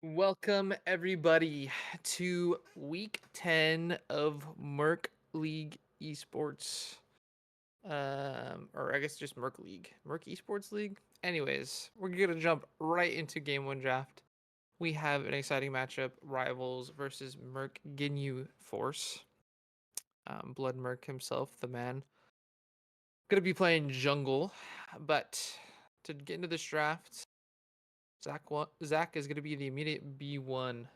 Welcome everybody to week 10 of Murk League Esports. Or I guess just Murk League. Murk Esports League? Anyways, we're gonna jump right into game one draft. We have an exciting matchup, Rivals versus Murk Ginyu Force. Blood Murk himself, the man. Gonna be playing jungle, but to get into this draft, Zach is gonna be the immediate B1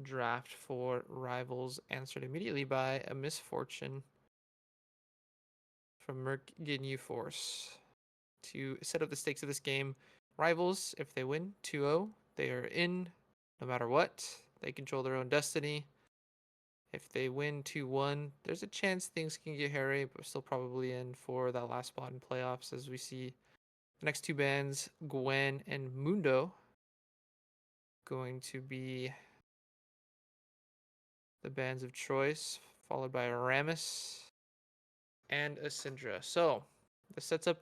draft for Rivals, answered immediately by a misfortune from Murk Ginyu Force. To set up the stakes of this game, Rivals, if they win 2-0, they are in no matter what. They control their own destiny. If they win 2-1, there's a chance things can get hairy, but we're still probably in for that last spot in playoffs as we see the next two bands, Gwen and Mundo, going to be the bands of choice, followed by Ramus and a Syndra. So this sets up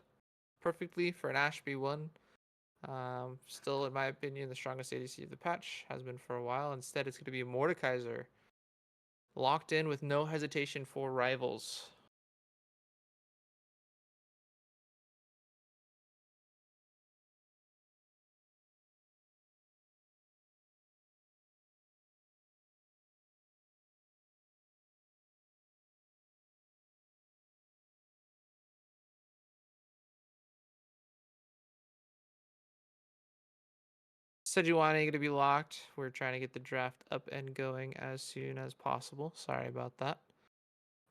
perfectly for an Ash B1. Still, in my opinion, the strongest ADC of the patch has been for a while. Instead, it's going to be a Mordekaiser. Locked in with no hesitation for Rivals. Sejuani going to be locked. We're trying to get the draft up and going as soon as possible. Sorry about that.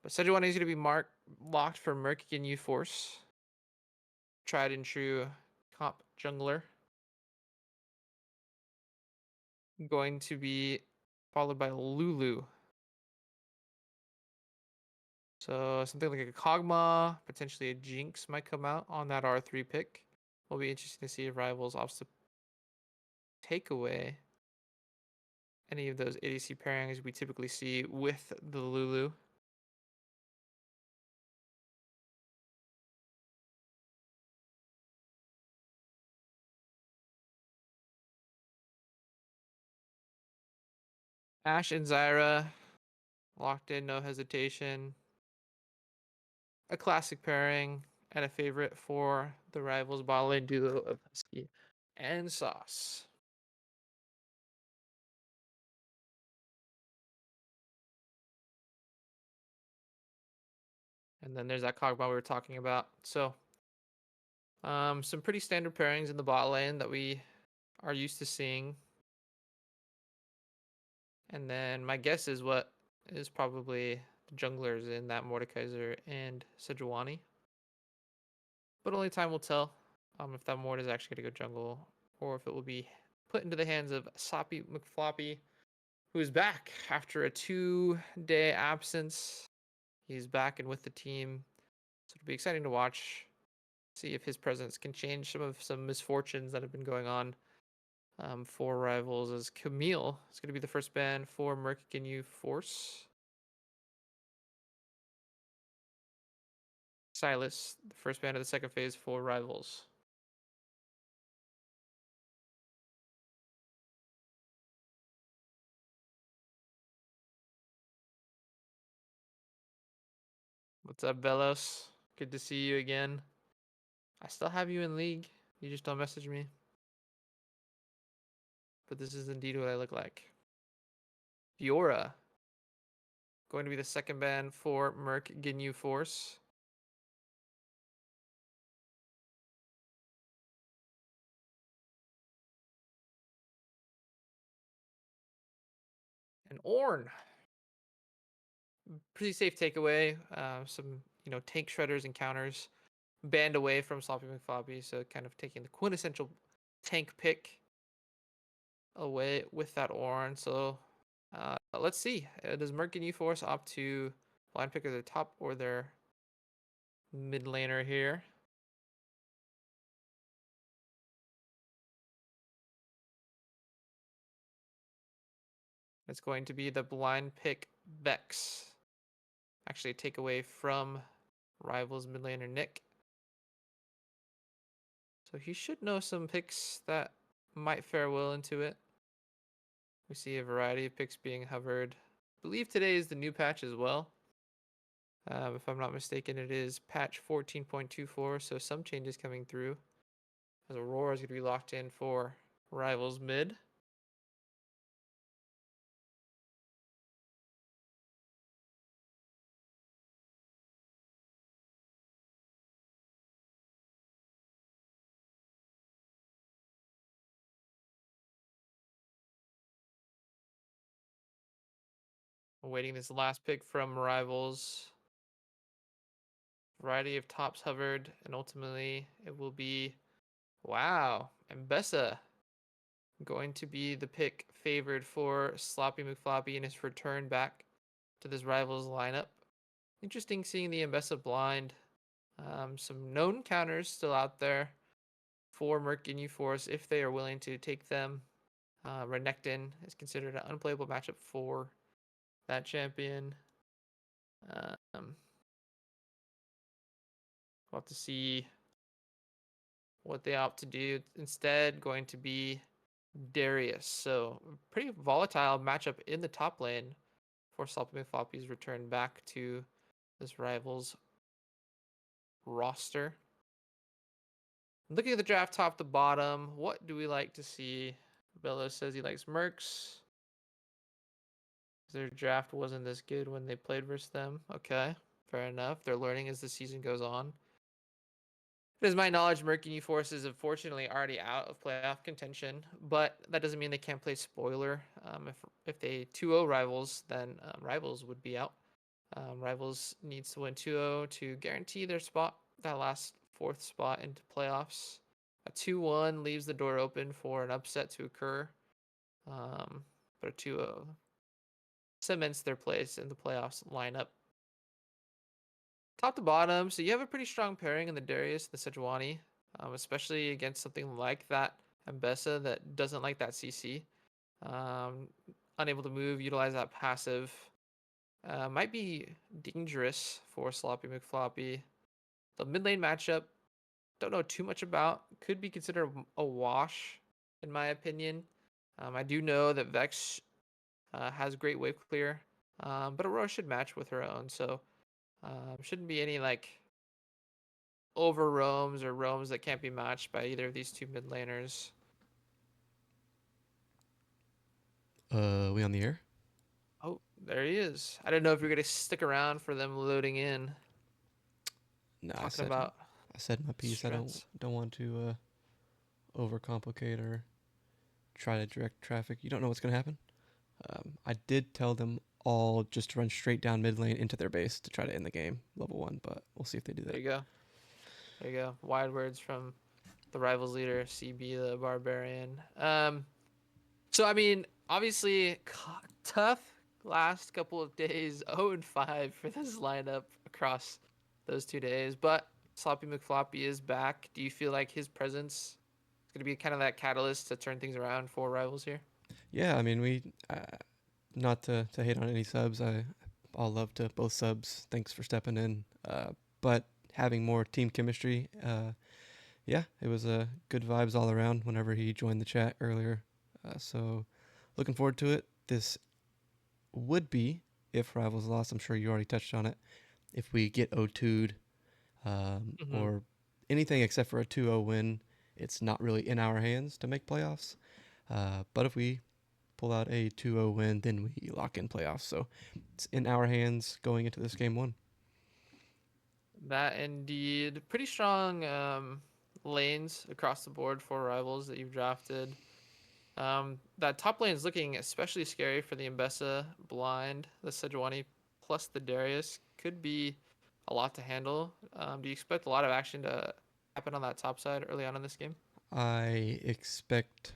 But Sejuani is going to be locked for Murk Ginyu Force. Tried and true comp jungler. Going to be followed by Lulu. So something like a Kog'Maw, potentially a Jinx might come out on that R3 pick. Will be interesting to see if Rivals opts to take away any of those ADC pairings we typically see with the Lulu. Ashe and Zyra, locked in, no hesitation. A classic pairing and a favorite for the Rivals bot lane duo of Husky and Sauce. And then there's that Kog'Maw we were talking about. So, some pretty standard pairings in the bot lane that we are used to seeing. And then my guess is what is probably the junglers in that Mordekaiser and Sejuani. But only time will tell if that Mord is actually going to go jungle or if it will be put into the hands of Soppy McFloppy, who is back after a 2-day absence. He's back and with the team. So it'll be exciting to watch, see if his presence can change some misfortunes that have been going on for Rivals, as Camille is going to be the first ban for Murk Ginyu Force. Silas, the first ban of the second phase for Rivals. What's up, Velos? Good to see you again. I still have you in league. You just don't message me. But this is indeed what I look like. Fiora, going to be the second ban for Murk Ginyu Force. And Ornn, pretty safe takeaway. Some tank shredders and counters banned away from Sloppy McFloppy, so kind of taking the quintessential tank pick away with that Ornn. So let's see. Does Murk Ginyu Force opt to blind pick of their top or their mid laner here? It's going to be the blind pick Vex. Actually, a takeaway from Rivals mid laner Nick. So he should know some picks that might fare well into it. We see a variety of picks being hovered. I believe today is the new patch as well. If I'm not mistaken, it is patch 14.24, so some changes coming through. As Aurora is going to be locked in for Rivals mid. Awaiting this last pick from Rivals. Variety of tops hovered, and ultimately it will be, wow, Mbessa going to be the pick favored for Sloppy McFloppy in his return back to this Rivals lineup. Interesting seeing the Mbessa blind. Some known counters still out there for Murk Ginyu Force if they are willing to take them. Renekton is considered an unplayable matchup for that champion. We'll have to see what they opt to do. Instead, going to be Darius. So, pretty volatile matchup in the top lane for Sloppy McFloppy's return back to this Rivals roster. Looking at the draft top to bottom, what do we like to see? Bello says he likes Mercs. Their draft wasn't this good when they played versus them. Okay, fair enough. They're learning as the season goes on. It is my knowledge Mercury Force is unfortunately already out of playoff contention, but that doesn't mean they can't play spoiler. If they 2-0 Rivals, then Rivals would be out. Rivals needs to win 2-0 to guarantee their spot, that last fourth spot into playoffs. A 2-1 leaves the door open for an upset to occur, but a 2-0 cements their place in the playoffs lineup. Top to bottom, so you have a pretty strong pairing in the Darius and the Sejuani, especially against something like that Mbessa that doesn't like that CC. Unable to move, utilize that passive. Might be dangerous for Sloppy McFloppy. The mid lane matchup, don't know too much about. Could be considered a wash, in my opinion. I do know that Vex has great wave clear, but Aurora should match with her own, so shouldn't be any like over roams or roams that can't be matched by either of these two mid laners. We on the air? Oh, there he is. I didn't know if you're gonna stick around for them loading in, No, talking about I said my piece. I strats. don't want to overcomplicate or try to direct traffic. You don't know what's gonna happen. I did tell them all just to run straight down mid lane into their base to try to end the game level 1, but we'll see if they do There that. you go. There you go. Wide words from the Rivals leader, CB the Barbarian. So I mean, obviously, tough last couple of days. 0-5 for this lineup across those 2 days. But Sloppy McFloppy is back. Do you feel like his presence is going to be kind of that catalyst to turn things around for Rivals here? Yeah, I mean we not to hate on any subs. I'll love to both subs. Thanks for stepping in. But having more team chemistry, yeah, it was good vibes all around whenever he joined the chat earlier. So looking forward to it. This would be, if Rivals lost, I'm sure you already touched on it, if we get O2'd Mm-hmm. or anything except for a 2-0 win, it's not really in our hands to make playoffs. But if we pull out a 2-0 win, then we lock in playoffs. So it's in our hands going into this game 1. That indeed. Pretty strong lanes across the board for Rivals that you've drafted. That top lane is looking especially scary for the Mbessa blind, the Sejuani plus the Darius could be a lot to handle. Do you expect a lot of action to happen on that top side early on in this game? I expect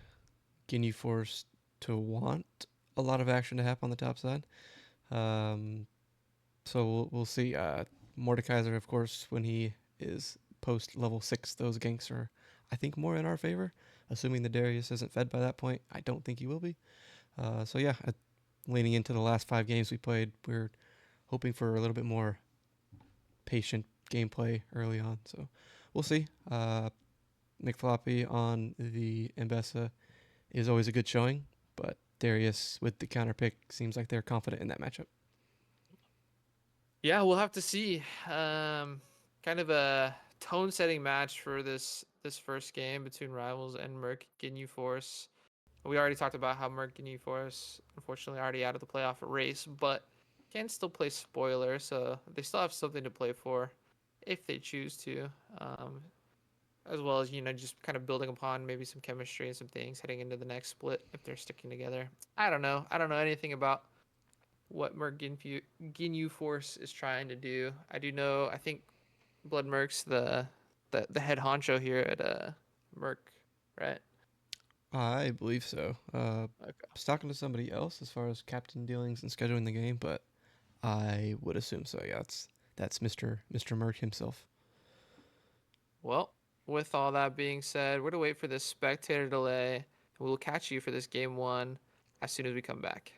Ginyu Force to want a lot of action to happen on the top side. Um, so we'll see. Mordekaiser, of course, when he is post level 6, those ganks are, I think, more in our favor. Assuming the Darius isn't fed by that point, I don't think he will be. So yeah, leaning into the last 5 games we played, we're hoping for a little bit more patient gameplay early on. So we'll see. McFloppy on the Mbessa. is always a good showing. But Darius with the counter pick seems like they're confident in that matchup. Yeah, we'll have to see. Kind of a tone-setting match for this first game between rivals and Merc Ginyu Force. We already talked about how Merc Ginyu Force unfortunately already out of the playoff race, but can still play spoiler, so they still have something to play for if they choose to. As well as just kind of building upon maybe some chemistry and some things heading into the next split if they're sticking together. I don't know. I don't know anything about what Merc Ginyu Force is trying to do. I do know. I think Blood Merc's the head honcho here at Merc, right? I believe so. Okay. Was talking to somebody else as far as captain dealings and scheduling the game, but I would assume so. Yeah, that's Mr. Murk himself. Well, with all that being said, we're to wait for this spectator delay. We'll catch you for this game one as soon as we come back.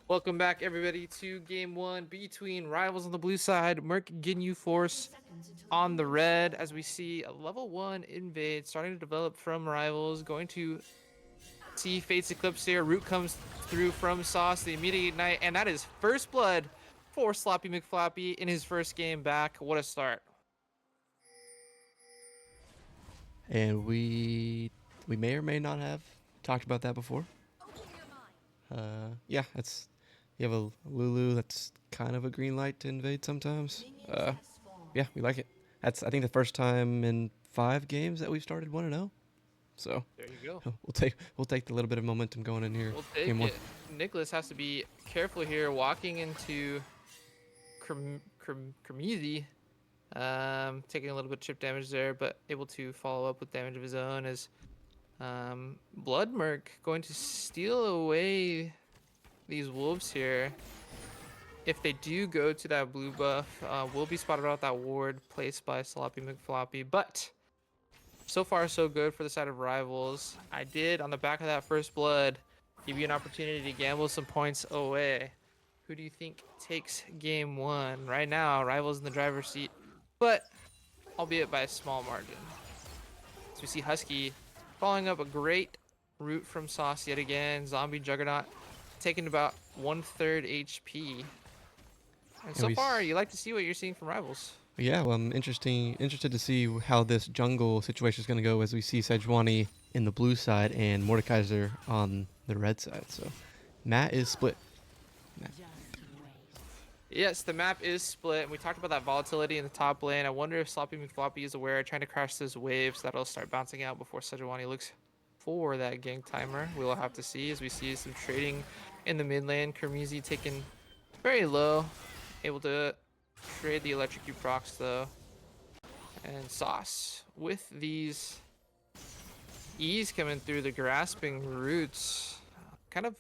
Welcome back, everybody, to game one between rivals on the blue side, Murk Ginyu Force on the red, as we see a level 1 invade starting to develop from rivals, going to see Fate's Eclipse here. Root comes through from Sauce, the immediate ignite, and that is first blood for Sloppy McFloppy in his first game back. What a start. And we may or may not have talked about that before. Yeah, it's you have a Lulu that's kind of a green light to invade sometimes. Yeah, we like it. That's I think the first time in 5 games that we've started 1-0. So There you go. we'll take the little bit of momentum going in here. We'll take Game 1. it. Nicholas has to be careful here, walking into Kermeezy. Taking a little bit of chip damage there, but able to follow up with damage of his own as Blood Murk going to steal away these wolves here. If they do go to that blue buff, will be spotted out that ward placed by Sloppy McFloppy, but so far so good for the side of rivals. I did, on the back of that first blood, give you an opportunity to gamble some points away. Who do you think takes game 1? Right now, rivals in the driver's seat, but albeit by a small margin. So we see Husky following up a great root from Sauce yet again. Zombie Juggernaut taking about 1/3 HP. And so far, you like to see what you're seeing from rivals. Yeah, well, I'm interested to see how this jungle situation is going to go as we see Sejuani in the blue side and Mordekaiser on the red side. So Matt is split. Yes, the map is split, and we talked about that volatility in the top lane. I wonder if Sloppy McFloppy is aware, trying to crash those waves that'll start bouncing out before Sejuani looks for that gank timer. We'll have to see as we see some trading in the mid lane. Kermeezy taken very low, able to trade the electrocute procs though. And Sauce with these E's coming through the grasping roots, kind of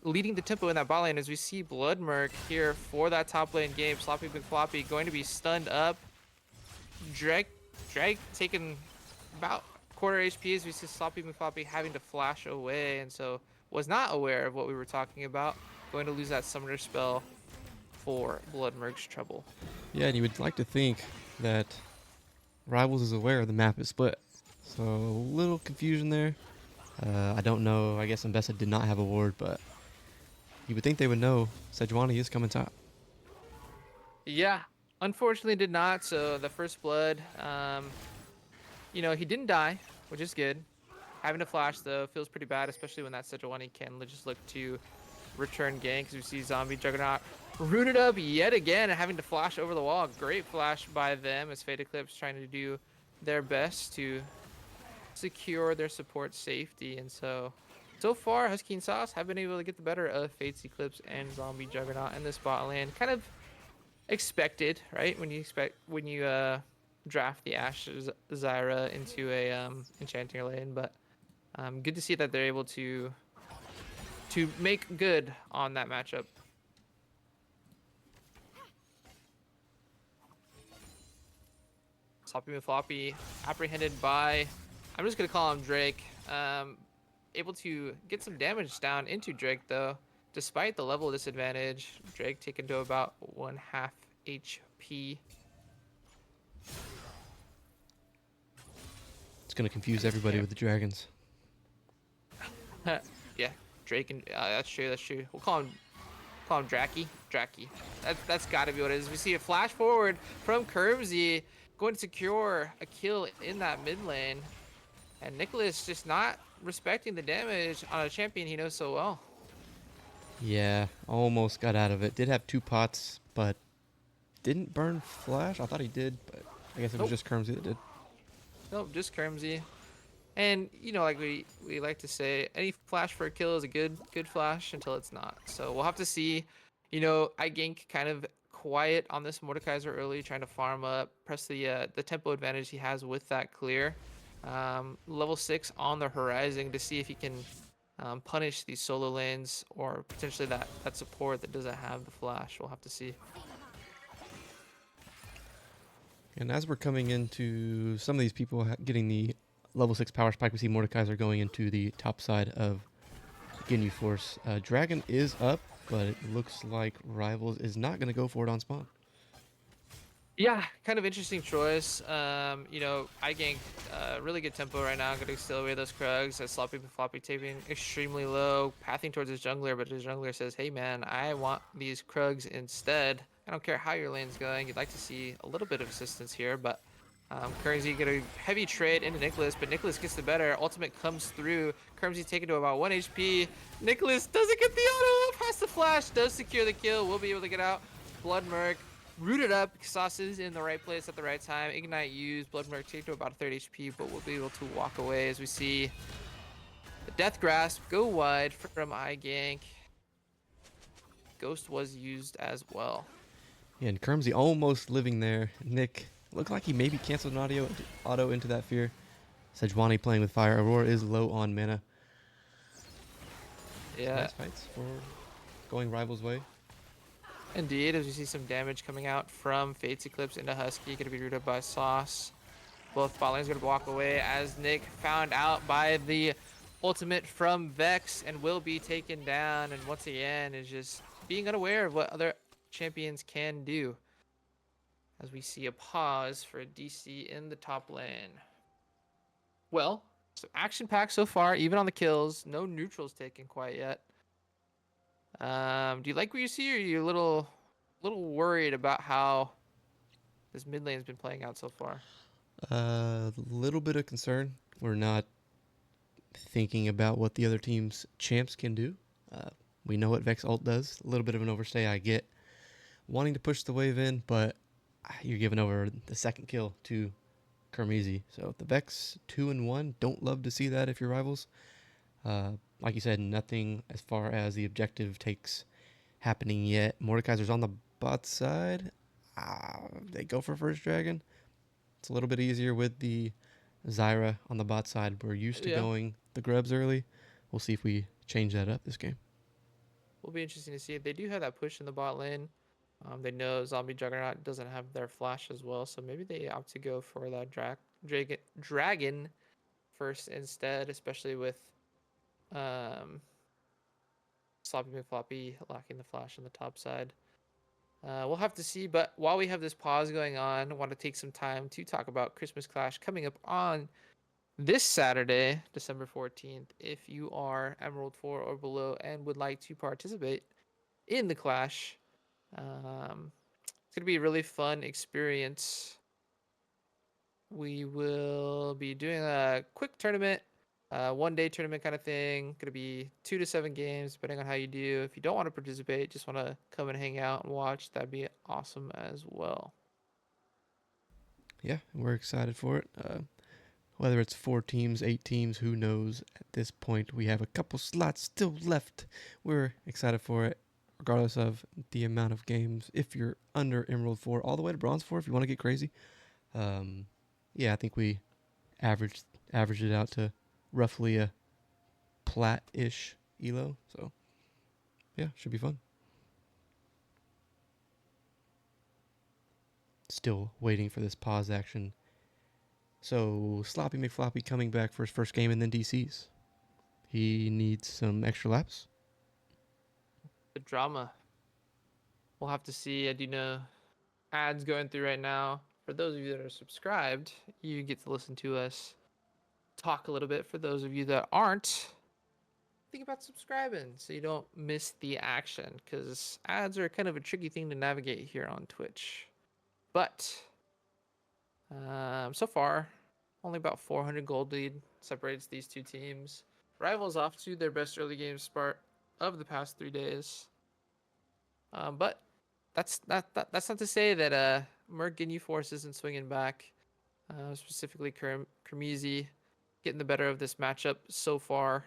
leading the tempo in that bot lane as we see Blood Murk here for that top lane game. Sloppy McFloppy going to be stunned up. Drake taking about quarter HP as we see Sloppy McFloppy having to flash away, and so was not aware of what we were talking about. Going to lose that summoner spell for Blood Murk's trouble. Yeah, and you would like to think that Rivals is aware the map is split. So a little confusion there. I don't know. I guess Mbessa did not have a ward, but you would think they would know Sejuani is coming top. Yeah, unfortunately did not. So the first blood, he didn't die, which is good. Having to flash though feels pretty bad, especially when that Sejuani can just look to return gank. Because we see Zombie Juggernaut rooted up yet again and having to flash over the wall. Great flash by them as Fate Eclipse trying to do their best to secure their support safety. And so far, Husky and Sauce have been able to get the better of Fate's Eclipse and Zombie Juggernaut in this bot lane. Kind of expected, right? When you draft the Ashe Zyra into a enchanting lane, but good to see that they're able to make good on that matchup. Sloppy McFloppy apprehended by, I'm just gonna call him Drake. Able to get some damage down into Drake though, despite the level disadvantage. Drake taken to about 1/2 HP. It's going to confuse everybody with the dragons. Yeah, Drake and that's true. We'll call him Dracky. That's got to be what it is. We see a flash forward from Kermeezy going to secure a kill in that mid lane, and Nicholas just not respecting the damage on a champion he knows so well. Yeah, almost got out of it. Did have 2 pots, but didn't burn flash. I thought he did, but I guess it was just Kermeezy that did. Nope, just Kermeezy. And like we like to say, any flash for a kill is a good flash until it's not. So we'll have to see. Gank kind of quiet on this Mordekaiser early, trying to farm up, press the tempo advantage he has with that clear. Level 6 on the horizon to see if he can punish these solo lanes or potentially that support that doesn't have the flash. We'll have to see. And as we're coming into some of these people getting the level 6 power spike, we see Mordekaiser going into the top side of Ginyu Force. Dragon is up. but it looks like Rivals is not going to go for it on spawn. Yeah, kind of interesting choice. I ganked really good tempo right now. Gonna steal away those Krugs as Sloppy Floppy taping extremely low, pathing towards his jungler, but his jungler says, hey man, I want these Krugs instead. I don't care how your lane's going. You'd like to see a little bit of assistance here, but Currency get a heavy trade into Nicholas, but Nicholas gets the better. Ultimate comes through. Currency's taken to about 1 HP. Nicholas doesn't get the auto, has the flash, does secure the kill. We'll be able to get out. Blood Murk rooted up. Sauce is in the right place at the right time. Ignite used. Blood Murk taken to about 30 HP, but we'll be able to walk away as we see the Death Grasp go wide from iGank. Ghost was used as well. Yeah, and Kermsey almost living there. Nick looked like he maybe canceled an auto into that fear. Sejuani playing with fire. Aurora is low on mana. Yeah. Nice fights for going Rivals' way. Indeed, as we see some damage coming out from Fate's Eclipse into Husky, going to be rooted by Sauce. Both bot lanes going to walk away as Nick found out by the ultimate from Vex and will be taken down. And once again, is just being unaware of what other champions can do. As we see a pause for a DC in the top lane. Well, so action packed so far, even on the kills. No neutrals taken quite yet. Do you like what you see, or are you a little worried about how this mid lane's been playing out so far? A little bit of concern. We're not thinking about what the other team's champs can do. We know what Vex ult does. A little bit of an overstay, I get. Wanting to push the wave in, but you're giving over the second kill to Kermeezy. So the Vex 2-1, don't love to see that if you're Rivals. Like you said, nothing as far as the objective takes happening yet. Mordekaiser's on the bot side. They go for first dragon. It's a little bit easier with the Zyra on the bot side. We're used to going the grubs early. We'll see if we change that up this game. Will be interesting to see. They do have that push in the bot lane. They know Zombie Juggernaut doesn't have their flash as well, so maybe they opt to go for that dragon first instead, especially with Sloppy McFloppy lacking the flash on the top side. We'll have to see, but while we have this pause going on, I want to take some time to talk about Christmas Clash coming up on this Saturday, December 14th. If you are Emerald 4 or below and would like to participate in the Clash, it's going to be a really fun experience. We will be doing a quick tournament, 1-day tournament kind of thing. Going to be 2 to 7 games, depending on how you do. If you don't want to participate, just want to come and hang out and watch, that'd be awesome as well. Yeah, we're excited for it. Whether it's 4 teams, 8 teams, who knows at this point. We have a couple slots still left. We're excited for it, regardless of the amount of games. If you're under Emerald 4, all the way to Bronze 4, if you want to get crazy. Yeah, I think we averaged it out to roughly a plat-ish elo. So, yeah, should be fun. Still waiting for this pause action. So, Sloppy McFloppy coming back for his first game and then DCs. He needs some extra laps. The drama. We'll have to see. I do know ads going through right now. For those of you that are subscribed, you get to listen to us talk a little bit. For those of you that aren't, think about subscribing so you don't miss the action, because ads are kind of a tricky thing to navigate here on Twitch. But so far, only about 400 gold lead separates these two teams. Rivals off to their best early game start of the past 3 days. But that's not to say that Murk Ginyu Force isn't swinging back. Specifically, Kermeezy getting the better of this matchup so far.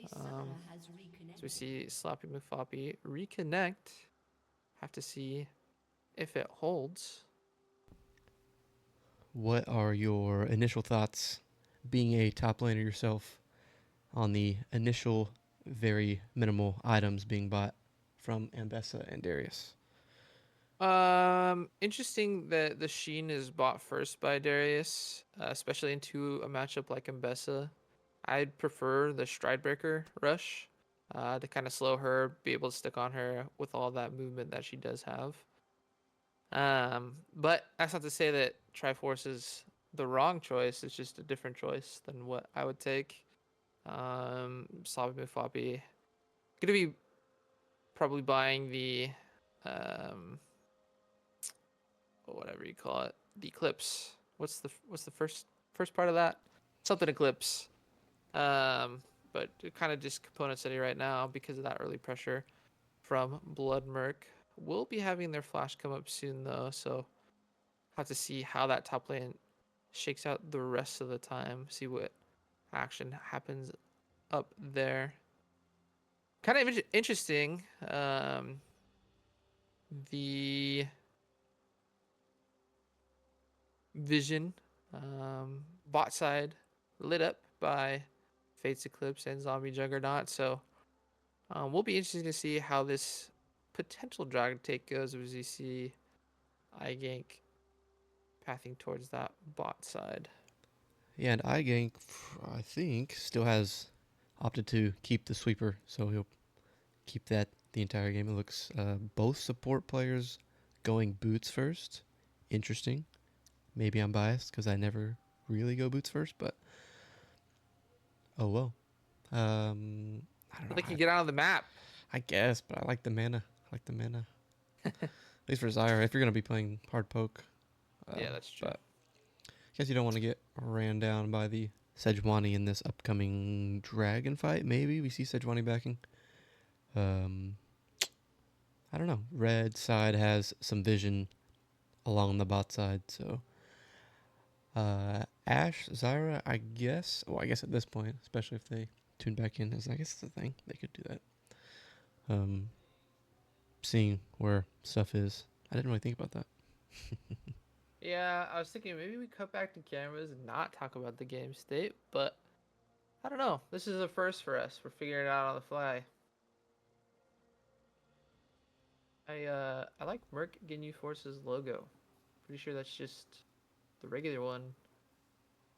So we see Sloppy McFloppy reconnect. Have to see if it holds. What are your initial thoughts, being a top laner yourself, on the initial very minimal items being bought from Ambessa and Darius? Interesting that the Sheen is bought first by Darius, especially into a matchup like Ambessa. I'd prefer the Stridebreaker rush. to kind of slow her, be able to stick on her with all that movement that she does have. But that's not to say that Triforce is the wrong choice. It's just a different choice than what I would take. Sloppy Floppy. Gonna be probably buying the, um, whatever you call it, the Eclipse. What's the first part of that? Something Eclipse. But kind of just component city right now because of that early pressure from Blood Murk. We'll be having their flash come up soon though, so have to see how that top lane shakes out the rest of the time. See what action happens up there. Kind of interesting. The vision, bot side lit up by Fates Eclipse and Zombie Juggernaut. So we'll be interested to see how this potential dragon take goes as you see iGank pathing towards that bot side. Yeah, and iGank, I think, still has opted to keep the sweeper, so he'll keep that the entire game. It looks both support players going boots first. Interesting. Maybe I'm biased because I never really go boots first, but oh well. I don't So know. they can get out of the map. I guess, but I like the mana. I like the mana. At least for Zyra, if you're gonna be playing hard poke. Yeah, that's true. But I guess you don't want to get ran down by the Sejuani in this upcoming dragon fight. Maybe we see Sejuani backing. I don't know. Red side has some vision along the bot side, so Ashe, Zyra, I guess. Well, I guess at this point, especially if they tune back in, as I guess it's a thing, they could do that. Seeing where stuff is, I didn't really think about that. Yeah, I was thinking maybe we cut back to cameras and not talk about the game state, but I don't know. This is a first for us. We're figuring it out on the fly. I like Murk Ginyu Force's logo. Pretty sure that's just the regular one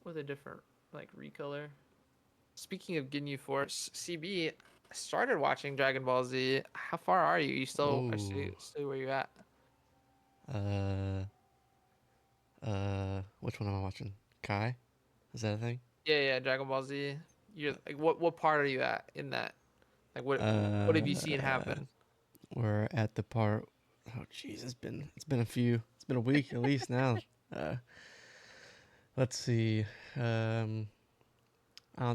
with a different like recolor. Speaking of Ginyu Force, CB, I started watching Dragon Ball Z. How far are you? You still are Oh, still where you at? uh, which one am I watching? Kai? Is that a thing? Yeah, Dragon Ball Z. You're like what part are you at in that? Like what have you seen Uh, happen? we're at the part. Oh, jeez, it's been a few. It's been a week at least now. Uh, let's see. Um,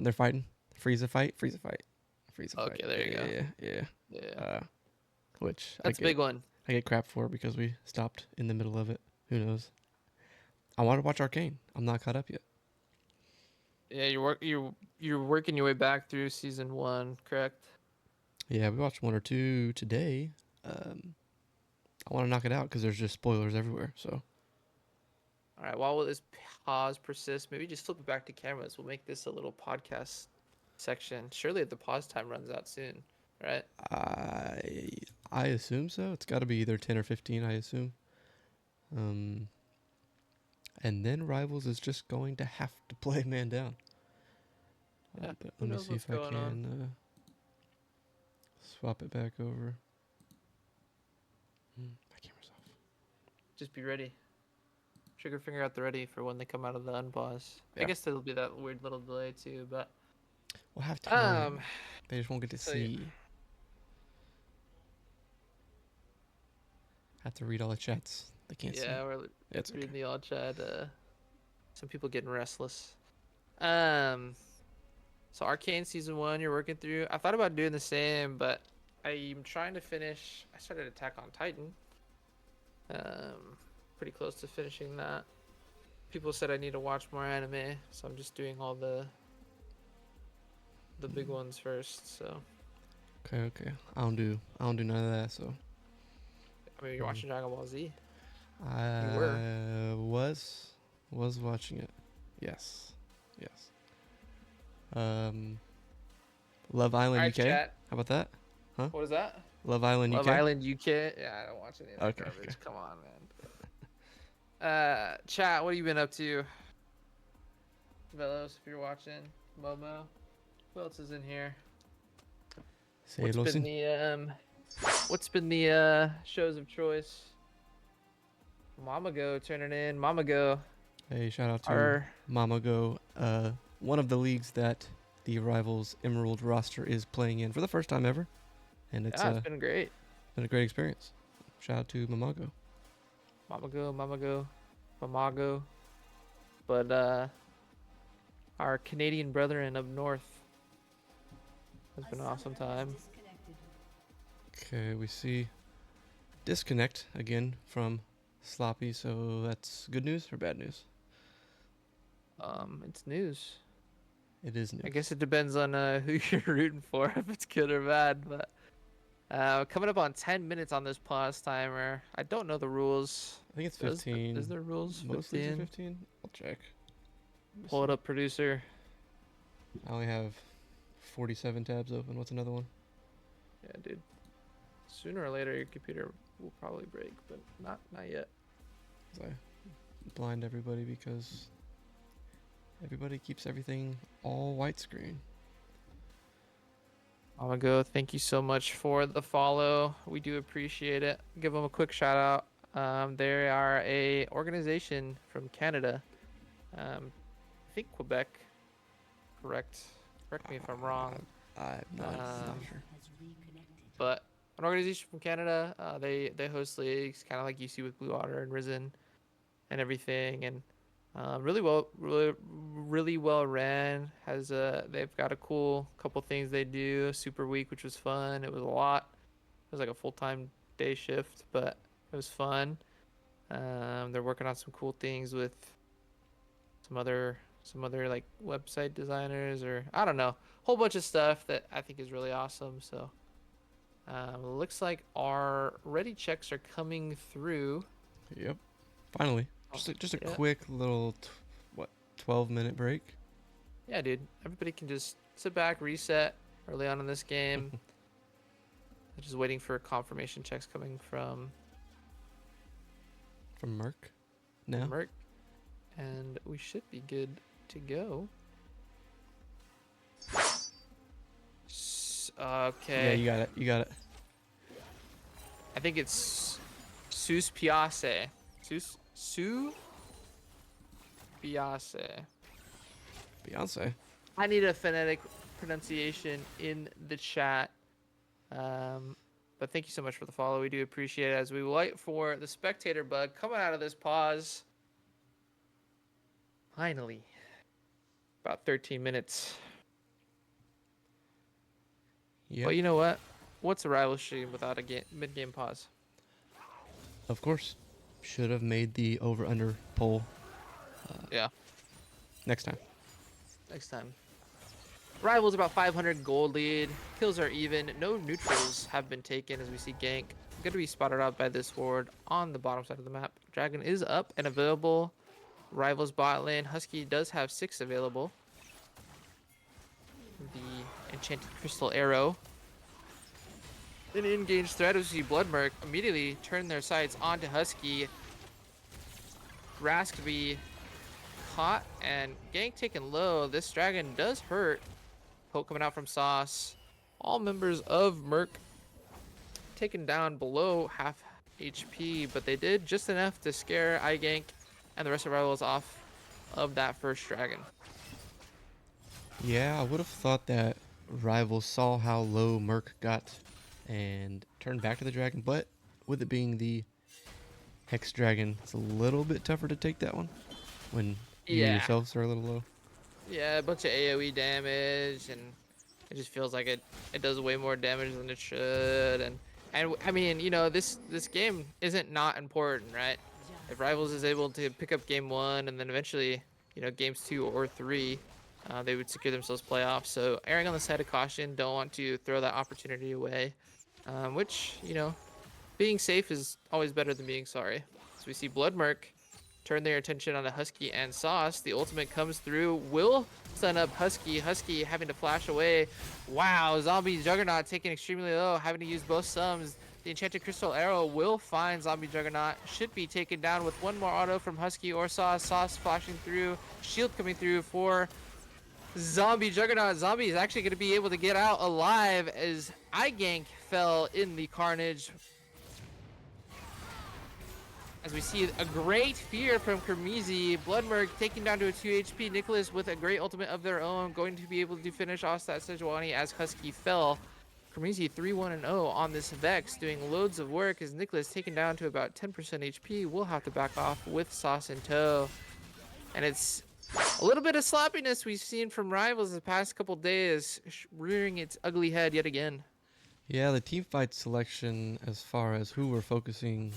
they're fighting. Frieza fight. Frieza fight. Frieza fight. Okay, there you go. Yeah. Yeah. Which That's a big one. I get crap for because we stopped in the middle of it. Who knows? I want to watch Arcane. I'm not caught up yet. Yeah, you're working your way back through season 1, correct? Yeah, we watched one or two today. I want to knock it out because there's just spoilers everywhere. So All right, while this pause persists, maybe just flip it back to cameras. We'll make this a little podcast section. Surely the pause time runs out soon, right? I I assume so. It's got to be either 10 or 15. I assume. Um, and then Rivals is just going to have to play man down. Yeah. But Who let me knows see what's if I going on? can swap it back over. My camera's off. Just be ready. Trigger finger at the ready for when they come out of the unpause. I Yeah, guess there'll be that weird little delay too, but we'll have time. um They just won't get to so yeah. see. Have to read all the chats. They can't see. Yeah, we're It's okay. reading the all chat. Some people getting restless. Um, so Arcane season 1, you're working through. I thought about doing the same, but I'm trying to finish. I started Attack on Titan. Pretty close to finishing that. People said I need to watch more anime, so I'm just doing all the big ones first. So Okay. I don't do none of that. So I mean, you're watching Dragon Ball Z. You were. I was watching it. Yes. Love All Island right, UK. chat. How about that? Huh? What is that? Love Island Love UK. Island UK. Yeah, I don't watch any of that Okay. garbage. Come on, man. Chat. What have you been up to? Velos, if you're watching. Momo. Who else is in here? Say Losin. What's been the shows of choice? Mama Go turning in. Mama Go. Hey, shout out to Our Mama Go, one of the leagues that the Rivals Emerald roster is playing in for the first time ever, and it's it's been great. been a great experience. Shout out to Mamago. Mama Go, Mama Go, Mama Go. But our Canadian brethren up north has been an awesome time. Okay, we see disconnect again from Sloppy, so that's good news or bad news? It's news. It is news. I guess it depends on who you're rooting for, if it's good or bad. But coming up on 10 minutes on this pause timer. I don't know the rules. I think it's 15. Is there rules? Mostly 15? 15? I'll check. Pull it up, producer. I only have 47 tabs open. What's another one? Yeah, dude. Sooner or later, your computer will probably break, but not yet. I blind everybody because everybody keeps everything all white screen. Mama Go, thank you so much for the follow. We do appreciate it. Give them a quick shout out. They are a organization from Canada. I think Quebec. Correct me if I'm wrong. I'm not sure. But an organization from Canada. They host leagues, kind of like you see with Blue Otter and Risen, and everything, and really well ran. They've got a cool couple things they do. Super Week, which was fun. It was a lot. It was like a full-time day shift, but it was fun. They're working on some cool things with some other like website designers, or I don't know, whole bunch of stuff that I think is really awesome. So looks like our ready checks are coming through. Yep. Finally. Just a quick little 12-minute break. Yeah, dude. Everybody can just sit back, reset early on in this game. Just waiting for confirmation checks coming from Murk. Now. Murk, and we should be good to go. Okay. Yeah, you got it. I think it's Sus Piace. Su Piace. Beyonce. I need a phonetic pronunciation in the chat. But thank you so much for the follow. We do appreciate it as we wait for the spectator bug coming out of this pause. Finally. About 13 minutes. Yeah. But you know what? What's a rival stream without a mid-game pause? Of course. Should have made the over-under poll. Yeah. Next time. Rivals about 500 gold lead. Kills are even. No neutrals have been taken as we see gank. Going to be spotted out by this ward on the bottom side of the map. Dragon is up and available. Rivals bot lane. Husky does have 6 available. The enchanted crystal arrow. An in-game threat as we see Bloodmurk immediately turn their sights onto Husky. Rask to be caught and gank taken low. This dragon does hurt. Poke coming out from Sauce. All members of Murk taken down below half HP, but they did just enough to scare iGank and the rest of Rivals off of that first dragon. Yeah, I would have thought that Rivals saw how low Murk got and turned back to the dragon, but with it being the Hex Dragon, it's a little bit tougher to take that one when you yourselves are a little low. Yeah, a bunch of AoE damage, and it just feels like it does way more damage than it should. And I mean, you know, this game isn't not important, right? If Rivals is able to pick up game 1 and then eventually, you know, games 2 or 3, they would secure themselves playoffs. So erring on the side of caution, don't want to throw that opportunity away. Which, you know, being safe is always better than being sorry. So we see Bloodmurk turn their attention on Husky and Sauce. The ultimate comes through, will stun up Husky. Husky having to flash away. Wow, Zombie Juggernaut taken extremely low, having to use both sums. The enchanted crystal arrow will find Zombie Juggernaut. Should be taken down with one more auto from Husky or Sauce. Sauce flashing through, shield coming through for Zombie Juggernaut Zombie is actually going to be able to get out alive as iGank fell in the carnage. As we see a great fear from Kermizi, Bloodmurk taking down to a 2 HP, Nicholas with a great ultimate of their own, going to be able to finish off that Sejuani as Husky fell. Kermizi 3-1-0 on this Vex, doing loads of work as Nicholas taken down to about 10% HP, will have to back off with Sauce in tow. And it's a little bit of sloppiness we've seen from Rivals the past couple days, rearing its ugly head yet again. Yeah, the team fight selection as far as who we're focusing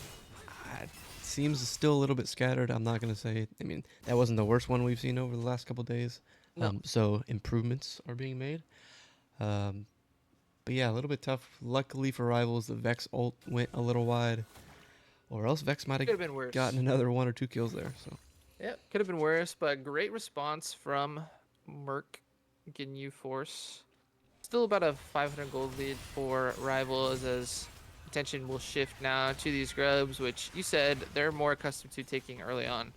seems still a little bit scattered. I'm not going to say, I mean, that wasn't the worst one we've seen over the last couple days. No. So improvements are being made. But yeah, a little bit tough. Luckily for Rivals, the Vex ult went a little wide. Or else Vex might have been worse. gotten another 1 or 2 kills there. So yeah, could have been worse, but great response from Murk Ginyu Force. Still about a 500 gold lead for Rivals as attention will shift now to these grubs, which you said they're more accustomed to taking early on.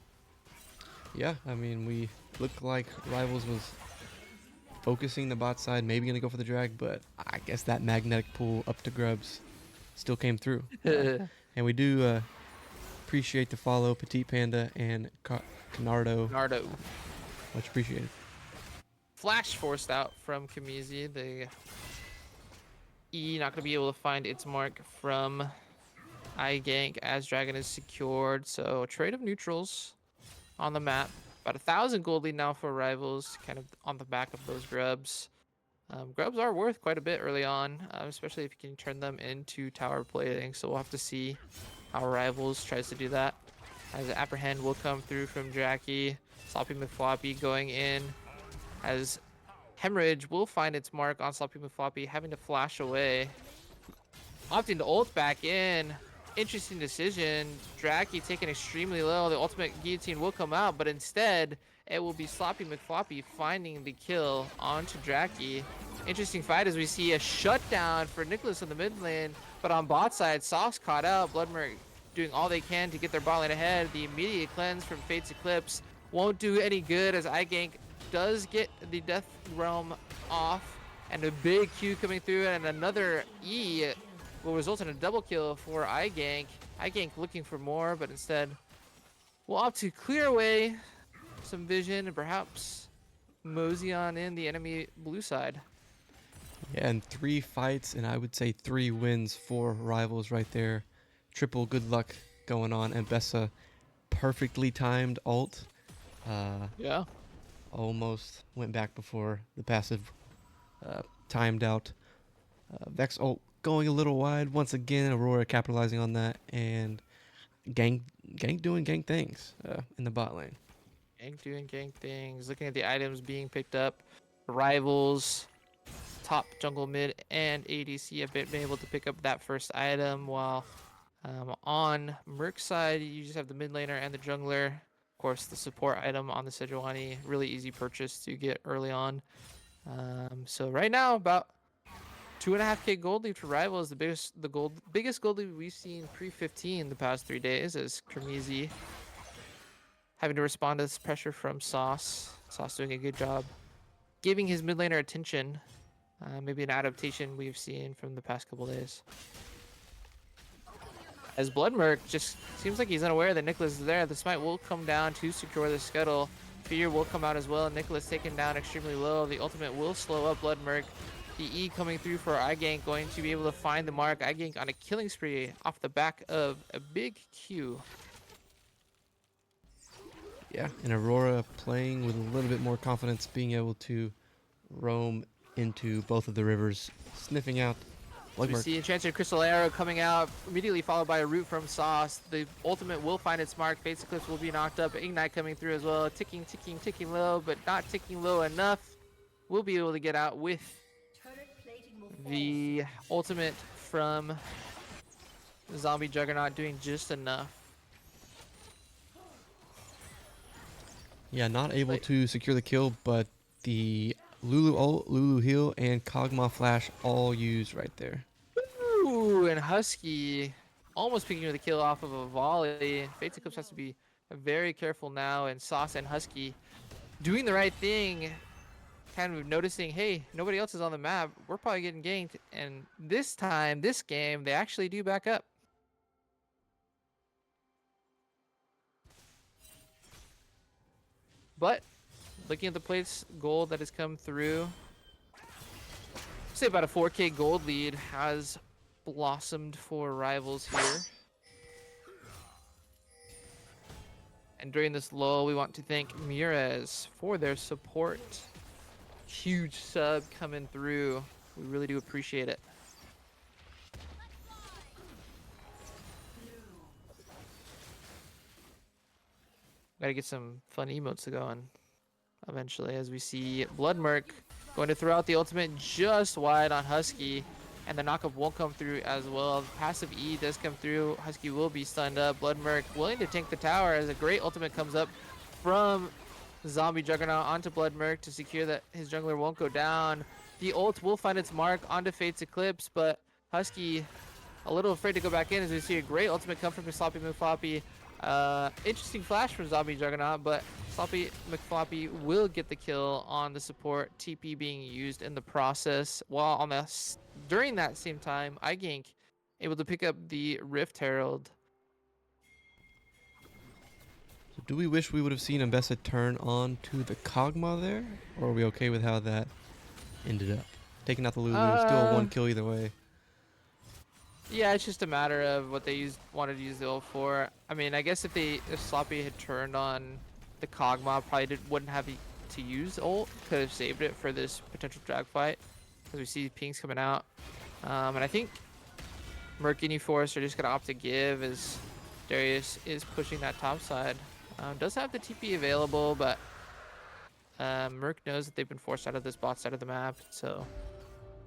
yeah, I mean, we looked like Rivals was focusing the bot side, maybe going to go for the drag, but I guess that magnetic pull up to grubs still came through. And we do appreciate the follow, Petite Panda and Canardo. Much appreciated. Flash forced out from Kamizi. The E not going to be able to find its mark from iGank as Dragon is secured. So trade of neutrals on the map. About 1,000 gold lead now for Rivals, kind of on the back of those grubs. Grubs are worth quite a bit early on, especially if you can turn them into tower plating. So we'll have to see how Rivals tries to do that. As Apprehend will come through from Jackie. Sloppy McFloppy going in. As Hemorrhage will find its mark on Sloppy McFloppy, having to flash away. Opting to ult back in. Interesting decision. Jackie taken extremely low. The ultimate guillotine will come out, but instead it will be Sloppy McFloppy finding the kill onto Jackie. Interesting fight as we see a shutdown for Nicholas in the mid lane, but on bot side, Sauce caught out. Bloodmurk doing all they can to get their bot lane ahead. The immediate cleanse from Fate's Eclipse won't do any good as iGank does get the Death Realm off, and a big Q coming through, and another E will result in a double kill for iGank. iGank looking for more, but instead will opt to clear away some vision and perhaps mosey on in the enemy blue side. Yeah, and 3 fights, and I would say 3 wins for Rivals right there. Triple good luck going on, and Bessa perfectly timed ult. Yeah. Almost went back before the passive timed out. Vex ult going a little wide once again. Aurora capitalizing on that, and gang doing gang things in the bot lane. Gank doing gank things. Looking at the items being picked up. Rivals, top jungle mid and ADC have been able to pick up that first item, while on Murk's side you just have the mid laner and the jungler. Of course, the support item on the Sejuani, really easy purchase to get early on. So right now about 2.5k gold lead for Rivals, the biggest gold lead we've seen pre-15 the past 3 days, as Kermizi having to respond to this pressure from Sauce. Sauce doing a good job giving his mid laner attention. Maybe an adaptation we've seen from the past couple days. As Bloodmurk just seems like he's unaware that Nicholas is there. The smite will come down to secure the scuttle. Fear will come out as well. Nicholas taken down extremely low. The ultimate will slow up Bloodmurk. The E coming through for iGank, going to be able to find the mark. iGank on a killing spree off the back of a big Q. Yeah, and Aurora playing with a little bit more confidence, being able to roam into both of the rivers, sniffing out We see Enchanted Crystal Arrow coming out, immediately followed by a root from Sauce. The ultimate will find its mark. Fate's Eclipse will be knocked up. Ignite coming through as well. Ticking low, but not ticking low enough. We'll be able to get out with the ultimate from Zombie Juggernaut doing just enough. Yeah, not able to secure the kill, but the Lulu ult, Lulu heal, and Kog'Maw flash all used right there. Ooh, and Husky almost picking the kill off of a volley. Fate's Eclipse has to be very careful now, and Sauce and Husky doing the right thing, kind of noticing, hey, nobody else is on the map. We're probably getting ganked. And this time, this game, they actually do back up. But looking at the plates gold that has come through, say about a 4K gold lead has blossomed for rivals here. And during this lull, we want to thank Mures for their support. Huge sub coming through. We really do appreciate it. Gotta get some fun emotes to go on eventually, as we see Blood Murk going to throw out the ultimate just wide on Husky, and the knockup won't come through as well. The passive E does come through. Husky will be stunned up. Blood Murk willing to tank the tower as a great ultimate comes up from Zombie Juggernaut onto Blood Murk to secure that his jungler won't go down. The ult will find its mark onto Fate's Eclipse, but Husky a little afraid to go back in as we see a great ultimate come from Sloppy McFloppy. Interesting flash from Zombie Juggernaut, but Sloppy McFloppy will get the kill on the support, TP being used in the process, while on the during that same time, iGank able to pick up the Rift Herald. So do we wish we would have seen Ambessa turn on to the Kog'Maw there? Or are we okay with how that ended up? Taking out the Lulu, still a 1 kill either way. Yeah, it's just a matter of what they wanted to use the ult for. I mean, I guess if Sloppy had turned on the Kog'Maw, probably wouldn't have to use ult. Could have saved it for this potential drag fight, as we see pings coming out. And I think Murk and Forest are just gonna opt to give as Darius is pushing that top side. Does have the TP available, but Murk knows that they've been forced out of this bot side of the map, so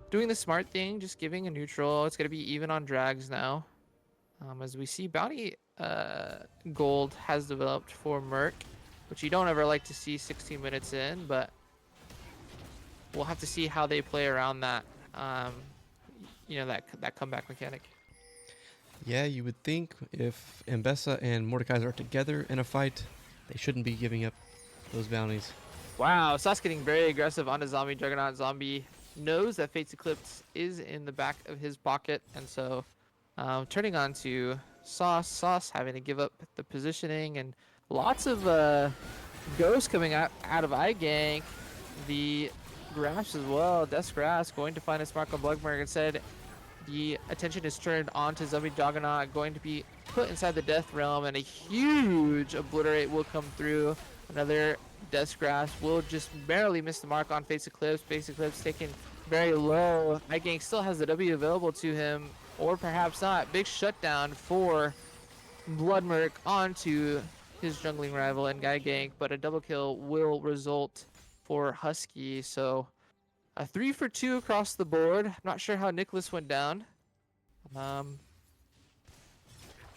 doing the smart thing, just giving a neutral. It's going to be even on drags now. As we see, bounty gold has developed for Murk, which you don't ever like to see 16 minutes in, but we'll have to see how they play around that, that comeback mechanic. Yeah, you would think if Ambessa and Mordekaiser are together in a fight, they shouldn't be giving up those bounties. Wow, Sauce getting very aggressive onto Zombie Juggernaut. Zombie knows that Fate's Eclipse is in the back of his pocket, and so turning on to Sauce having to give up the positioning, and lots of ghosts coming out of iGank. The Grass as well, Death's Grass going to find its mark on Bloodmurk. Instead, the attention is turned on to Zombie Juggernaut, going to be put inside the Death Realm, and a huge Obliterate will come through. Another Death's Grasp will just barely miss the mark on Fate's Eclipse. Fate's Eclipse taken very low. iGank still has the W available to him, or perhaps not. Big shutdown for Bloodmurk onto his jungling rival and iGank, but a double kill will result for Husky. So a 3 for 2 across the board. I'm not sure how Nicholas went down.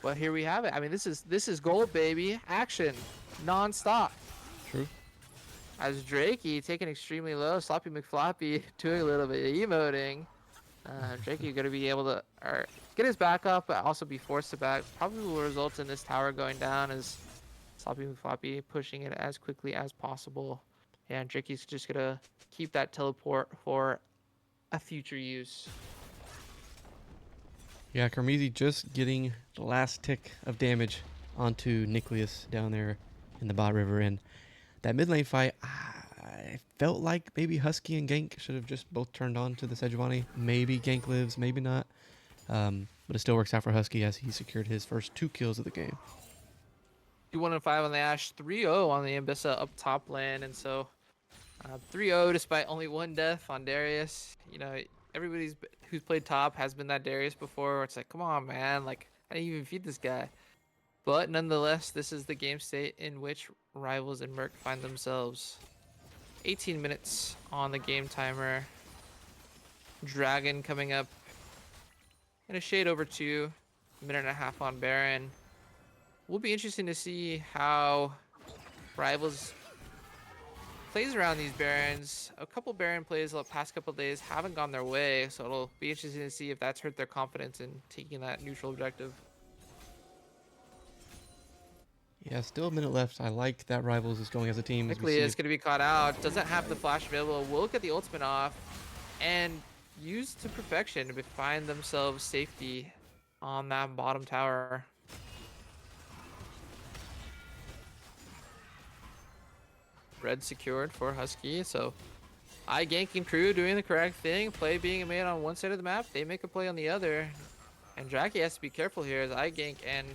But here we have it. I mean, this is gold, baby. Action non-stop. True. As Drakey taken extremely low, Sloppy McFloppy doing a little bit of emoting. Drakey going to be able to get his back up, but also be forced to back. Probably will result in this tower going down as Sloppy McFloppy pushing it as quickly as possible. And Drakey's just going to keep that teleport for a future use. Yeah, Carmezy just getting the last tick of damage onto Nicholas down there in the bot river, and that mid lane fight, I felt like maybe Husky and Gank should have just both turned on to the Sejuani. Maybe Gank lives, maybe not. But it still works out for Husky as he secured his first 2 kills of the game. 2-1-5 on the Ashe, 3-0 on the Ambissa up top lane, and so 3-0 despite only 1 death on Darius. You know, everybody who's played top has been that Darius before, where it's like, come on, man, like, I didn't even feed this guy. But nonetheless, this is the game state in which Rivals and Murk find themselves. 18 minutes on the game timer. Dragon coming up in a shade over 2. Minute and a half on Baron. Will be interesting to see how Rivals plays around these Barons. A couple Baron plays the past couple days haven't gone their way, so it'll be interesting to see if that's hurt their confidence in taking that neutral objective. Yeah, still a minute left. I like that Rivals is going as a team as we Quickly see is it. going to be caught out. Doesn't have the flash available. Will get the ultimate off and use to perfection to find themselves safety on that bottom tower. Red secured for Husky. So iGank and crew doing the correct thing. Play being made on one side of the map. They make a play on the other. And Draki has to be careful here as iGank and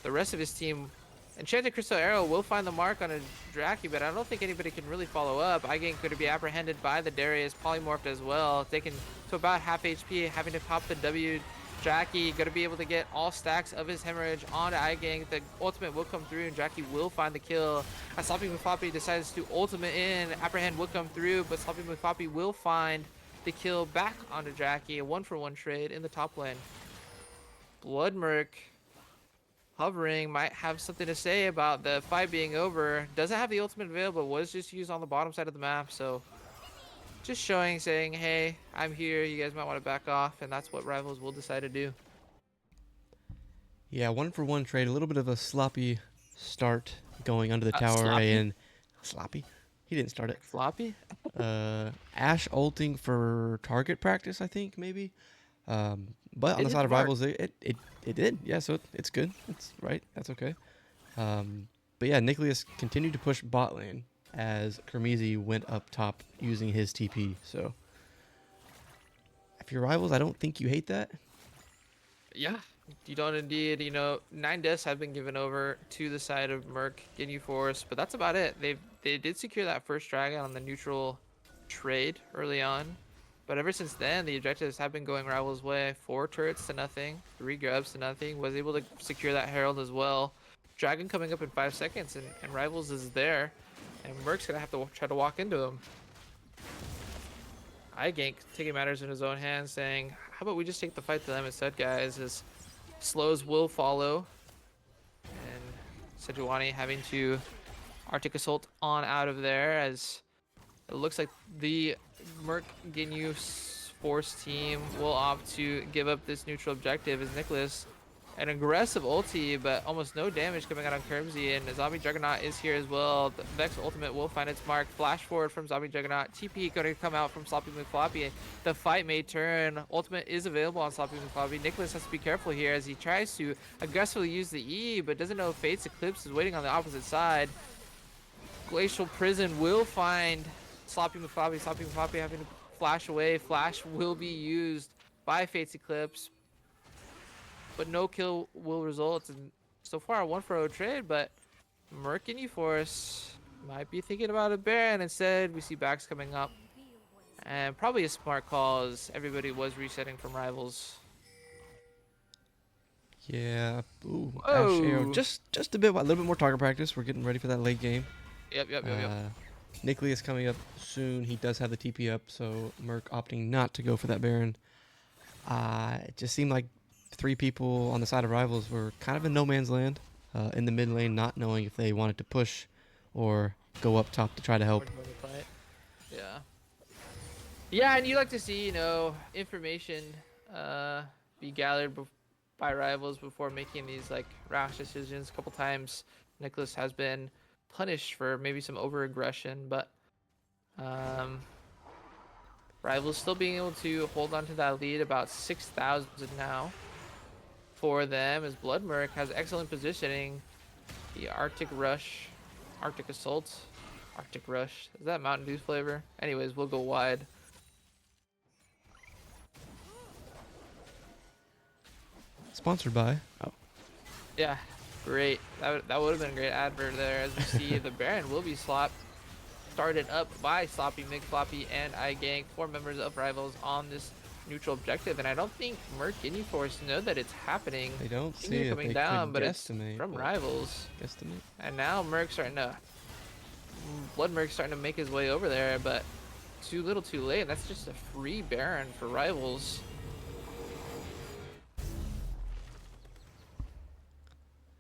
the rest of his team. Enchanted Crystal Arrow will find the mark on a Draki, but I don't think anybody can really follow up. iGank could be apprehended by the Darius, polymorphed as well, taken to about half HP, having to pop the W. Draki going to be able to get all stacks of his hemorrhage onto iGank. The ultimate will come through, and Draki will find the kill. As Sloppy McFloppy decides to ultimate in, apprehend will come through, but Sloppy McFloppy will find the kill back onto Draki. A 1-for-1 trade in the top lane. Blood Murk hovering might have something to say about the fight being over. Doesn't have the ultimate available, was just used on the bottom side of the map, so just showing, saying, hey, I'm here, you guys might want to back off, and that's what Rivals will decide to do. Yeah, 1-for-1 trade. A little bit of a sloppy start going under the tower. Sloppy? And sloppy? He didn't start it. Floppy? Ash ulting for target practice, I think, maybe. But on the side of Rivals, it did. Yeah, so it's good. It's right. That's okay. But yeah, Nicholas continued to push bot lane as Kermizi went up top using his TP. So if you're Rivals, I don't think you hate that. Yeah, you don't indeed. You know, 9 deaths have been given over to the side of Murk, Ginyu Force, but that's about it. They did secure that first dragon on the neutral trade early on. But ever since then, the objectives have been going Rivals' way. 4 turrets to nothing, 3 grubs to nothing. Was able to secure that Herald as well. Dragon coming up in 5 seconds, and Rivals is there. And Murk's going to have to try to walk into him. iGank taking matters in his own hands, saying, how about we just take the fight to them instead, guys, as slows will follow. And Sejuani having to Arctic Assault on out of there, as it looks like the Murk Ginyu Force team will opt to give up this neutral objective as Nicholas. An aggressive ulti, but almost no damage coming out on Kermsey, and Zombie Juggernaut is here as well. The Vex ultimate will find its mark. Flash forward from Zombie Juggernaut. TP going to come out from Sloppy McFloppy. The fight may turn. Ultimate is available on Sloppy McFloppy. Nicholas has to be careful here as he tries to aggressively use the E, but doesn't know Fate's Eclipse is waiting on the opposite side. Glacial Prison will find Sloppy McFloppy. Sloppy McFloppy having to flash away. Flash will be used by Fate's Eclipse, but no kill will result. And so far a 1-for-0 trade, but Murk Ginyu Force might be thinking about a Baron instead. We see backs coming up, and probably a smart call as everybody was resetting from Rivals. Yeah. Ooh, Ash Arrow. Just a little bit more target practice. We're getting ready for that late game. Yep. Nicholas coming up soon. He does have the TP up, so Murk opting not to go for that Baron. It just seemed like 3 people on the side of Rivals were kind of in no man's land in the mid lane, not knowing if they wanted to push or go up top to try to help. Yeah, and you like to see, you know, information be gathered by Rivals before making these like rash decisions. A couple times Nicholas has been punished for maybe some over aggression, but Rivals still being able to hold on to that lead, about 6,000 now for them, as Blood Murk has excellent positioning. The Arctic Rush, Arctic Assault, Arctic Rush, is that Mountain Dew flavor? Anyways, we'll go wide. Sponsored by. Oh. Yeah, great. That would have been a great advert there, as we see the Baron will be started up by Sloppy McFloppy and iGank, 4 members of Rivals on this neutral objective, and I don't think Murk Ginyu Force know that it's happening. They don't Ginyu see it. coming They down, could but it's guesstimate, from Rivals. Guesstimate. And now Murk's starting to Blood Murk's starting to make his way over there, but too little, too late. That's just a free Baron for Rivals.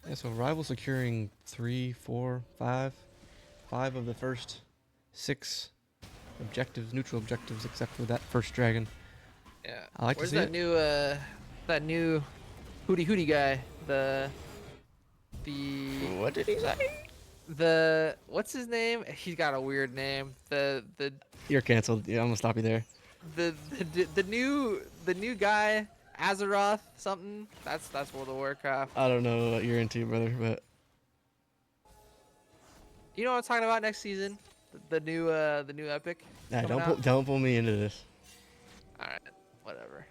Yeah, so Rivals securing 3, 4, 5 of the first 6 objectives, neutral objectives, except for that first dragon. Yeah. I like Where's to see that new hootie guy? The the What did he say? what's his name? He's got a weird name. You're canceled. Yeah, I'm gonna stop you there. The new guy, Azeroth something. That's World of Warcraft. I don't know what you're into, brother, but You know what I'm talking about next season? The new epic nah, coming out. don't pull me into this. All right, whatever.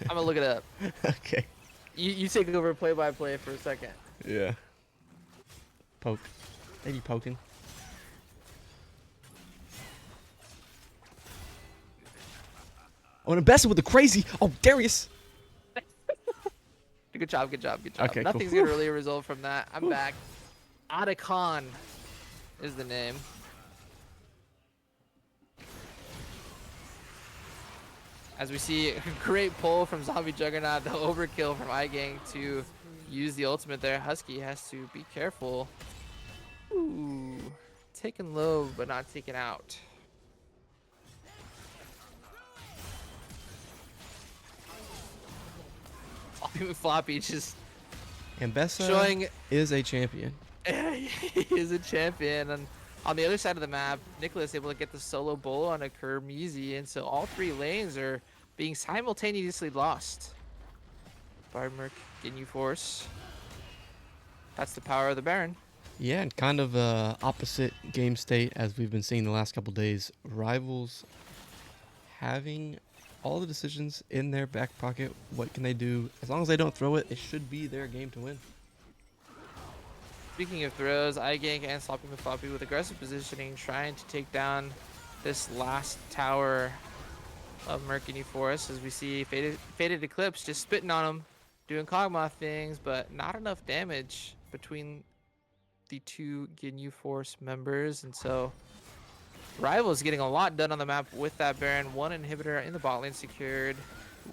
I'm gonna look it up. Okay. You take over play by play for a second. Yeah. Poke. They be poking. I want to best with the crazy. Oh, Darius. Good job, good job, good job. Okay, Nothing's cool. gonna really result from that. I'm back. Otacon is the name. As we see, a great pull from Zombie Juggernaut, the overkill from iGang to use the ultimate there. Husky has to be careful. Ooh, taken low, but not taken out. Floppy just Ambessa showing is a champion. he is a champion. And on the other side of the map, Nicholas able to get the solo bowl on a Kermeezy, and so all three lanes are being simultaneously lost. Murk, Ginyu Force. That's the power of the Baron. Yeah, and kind of opposite game state as we've been seeing the last couple days. Rivals having all the decisions in their back pocket. What can they do? As long as they don't throw it, it should be their game to win. Speaking of throws, iGank and Sloppy McFloppy with aggressive positioning, trying to take down this last tower of Ginyu Force, as we see Faded Eclipse just spitting on him, doing Kog'Maw things, but not enough damage between the two Ginyu Force members, and so Rivals getting a lot done on the map with that Baron. One inhibitor in the bot lane secured,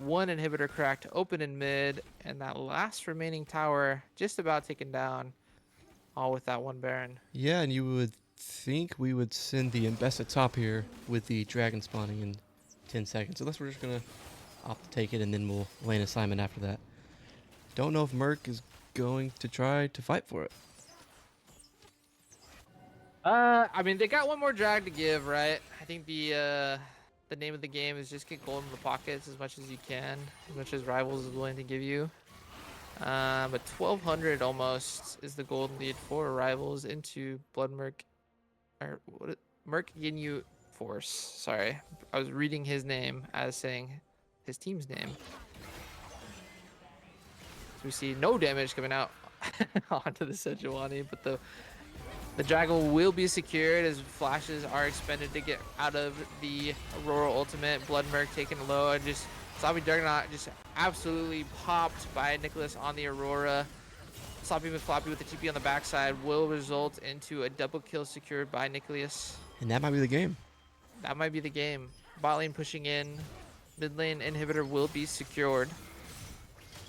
one inhibitor cracked open in mid, and that last remaining tower just about taken down, all with that one Baron. Yeah, and you would think we would send the Ambessa top here with the dragon spawning in 10 seconds. Unless we're just going to opt to take it and then we'll lane assignment after that. Don't know if Murk is going to try to fight for it. I mean, they got one more drag to give, right? I think the name of the game is just get gold in the pockets as much as you can, as much as Rivals is willing to give you. But 1,200 almost is the golden lead for Rivals into Murk Ginyu Force. Sorry, I was reading his name as saying his team's name. So we see no damage coming out onto the Sejuani, but the dragon will be secured as flashes are expended to get out of the Aurora ultimate. Murk taken low, and just Zombie Juggernaut just absolutely popped by Nicholas on the Aurora. Sloppy McFloppy with the TP on the backside will result into a double kill secured by Nicholas. And that might be the game. That might be the game. Bot lane pushing in. Mid lane inhibitor will be secured.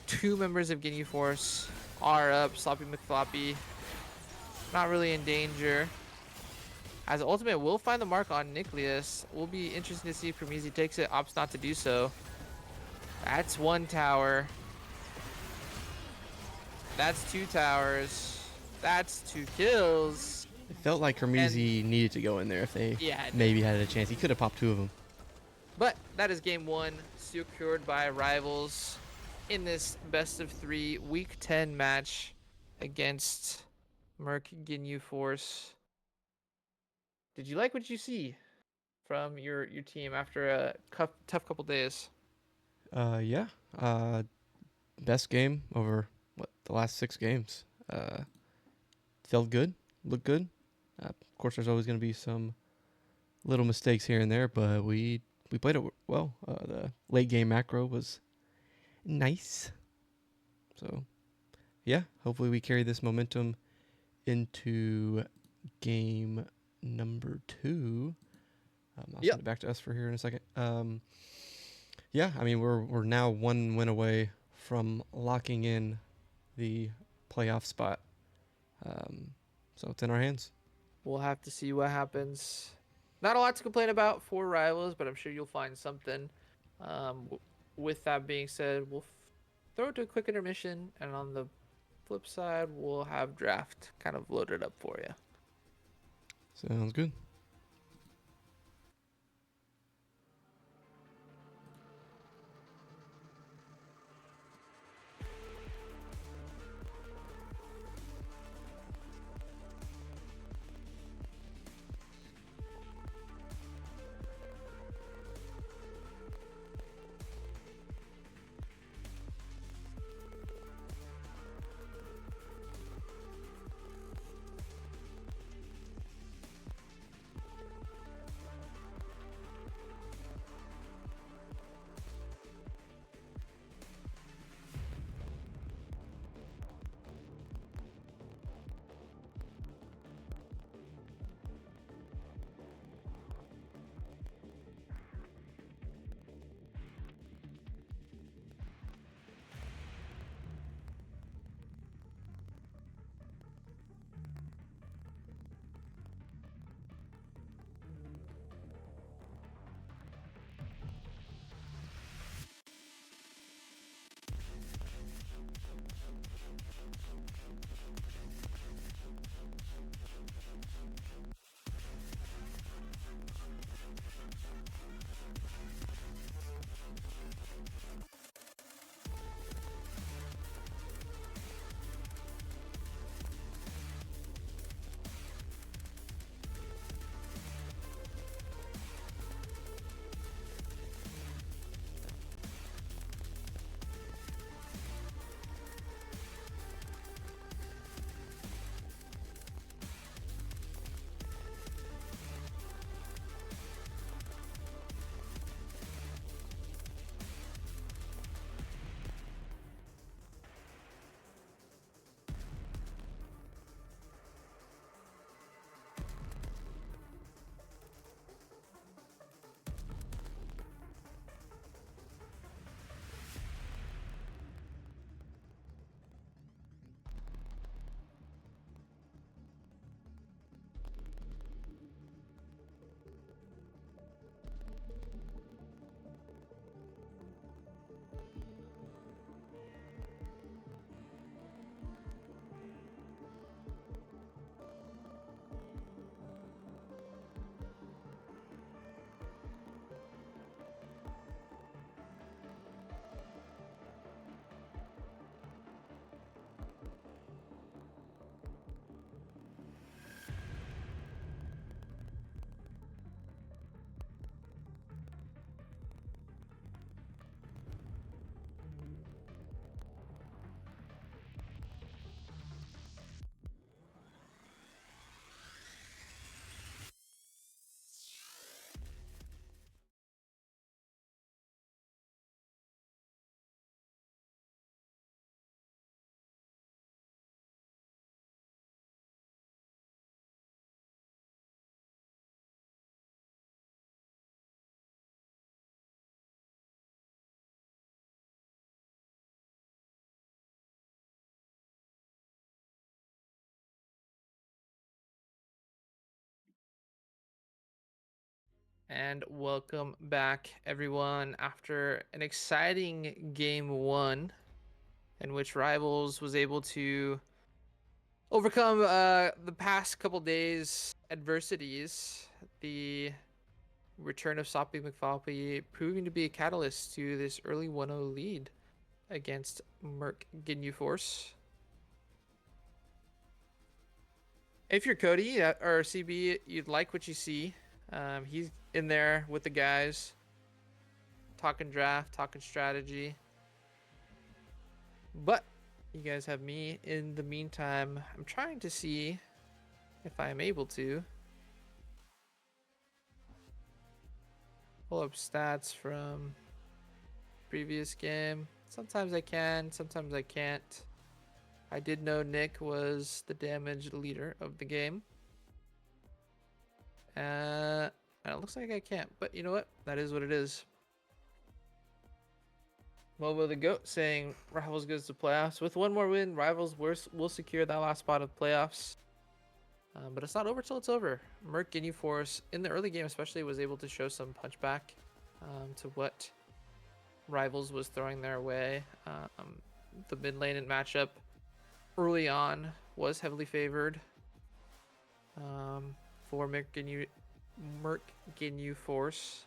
Two members of Ginyu Force are up. Sloppy McFloppy not really in danger, as ultimate will find the mark on Nicholas. Will be interesting to see if Kermeezy takes it, opts not to do so. That's one tower. That's two towers. That's two kills. It felt like Kermeezy needed to go in there if they maybe had a chance. He could have popped two of them. But that is game one, secured by Rivals in this best of 3 week 10 match against Murk Ginyu Force. Did you like what you see from your team after a tough couple days? Yeah. Best game over the last 6 games. Felt good, looked good. Of course, there's always going to be some little mistakes here and there, but we played it well. The late game macro was nice. So, yeah, hopefully we carry this momentum into game number 2. I'll send it back to us for here in a second. Yeah, I mean we're now 1 win away from locking in the playoff spot. So it's in our hands. We'll have to see what happens. Not a lot to complain about for Rivals, but I'm sure you'll find something. With that being said, we'll throw it to a quick intermission, and on the flip side, we'll have draft kind of loaded up for you. Sounds good. And welcome back, everyone, after an exciting game one in which Rivals was able to overcome the past couple days' adversities. The return of Soppy McFoppy proving to be a catalyst to this early 1-0 lead against Murk Ginyu Force. If you're Cody or CB, you'd like what you see. He's in there with the guys, talking draft, talking strategy. But you guys have me in the meantime. I'm trying to see if I am able to pull up stats from previous game. Sometimes I can, sometimes I can't. I did know Nick was the damage leader of the game. And it looks like I can't, but you know what? That is what it is. Momo the Goat saying Rivals goes to playoffs. With one more win, Rivals will secure that last spot of playoffs. But it's not over till it's over. Murk Ginyu Force, in the early game especially, was able to show some punchback to what Rivals was throwing their way. The mid lane and matchup early on was heavily favored for Merc Ginyu Force.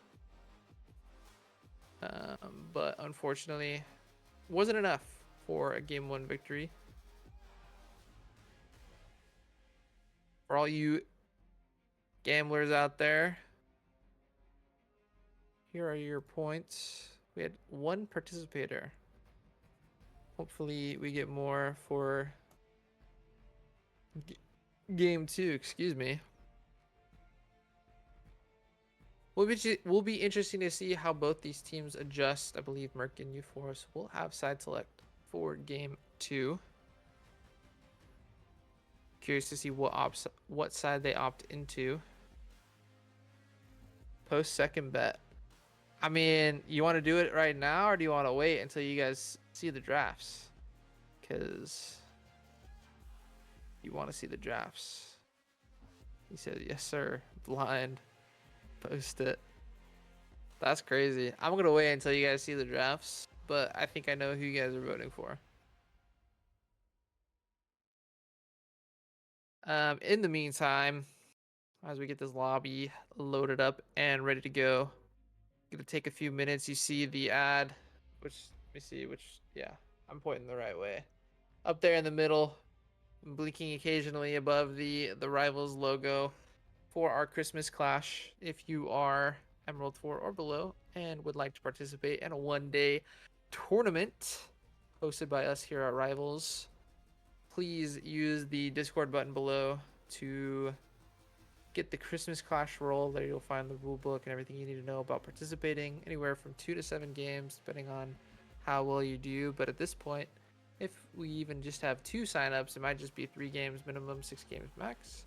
But unfortunately, wasn't enough for a game 1 victory. For all you gamblers out there, here are your points. We had 1 participator. Hopefully we get more for game 2, excuse me. Will be interesting to see how both these teams adjust. I believe Merc and U-Force will have side select for game 2. Curious to see what side they opt into. Post second bet. I mean, you want to do it right now, or do you want to wait until you guys see the drafts? Because you want to see the drafts. He said, yes, sir. Blind. Post it. That's crazy. I'm going to wait until you guys see the drafts, but I think I know who you guys are voting for. In the meantime, as we get this lobby loaded up and ready to go, gonna take a few minutes. You see the ad, which let me see, yeah, I'm pointing the right way. Up there in the middle, blinking occasionally above the Rivals logo for our Christmas Clash. If you are Emerald 4 or below and would like to participate in a 1-day tournament hosted by us here at Rivals, please use the Discord button below to get the Christmas Clash roll. There you'll find the rule book and everything you need to know about participating, anywhere from 2 to 7 games, depending on how well you do. But at this point, if we even just have 2 signups, it might just be 3 games minimum, 6 games max.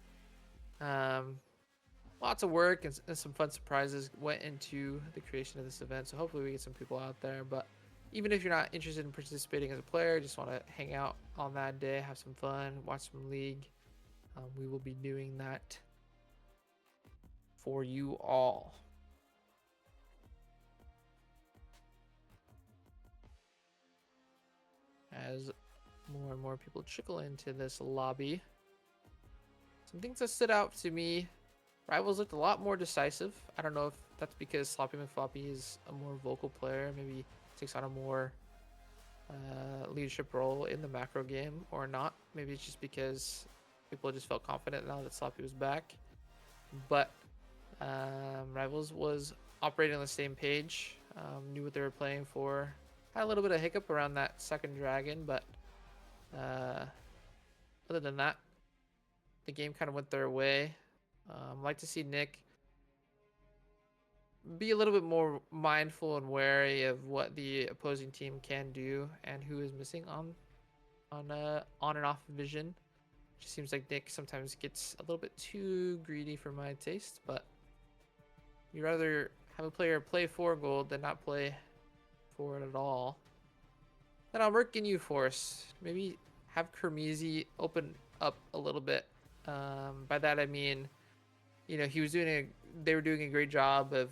Lots of work and some fun surprises went into the creation of this event, so hopefully we get some people out there. But even if you're not interested in participating as a player, just want to hang out on that day, have some fun, watch some League, we will be doing that for you all. As more and more people trickle into this lobby, some things that stood out to me. Rivals looked a lot more decisive. I don't know if that's because Sloppy McFloppy is a more vocal player, maybe takes on a more leadership role in the macro game, or not. Maybe it's just because people just felt confident now that Sloppy was back. But Rivals was operating on the same page, knew what they were playing for. Had a little bit of hiccup around that second dragon, but other than that, the game kind of went their way. Like to see Nick be a little bit more mindful and wary of what the opposing team can do and who is missing on and off vision. It just seems like Nick sometimes gets a little bit too greedy for my taste, but you'd rather have a player play for gold than not play for it at all. Then I'll work Ginyu Force. Maybe have Kermizi open up a little bit. By that I mean, they were doing a great job of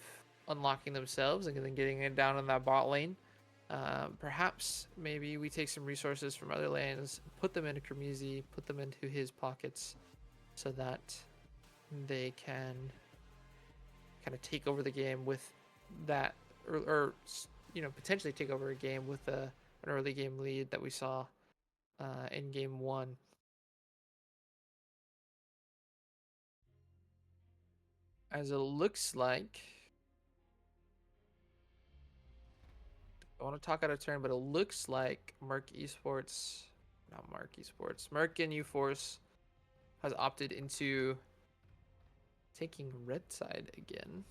unlocking themselves and then getting it down in that bot lane. Perhaps maybe we take some resources from other lanes, put them into Kermizi, put them into his pockets, so that they can kind of take over the game with that, or potentially take over a game with an early game lead that we saw in game 1. As it looks like, I want to talk out of turn, but it looks like Murk and U-Force has opted into taking red side again.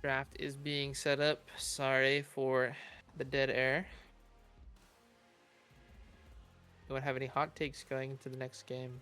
Draft is being set up. Sorry for the dead air. Anyone have any hot takes going into the next game?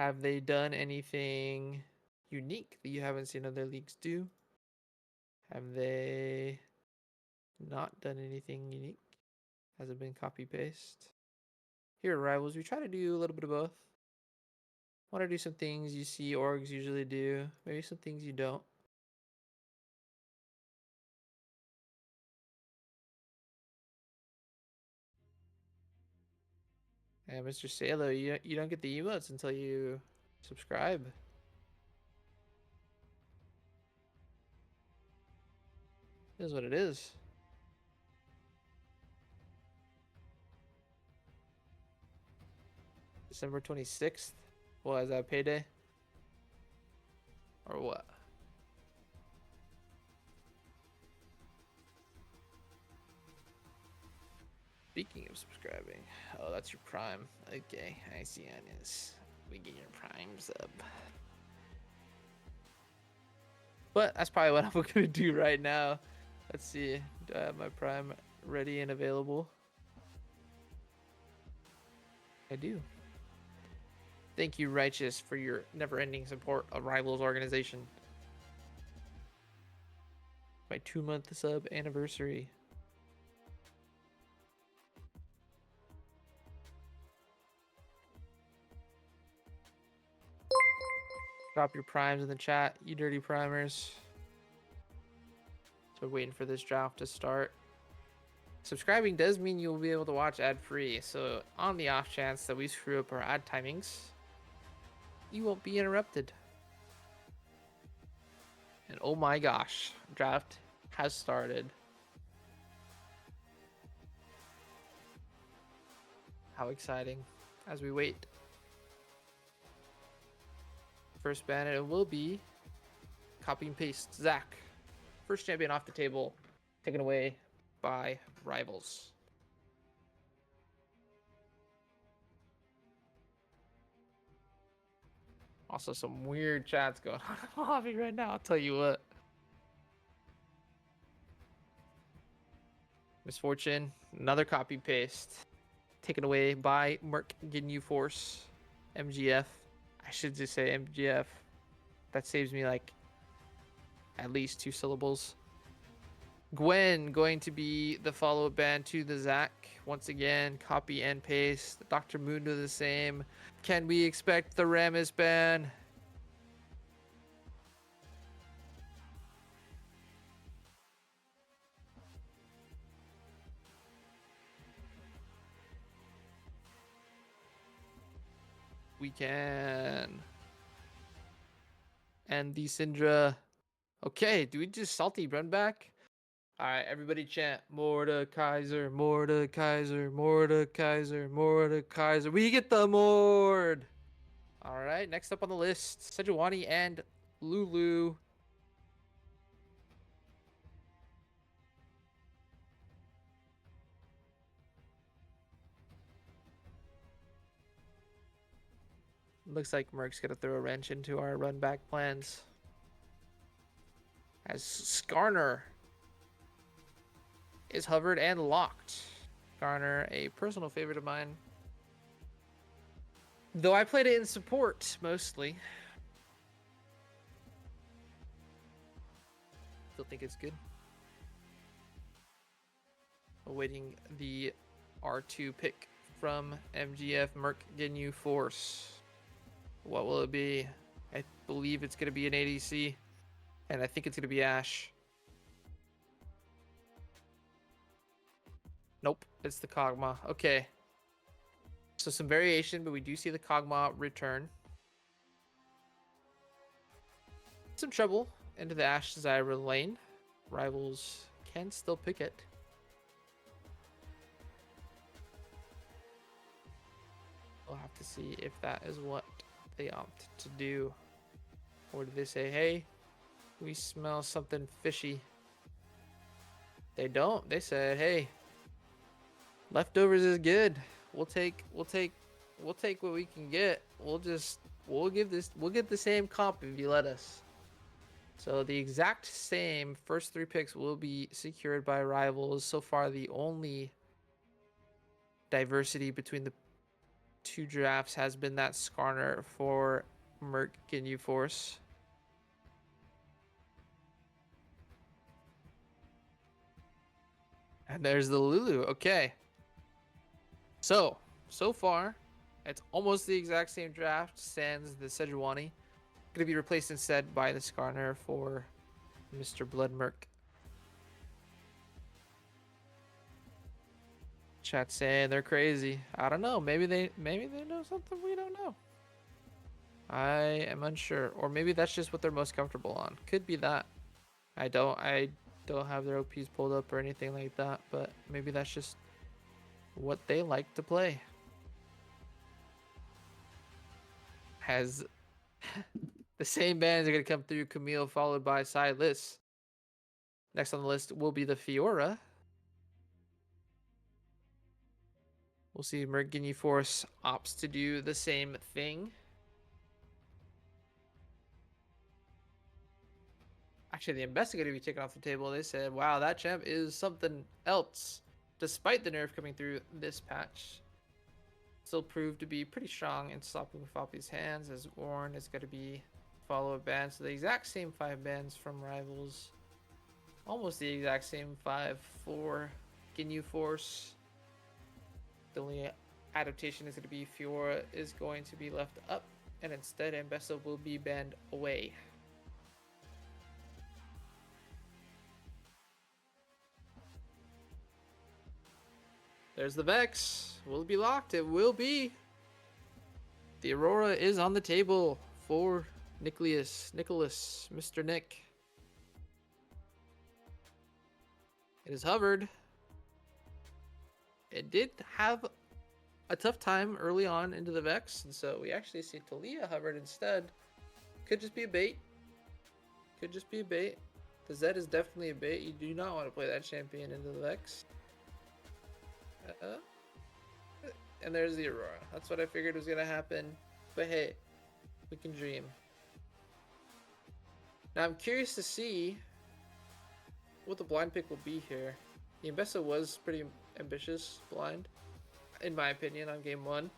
Have they done anything unique that you haven't seen other leagues do? Have they not done anything unique? Has it been copy paste? Here at Rivals, we try to do a little bit of both. Want to do some things you see orgs usually do, maybe some things you don't. And Mr. Salo, you don't get the emotes until you subscribe. It is what it is. December 26th. What is that, payday? Or what? Speaking of subscribing, oh, that's your Prime. Okay, I see, Agnes. We get your Prime sub. But that's probably what I'm gonna do right now. Let's see. Do I have my Prime ready and available? I do. Thank you, Righteous, for your never-ending support of Rivals organization. My 2-month sub anniversary. Drop your primes in the chat, you dirty primers. So we're waiting for this draft to start. Subscribing does mean you'll be able to watch ad-free, so on the off chance that we screw up our ad timings, you won't be interrupted. And oh my gosh, draft has started. How exciting as we wait. First bandit it will be copy and paste Zach. First champion off the table, taken away by Rivals. Also some weird chats going on in the lobby right now, I'll tell you what. Misfortune, another copy paste. Taken away by Murk Ginyu Force. MGF. I should just say MGF. That saves me like at least 2 syllables. Gwen going to be the follow-up band to the Zach. Once again, copy and paste. Dr. Mundo the same. Can we expect the Ramis ban? We can. And the Syndra. Okay, do we just salty run back? Alright, everybody chant Mordekaiser, Mordekaiser, Mordekaiser, Mordekaiser. We get the Mord! Alright, next up on the list, Sejuani and Lulu. Looks like Murk's gonna throw a wrench into our run back plans. As Skarner is hovered and locked. Skarner, a personal favorite of mine. Though I played it in support, mostly. Still think it's good. Awaiting the R2 pick from MGF Murk Ginyu Force. What will it be? I believe it's going to be an ADC. And I think it's going to be Ashe. Nope, it's the Kog'Maw. Okay. So some variation, but we do see the Kog'Maw return. Some trouble into the Ashe Zyra lane. Rivals can still pick it. We'll have to see if that is what they opt to do. Or do they say, hey, we smell something fishy? They don't. They said, hey, leftovers is good. We'll take what we can get. We'll get the same comp if you let us. So the exact same first 3 picks will be secured by Rivals. So far the only diversity between the 2 drafts has been that Skarner for Murk Ginyu Force. And there's the Lulu. Okay. So far, it's almost the exact same draft, sans the Sejuani. Going to be replaced instead by the Skarner for Mr. Blood Murk. Chat saying they're crazy. I don't know. Maybe they know something we don't know. I am unsure, or maybe that's just what they're most comfortable on. Could be that. I don't have their OPs pulled up or anything like that, but maybe that's just what they like to play. Has the same bands are gonna come through. Camille followed by Silas. Next on the list will be the Fiora. We'll see Murk Ginyu Force opts to do the same thing. Actually, the investigator be taken off the table. They said, wow, that champ is something else. Despite the nerf coming through this patch, still proved to be pretty strong in stopping Floppy's hands, as Warren is going to be follow-up bans. So the exact same 5 bans from Rivals. Almost the exact same 5 for Ginyu Force. The only adaptation is going to be Fiora is going to be left up, and instead Ambessa will be banned away. There's the Vex. Will it be locked? It will be. The Aurora is on the table for Nicholas, Mr. Nick. It is hovered. It did have a tough time early on into the Vex, and so we actually see Talia hovered instead. Could just be a bait. Could just be a bait. The Zed is definitely a bait. You do not want to play that champion into the Vex. And there's the Aurora. That's what I figured was gonna happen. But hey, we can dream. Now I'm curious to see what the blind pick will be here. The Ambessa was pretty ambitious blind, in my opinion, on game 1.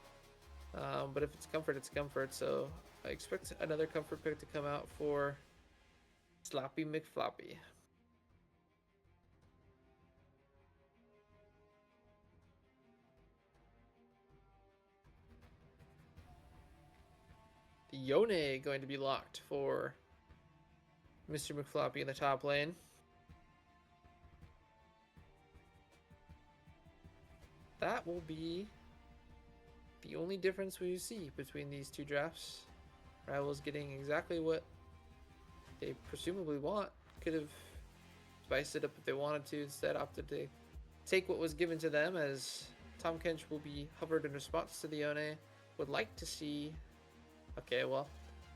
But if it's comfort, it's comfort. So I expect another comfort pick to come out for Sloppy McFloppy. Yone going to be locked for Mr. McFloppy in the top lane. That will be the only difference we see between these 2 drafts. Rivals getting exactly what they presumably want. Could have spiced it up if they wanted to. Instead opted to take what was given to them, as Tom Kench will be hovered in response to the Yone. Would like to see... Okay, well,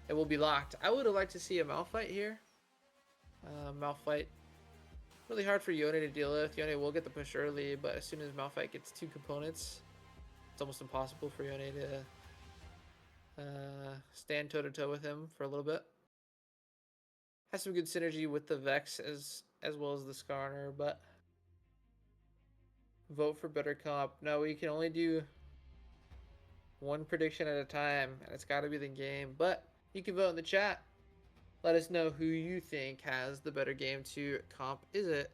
it will be locked. I would have liked to see a Malphite here. Malphite, really hard for Yone to deal with. Yone will get the push early, but as soon as Malphite gets 2 components, it's almost impossible for Yone to stand toe-to-toe with him for a little bit. Has some good synergy with the Vex as well as the Skarner, but vote for better comp. No, we can only do one prediction at a time, and it's got to be the game. But you can vote in the chat. Let us know who you think has the better game to comp. Is it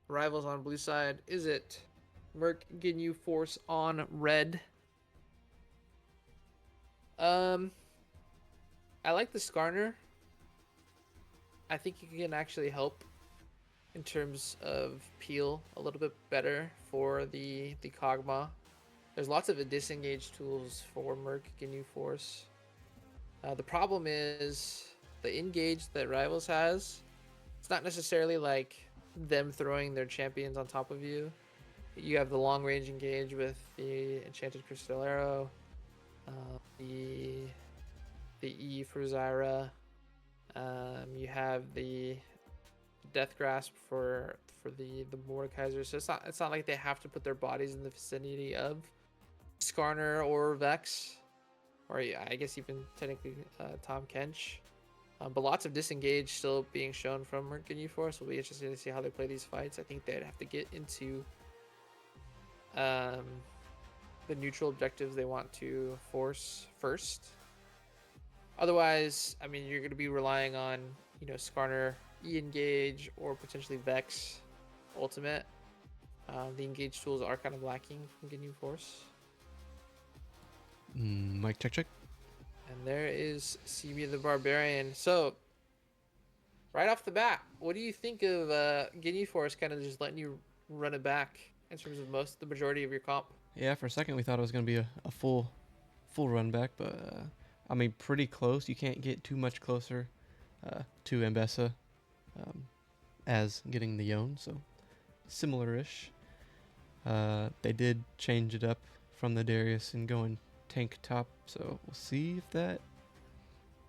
Rivals on blue side? Is it Murk Ginyu Force on red? I like the Skarner. I think he can actually help in terms of peel a little bit better for the Kog'Maw. There's lots of disengage tools for Murk Ginyu Force. The problem is the engage that Rivals has. It's not necessarily like them throwing their champions on top of you. You have the long range engage with the Enchanted Crystal Arrow, the E for Zyra. You have the Death Grasp for the Mordekaiser. So it's not like they have to put their bodies in the vicinity of Skarner or Vex, or yeah, I guess even technically Tom Kench. But lots of disengage still being shown from Murk Ginyu Force. Will be interesting to see how they play these fights. I think they'd have to get into the neutral objectives they want to force first. Otherwise, I mean, you're going to be relying on, Skarner E-engage or potentially Vex ultimate. The engage tools are kind of lacking from Ginyu Force. Mic check. And there is Simi the Barbarian. So, right off the bat, what do you think of Ginyu Force kind of just letting you run it back in terms of the majority of your comp? Yeah, for a second we thought it was going to be a full run back, but I mean, pretty close. You can't get too much closer to Ambessa as getting the Yone, so similar-ish. They did change it up from the Darius and going tank top, so we'll see if that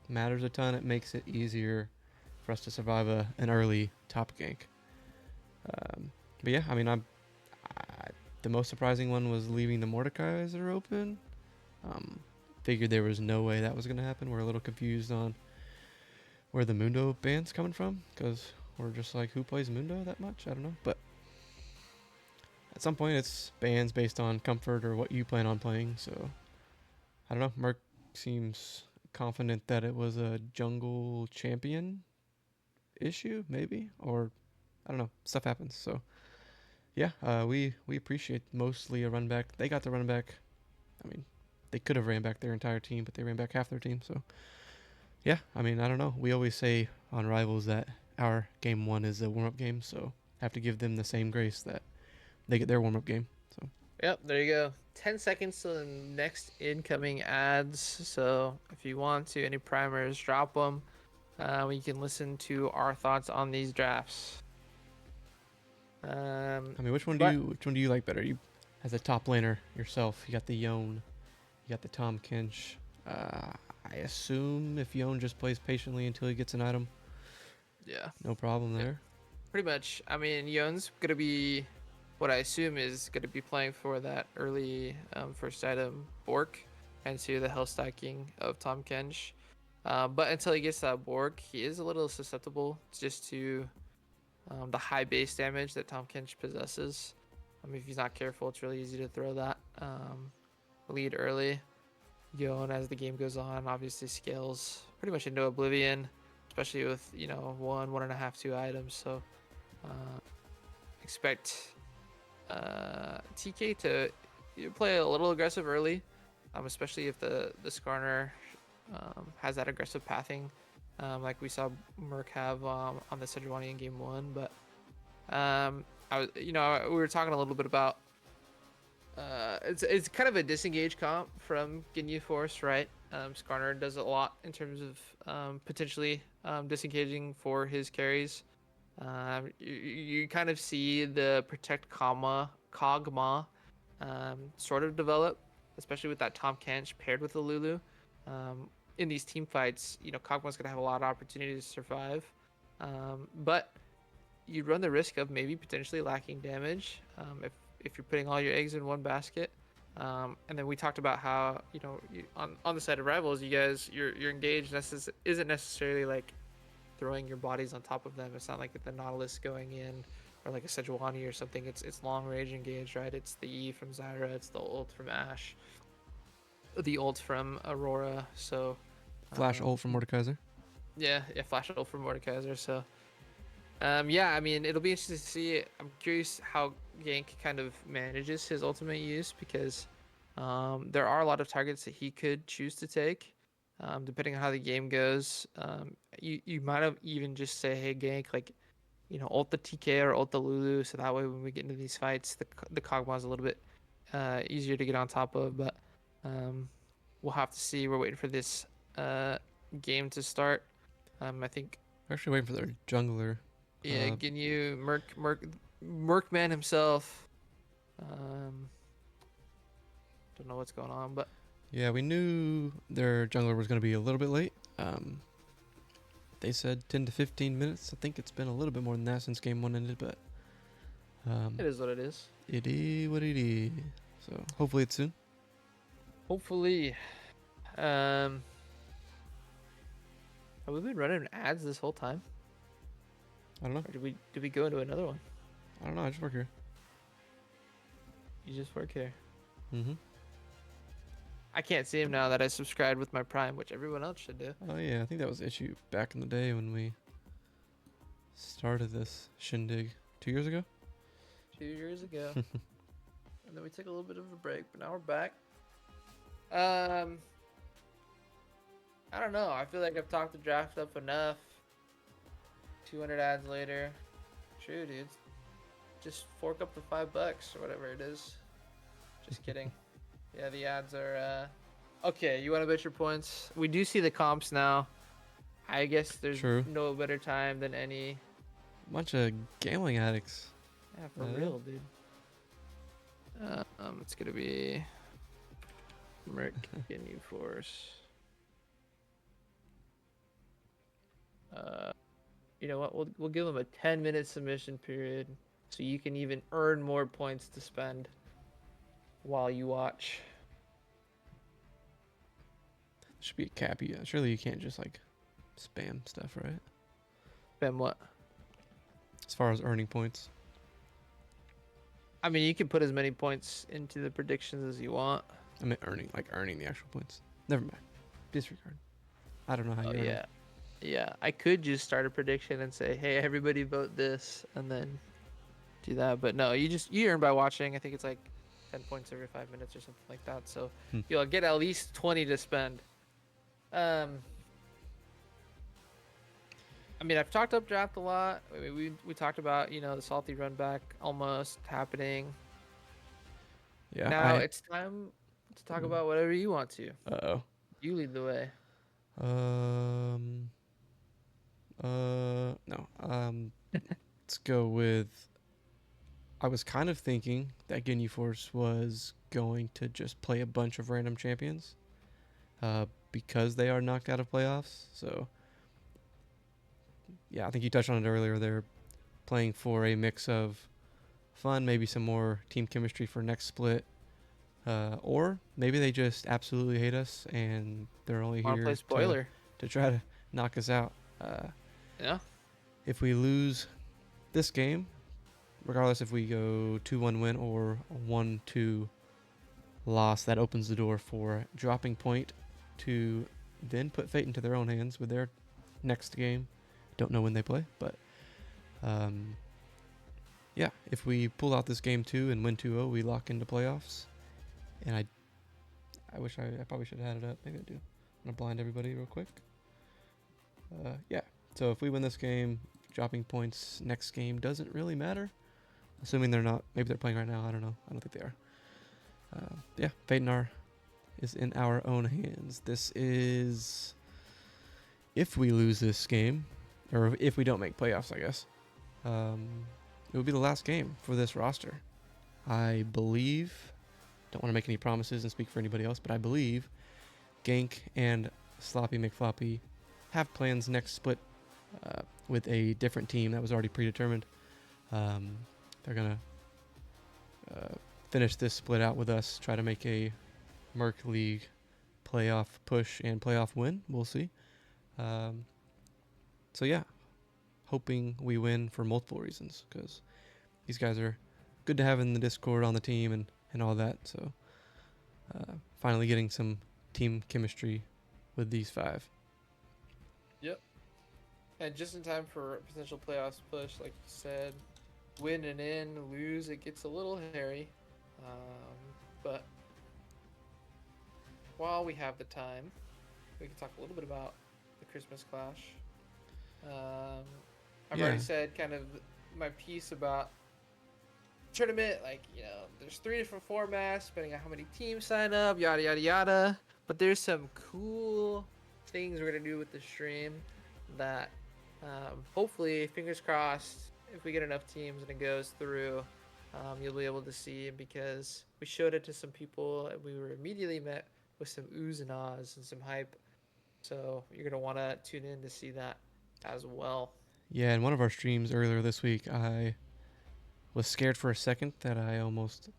matters a ton. It makes it easier for us to survive an early top gank. But yeah, I mean, the most surprising one was leaving the Mordekaiser open. Figured there was no way that was going to happen. We're a little confused on where the Mundo ban's coming from, because we're just like, who plays Mundo that much? I don't know. But at some point, it's bans based on comfort or what you plan on playing. So I don't know. Murk seems confident that it was a jungle champion issue, maybe, or I don't know. Stuff happens. So yeah, we appreciate mostly a run back. They got the run back. I mean, they could have ran back their entire team, but they ran back half their team. So yeah, I mean, I don't know. We always say on Rivals that our game 1 is a warm-up game, so have to give them the same grace that they get their warm-up game. So Yep, there you go. 10 seconds to the next incoming ads. So if you want to, any primers, drop them. You can listen to our thoughts on these drafts. I mean, which one do you like better? You, as a top laner yourself, you got the Yone, you got the Tom Kench. I assume if Yone just plays patiently until he gets an item, Yeah, no problem there. pretty much. I mean, Yone's gonna be what I assume is gonna be playing for that early first item Bork, and to the health stacking of Tom Kench. But until he gets that Bork, he is a little susceptible just to the high base damage that Tom Kench possesses. I mean, if he's not careful, it's really easy to throw that lead early. Yon, as the game goes on, obviously scales pretty much into oblivion, especially with 1.5, 2 items. So expect TK to play a little aggressive early, especially if the Skarner has that aggressive pathing, like we saw Murk have on the Sejuani in game 1. But we were talking a little bit about it's kind of a disengage comp from Ginyu Force, right? Skarner does a lot in terms of potentially disengaging for his carries. You kind of see the protect Kog'Maw sort of develop, especially with that Tom Kench paired with the Lulu. In these team fights, Kog'Maw's gonna have a lot of opportunities to survive, but you run the risk of maybe potentially lacking damage if you're putting all your eggs in one basket. And then we talked about how on the side of Rivals, you guys your engage isn't necessarily like throwing your bodies on top of them. It's not like the Nautilus going in or like a Sejuani or something. It's long range engage, right? It's the E from Zyra, it's the ult from Ashe, the ult from Aurora. So Flash ult from Mordekaiser. yeah, flash ult from Mordekaiser. So yeah, I mean, it'll be interesting to see. I'm curious how Gank kind of manages his ultimate use, because there are a lot of targets that he could choose to take, depending on how the game goes. You might have even just say, hey, Gank, like, ult the TK or ult the Lulu, so that way when we get into these fights, the Kog'Maw is a little bit easier to get on top of. But we'll have to see. We're waiting for this game to start. I think. We're actually waiting for their jungler. Yeah, Ginyu, Murkman himself. Don't know what's going on, but Yeah, we knew their jungler was going to be a little bit late. They said 10 to 15 minutes. I think it's been a little bit more than that since game 1 ended, but it is what it is. It is what it is. So hopefully it's soon. Hopefully. Have we been running ads this whole time? I don't know. Or did we go into another one? I don't know. I just work here. You just work here. Mm-hmm. I can't see him now that I subscribed with my Prime, which everyone else should do. Oh yeah, I think that was the issue back in the day when we started this shindig 2 years ago. 2 years ago. And then we took a little bit of a break, but now we're back. I don't know. I feel like I've talked the draft up enough. 200 ads later. True, dude. Just fork up the $5 or whatever it is. Just kidding. Yeah, the ads are. Okay, you want to bet your points? We do see the comps now. I guess there's True. no better time than any. Bunch of gambling addicts. Yeah, for real, dude. It's gonna be Murk Ginyu Force. You know what? We'll give them a 10-minute submission period, so you can even earn more points to spend while you watch. Should be a cap. Yeah, surely you can't just like spam stuff, right? Spend what? As far as earning points. I mean, you can put as many points into the predictions as you want. I mean earning the actual points. Never mind. Disregard. I don't know how you earn Yeah. Yeah, I could just start a prediction and say, "Hey, everybody vote this," and then do that. But no, you earn by watching. I think it's like 10 points every 5 minutes or something like that. So you'll get at least 20 to spend. I mean, I've talked up draft a lot. We talked about the salty run back almost happening. Yeah. Now it's time to talk about whatever you want to. Uh-oh. You lead the way. No. Let's go with. I was kind of thinking that Ginyu Force was going to just play a bunch of random champions, because they are knocked out of playoffs. So, yeah, I think you touched on it earlier. They're playing for a mix of fun, maybe some more team chemistry for next split, or maybe they just absolutely hate us and they're only Wanna here play spoiler? to try to knock us out. Yeah. If we lose this game, regardless if we go 2-1 win or a 1-2 loss, that opens the door for dropping point to then put fate into their own hands with their next game. Don't know when they play, but yeah, if we pull out this game 2 and win 2-0, we lock into playoffs. And I wish I probably should have had it up. Maybe I do. I'm gonna blind everybody real quick. Yeah. So if we win this game, dropping points next game doesn't really matter. Assuming they're not. Maybe they're playing right now. I don't know. I don't think they are. Yeah. Fate is in our own hands. This is if we lose this game, or if we don't make playoffs, I guess. It would be the last game for this roster. I believe. Don't want to make any promises and speak for anybody else, but I believe Gank and Sloppy McFloppy have plans next split with a different team that was already predetermined. They're going to finish this split out with us, try to make a Murk League playoff push and playoff win. We'll see. So, yeah, hoping we win for multiple reasons because these guys are good to have in the Discord on the team and all that. So, finally getting some team chemistry with these 5. Yep. And just in time for a potential playoffs push, like you said, win and in, lose, it gets a little hairy. But while we have the time, we can talk a little bit about the Christmas Clash. I've already said kind of my piece about tournament, like, there's 3 different formats, depending on how many teams sign up, yada, yada, yada. But there's some cool things we're going to do with the stream that hopefully, fingers crossed, if we get enough teams and it goes through, you'll be able to see, because we showed it to some people and we were immediately met with some oohs and ahs and some hype. So you're going to want to tune in to see that as well. Yeah, in one of our streams earlier this week, I was scared for a second that I almost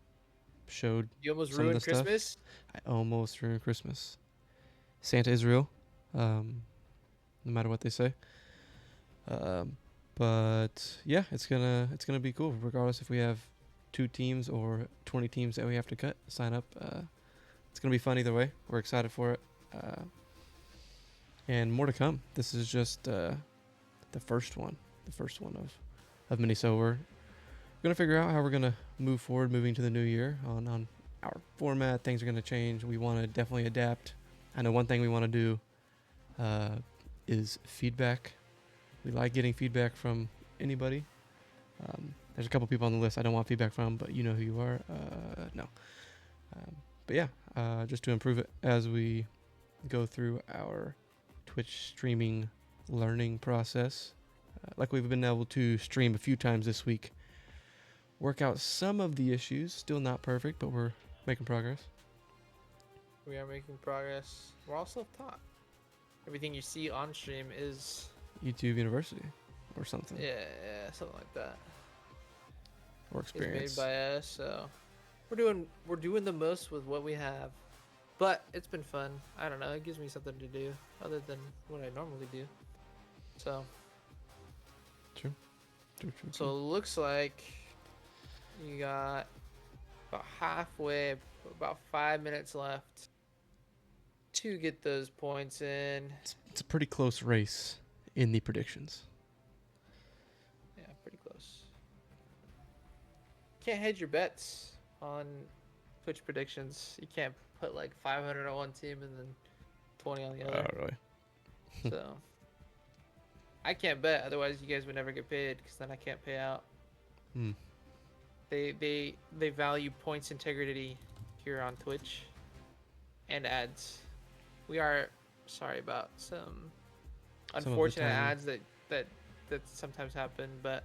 showed. You almost some ruined of the stuff. Christmas? I almost ruined Christmas. Santa is real, no matter what they say. But yeah, it's gonna be cool, regardless if we have 2 teams or 20 teams that we have to cut. Sign up. it's gonna be fun either way. We're excited for it, and more to come. This is just the first one, of many. So we're gonna figure out how we're gonna move forward, moving to the new year on our format. Things are gonna change. We want to definitely adapt. I know one thing we want to do is feedback. We like getting feedback from anybody. There's a couple people on the list I don't want feedback from, but you know who you are. No. But yeah, just to improve it as we go through our Twitch streaming learning process. Like we've been able to stream a few times this week. Work out some of the issues. Still not perfect, but we're making progress. We are making progress. We're all self-taught. Everything you see on stream is YouTube University or something. yeah, something like that. Or It's experience. made by us, so we're doing the most with what we have. But it's been fun. I don't know. It gives me something to do other than what I normally do. So True. so it looks like you got about halfway, about 5 minutes left to get those points in. It's a pretty close race in the predictions. Yeah, pretty close. Can't hedge your bets on Twitch predictions. You can't put like 500 on one team and then 20 on the other. Really? So I can't bet, otherwise you guys would never get paid because then I can't pay out. Hmm. They value points integrity here on Twitch and ads. We are sorry about some unfortunate timing. ads that sometimes happen, but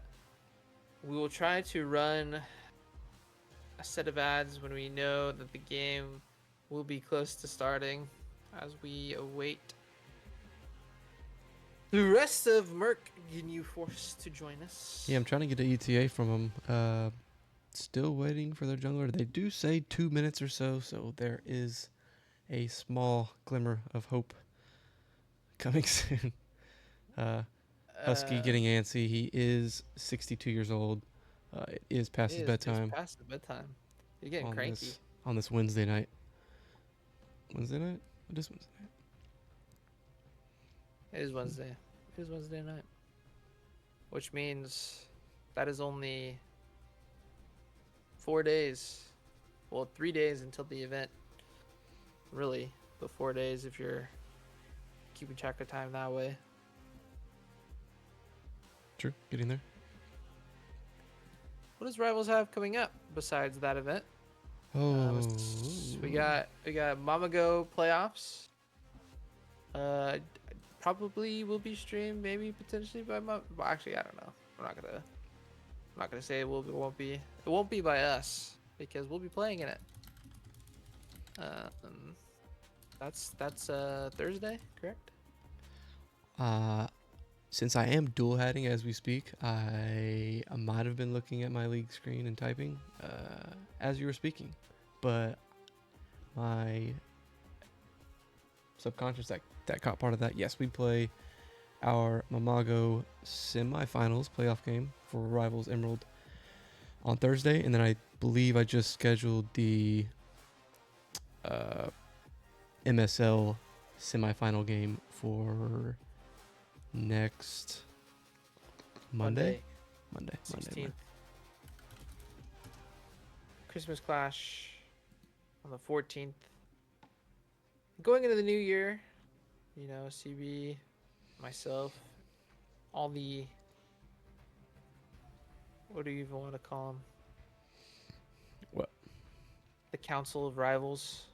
we will try to run a set of ads when we know that the game will be close to starting as we await the rest of Murk Ginyu Force to join us. Yeah, I'm trying to get an ETA from them. Still waiting for their jungler. They do say 2 minutes or so, so there is a small glimmer of hope coming soon. Husky getting antsy. He is 62 years old. It is past his bedtime. It's past his bedtime. You're getting cranky. On this Wednesday night. Wednesday night? What is Wednesday night? It is Wednesday. It is Wednesday night. Which means that is only 4 days. Well, 3 days until the event. Really, but 4 days if you're keeping track of time that way. True. Getting there. What does Rivals have coming up besides that event? Oh. We got Mama Go playoffs. Probably will be streamed, maybe potentially by well, actually I don't know. I'm not gonna say it will. It won't be. It won't be by us because we'll be playing in it. That's Thursday, correct? Since I am dual hatting as we speak, I might have been looking at my league screen and typing as you were speaking, but my subconscious that caught part of that. Yes, we play our Mamago semifinals playoff game for Rivals Emerald on Thursday, and then I believe I just scheduled the MSL semifinal game for next Monday. 16th. Christmas Clash on the 14th. Going into the new year, you know, CB, myself, all the, what do you even want to call them? What? The Council of Rivals.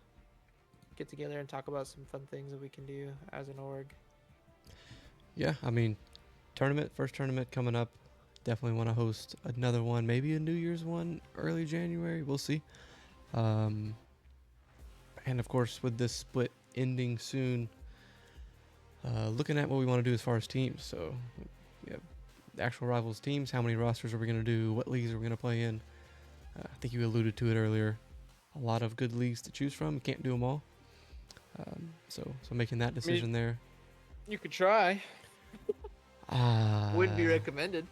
Get together and talk about some fun things that we can do as an org. Yeah, I mean, first tournament coming up. Definitely want to host another one, maybe a New Year's one, early January. We'll see. And of course, with this split ending soon, looking at what we want to do as far as teams. So, yeah, the actual Rivals teams. How many rosters are we going to do? What leagues are we going to play in? I think you alluded to it earlier. A lot of good leagues to choose from. You can't do them all. So making that decision there. You could try. Wouldn't be recommended.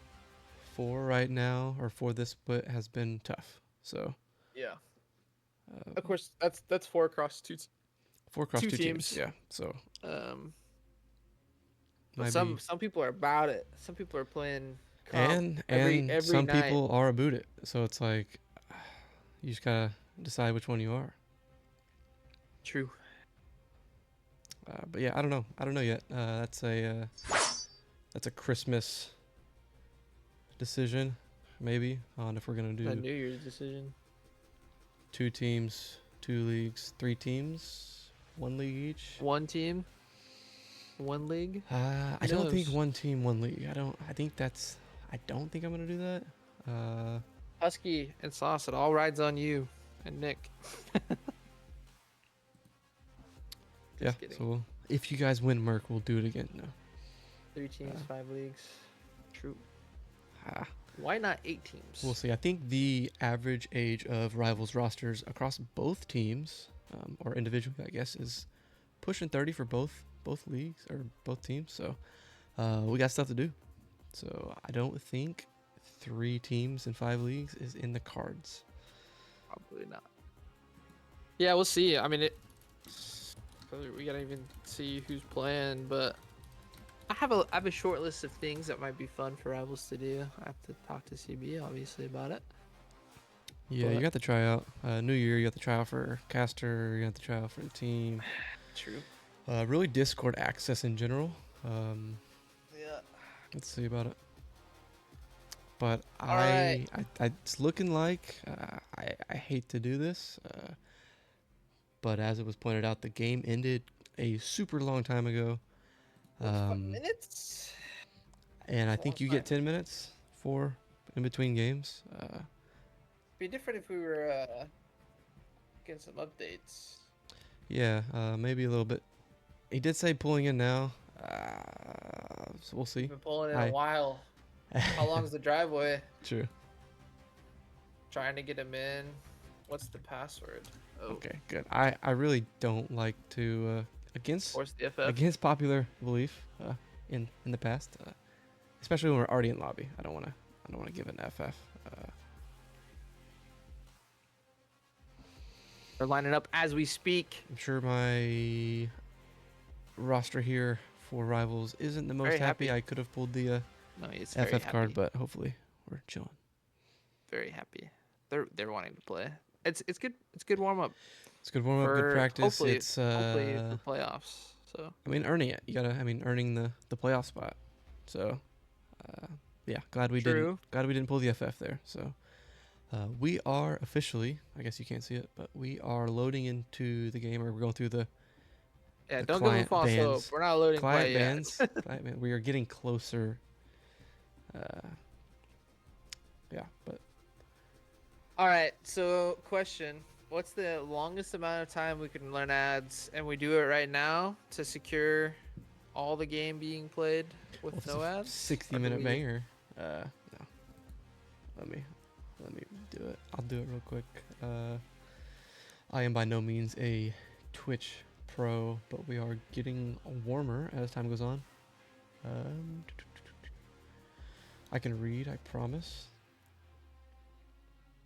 For right now, or for this split, has been tough. So yeah, Of course, that's 4 across Four across two two teams. teams. Yeah. So Um, but might be. some people are about it. Some people are playing comp And every some night. people are about it. So it's like you just gotta decide which one you are. True. But yeah, I don't know. I don't know yet. That's a Christmas decision, maybe, on if we're gonna A do New Year's decision. 2 teams, 2 leagues, 3 teams, 1 league each. One team, one league. I don't think 1 team, 1 league. I don't think I'm gonna do that. Husky and Sauce, it all rides on you and Nick. Yeah. kidding. So if you guys win Murk, we'll do it again. No. 3 teams, 5 leagues. True. Ah, Why not 8 teams? we'll see. I think the average age of Rivals rosters across both teams, or individually, I guess, is pushing 30 for both leagues or both teams. So we got stuff to do. So I don't think 3 teams in 5 leagues is in the cards. Probably not. Yeah, we'll see. I mean, we gotta even see who's playing, but I have a short list of things that might be fun for Rivals to do. I have to talk to CB obviously about it. Yeah, you But- got the tryout. New Year, you got the tryout for Caster. You got the tryout for the team. True. Really, Discord access in general. Yeah. Let's see about it. But Alright. it's looking like I hate to do this, but as it was pointed out, the game ended a super long time ago. 5 minutes. And I It's a think long you get time. 10 minutes for in between games. Be different if we were getting some updates. Yeah, maybe a little bit. He did say pulling in now. So we'll see. We've been pulling in I- a while. How long's the driveway? True. Trying to get him in. What's the password? Oh, Okay, good. I really don't like to against force the FF. against popular belief in the past, especially when we're already in lobby. I don't want to give an FF. They're lining up as we speak. I'm sure my roster here for Rivals isn't the most Very happy. happy. I could have pulled the No, he's very FF happy. card, but hopefully we're chilling. Very happy. They're wanting to play. It's good. It's good warm up. It's good warm up, good practice. Hopefully, It's hopefully for playoffs. So I mean, earning it. You gotta. I mean, earning the playoff spot. So, yeah. Glad we True. didn't pull the FF there. So, we are officially. I guess you can't see it, but we are loading into the game, or we're going through the yeah, the don't give them client false hope. bans. We're not loading client quite bans. yet. Client ban. We are getting closer. Yeah, but All right. So question: what's the longest amount of time we can learn ads, and we do it right now to secure all the game being played with well, if no it's a ads? 60-minute we- banger. No. Let me do it. I'll do it real quick. I am by no means a Twitch pro, but we are getting warmer as time goes on. I can read, I promise.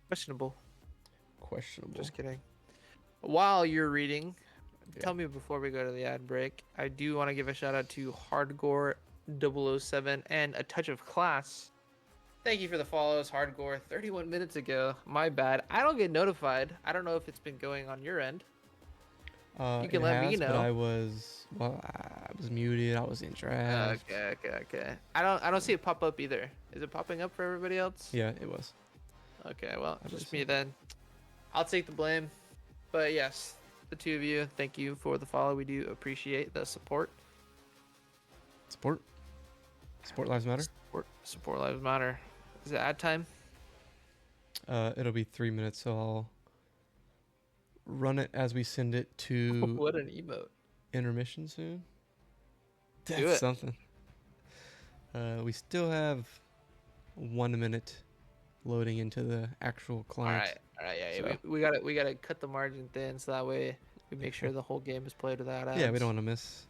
Questionable. Questionable. Just kidding. While you're reading, Yeah. tell me before we go to the ad break, I do want to give a shout out to Hardgore 007 and A Touch of Class. Thank you for the follows, Hardgore. 31 minutes ago. My bad. I don't get notified. I don't know if it's been going on your end. You can It let me has, know. But I was muted. I was in draft. Okay. I don't see it pop up either. Is it popping up for everybody else? Yeah, it was. Okay, well, I just believe me then. I'll take the blame. But yes, the two of you, thank you for the follow. We do appreciate the support. Support lives matter. Support lives matter. Is it ad time? It'll be 3 minutes, so I'll run it as we send it to What an emote. intermission soon. Do That's it. something. We still have 1 minute loading into the actual client. All right, yeah. So- We gotta cut the margin thin so that way we make sure the whole game is played without ads. Yeah, we don't want to miss.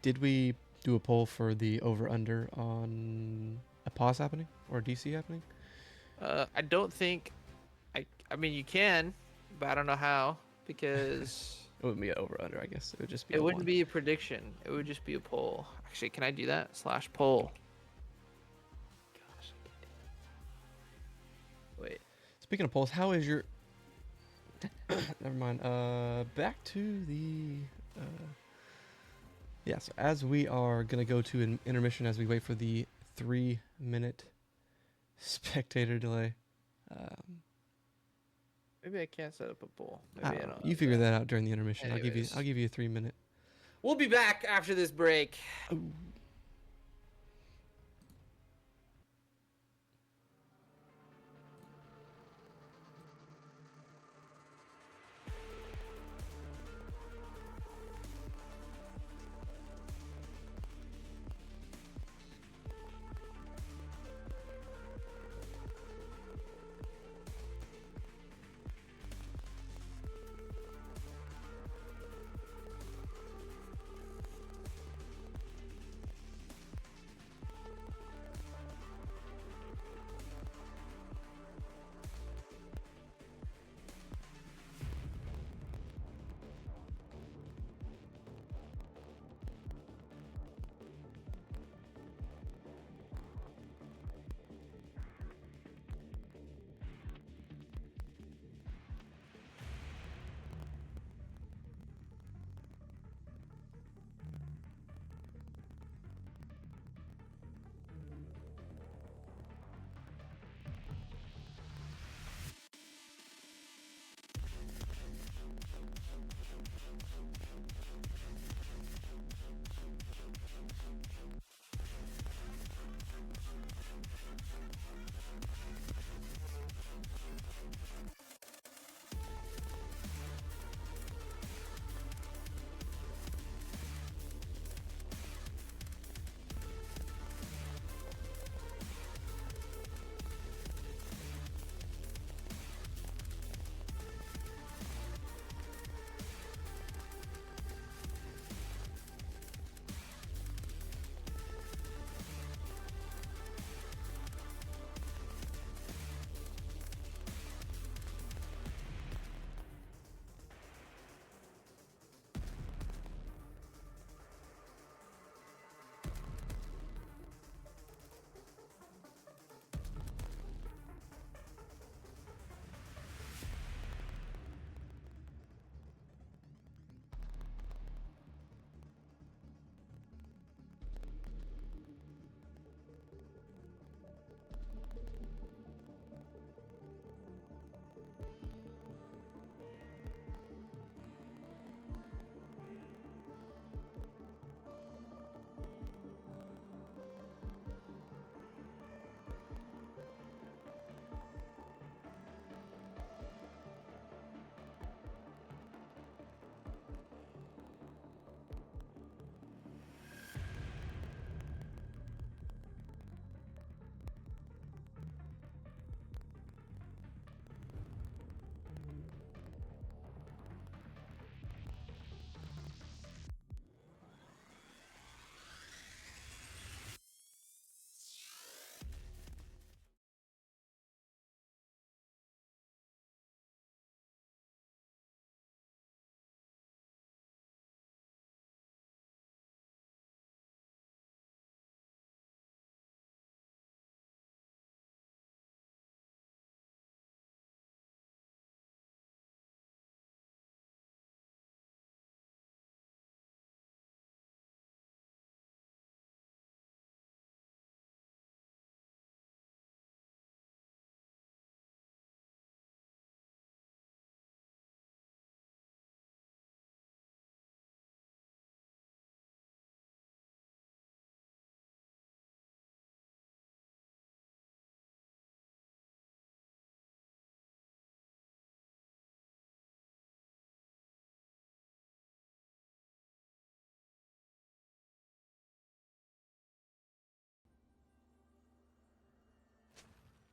Did we do a poll for the over under on a pause happening or DC happening? I don't think. I mean, you can, but I don't know how because It wouldn't be an over under, I guess. It would just be it a wouldn't one. be a prediction. It would just be a poll. Actually, can I do that? Slash poll. Gosh, I can't do that. Wait. Speaking of polls, how is your? Never mind. Back to the. Yeah. So as we are gonna go to an intermission as we wait for the 3-minute spectator delay. Maybe I can't set up a poll. Maybe I don't You have figure that out during the intermission. Anyways, I'll give you a 3-minute. we'll be back after this break. Oh.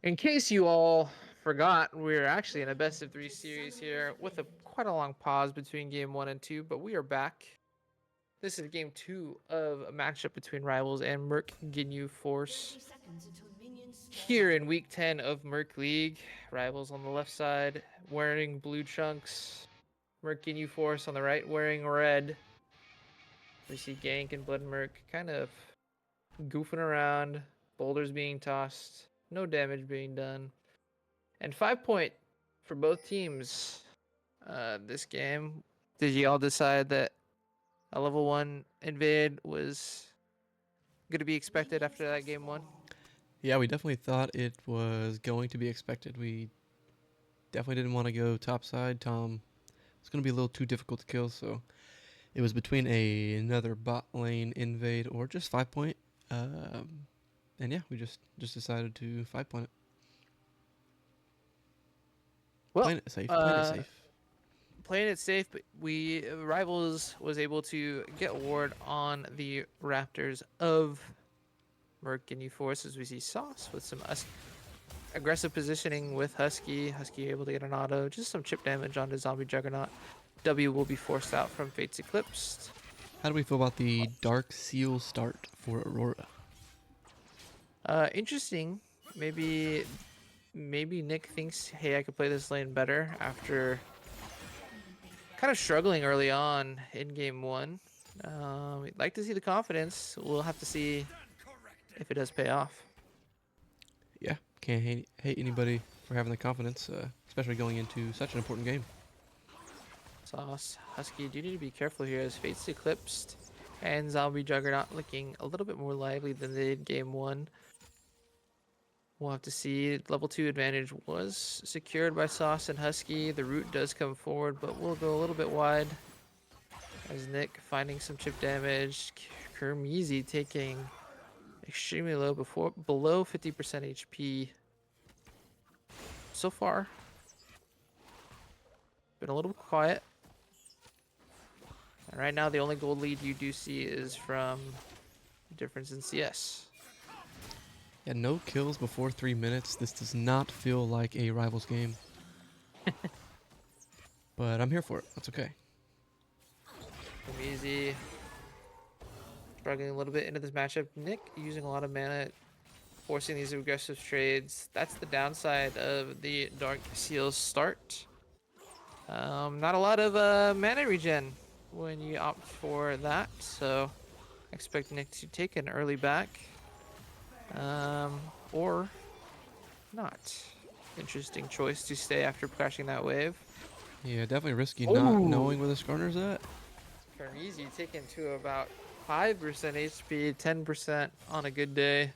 In case you all forgot, we're actually in a best of 3 series here with quite a long pause between game 1 and 2, but we are back. This is game 2 of a matchup between rivals and Murk Ginyu Force. Here in week 10 of Murk League, Rivals on the left side wearing blue trunks. Murk Ginyu Force on the right wearing red. We see Gank and Blood Murk kind of goofing around, boulders being tossed, no damage being done. And 5-point for both teams this game. Did you all decide that a level 1 invade was going to be expected after that game 1? Yeah, we definitely thought it was going to be expected. We definitely didn't want to go topside. Tom, it's going to be a little too difficult to kill, so it was between another bot lane invade or just 5-point. And yeah, we just decided to 5-point it. Well, Playing it safe. Playing it safe. Playing it safe, but Rivals was able to get a ward on the Raptors of Murk and Force as we see Sauce with some aggressive positioning with Husky. Husky able to get an auto, just some chip damage onto Zombie Juggernaut. W will be forced out from Fates Eclipsed. How do we feel about the Dark Seal start for Aurora? Interesting. Maybe Nick thinks, hey, I could play this lane better after kind of struggling early on in game 1. We'd like to see the confidence. We'll have to see if it does pay off. Yeah, can't hate anybody for having the confidence, especially going into such an important game. Sauce, Husky, do need to be careful here as Fates Eclipsed and Zombie Juggernaut looking a little bit more lively than they did game 1. We'll have to see. Level 2 advantage was secured by Sauce and Husky. The root does come forward, but we'll go a little bit wide. As Nick finding some chip damage. Kermeezy taking extremely low, below 50% HP. So far, been a little quiet. And right now, the only gold lead you do see is from the difference in CS. Yeah, no kills before 3 minutes. This does not feel like a Rivals game. But I'm here for it. That's okay. Easy. Struggling a little bit into this matchup. Nick using a lot of mana, forcing these aggressive trades. That's the downside of the Dark Seals start. Not a lot of mana regen when you opt for that, so expect Nick to take an early back. Or not. Interesting choice to stay after crashing that wave. Yeah, definitely risky not knowing where the Skarner's at. Easy taken to about 5% HP, 10% on a good day.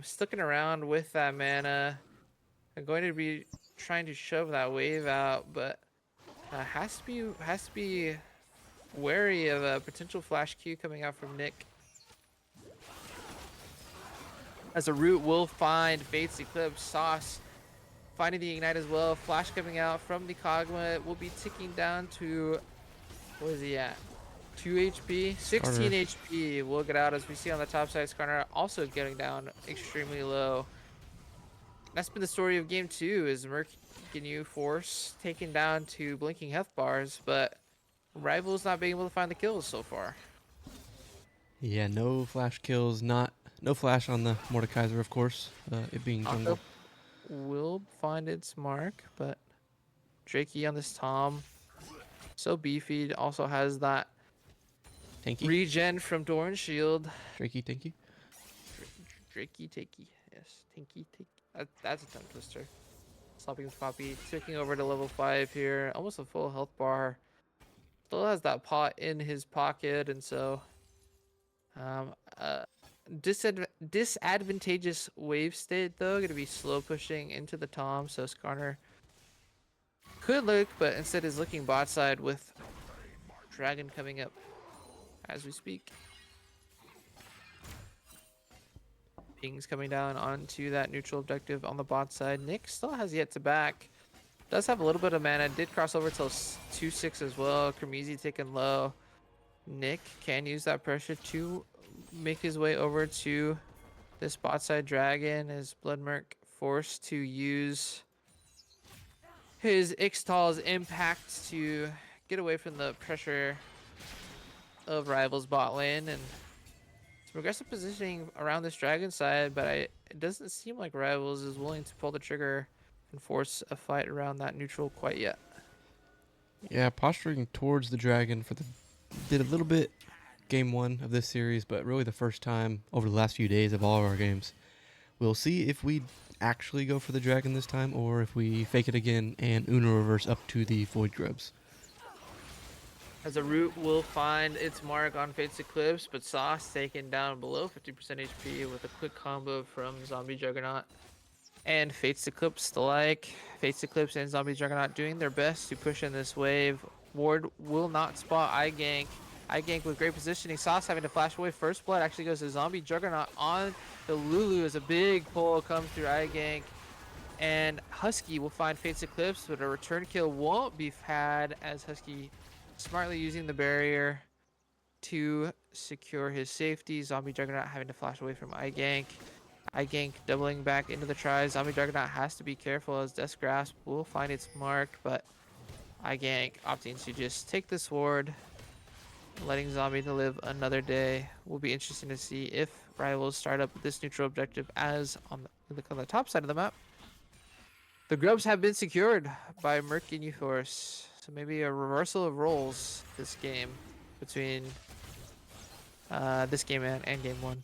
Sticking around with that mana. I'm going to be trying to shove that wave out, but has to be wary of a potential flash Q coming out from Nick. As a root will find Fates Eclipse, Sauce finding the Ignite as well. Flash coming out from the Kog'Maw will be ticking down to, what is he at? 2 HP, 16 HP. We'll get out as we see on the top side. Skarner also getting down extremely low. That's been the story of game 2 is Murk Ginyu Force taken down to blinking health bars, but Rivals not being able to find the kills so far. Yeah, no flash kills, no flash on the Mordekaiser, of course, it being jungle. Will find its mark, but Drakey on this Tom, so beefy, also has that Tanky? regen from Doran's shield. Drakey, tanky? Drakey, takey, yes, Tinky, takey. That's a tongue twister. Sloppy Poppy taking over to level 5 here, almost a full health bar. Still has that pot in his pocket, and so disadvantageous wave state though, gonna be slow pushing into the Tom, so Skarner could look, but instead is looking bot side with Dragon coming up as we speak. Pings coming down onto that neutral objective on the bot side. Nick still has yet to back. Does have a little bit of mana. Did cross over till 2-6 as well. Kermeezy taken low. Nick can use that pressure to make his way over to this bot side dragon. Is Bloodmurk forced to use his Ixtal's impact to get away from the pressure of Rivals bot lane, and some aggressive positioning around this dragon side, but it doesn't seem like Rivals is willing to pull the trigger and force a fight around that neutral quite yet. Yeah, posturing towards the dragon for the did a little bit game one of this series, but really the first time over the last few days of all of our games. We'll see if we actually go for the dragon this time or if we fake it again and Uno reverse up to the Void Grubs. As a root will find its mark on Fate's Eclipse, but Sauce taken down below 50% HP with a quick combo from Zombie Juggernaut. And Fate's Eclipse alike. Fate's Eclipse and Zombie Juggernaut doing their best to push in this wave. Ward will not spot iGank. iGank with great positioning. Sauce having to flash away. First blood actually goes to Zombie Juggernaut on the Lulu as a big pull comes through iGank. And Husky will find Fate's Eclipse, but a return kill won't be had as Husky smartly using the barrier to secure his safety. Zombie Juggernaut having to flash away from iGank. iGank doubling back into the try. Zombie Juggernaut has to be careful as Death Grasp will find its mark, but iGank opting to just take the sword, letting Zombie to live another day. Will be interesting to see if Rivals start up this neutral objective as on the top side of the map. The grubs have been secured by Murk Ginyu Force, so maybe a reversal of roles this game between this game and game one.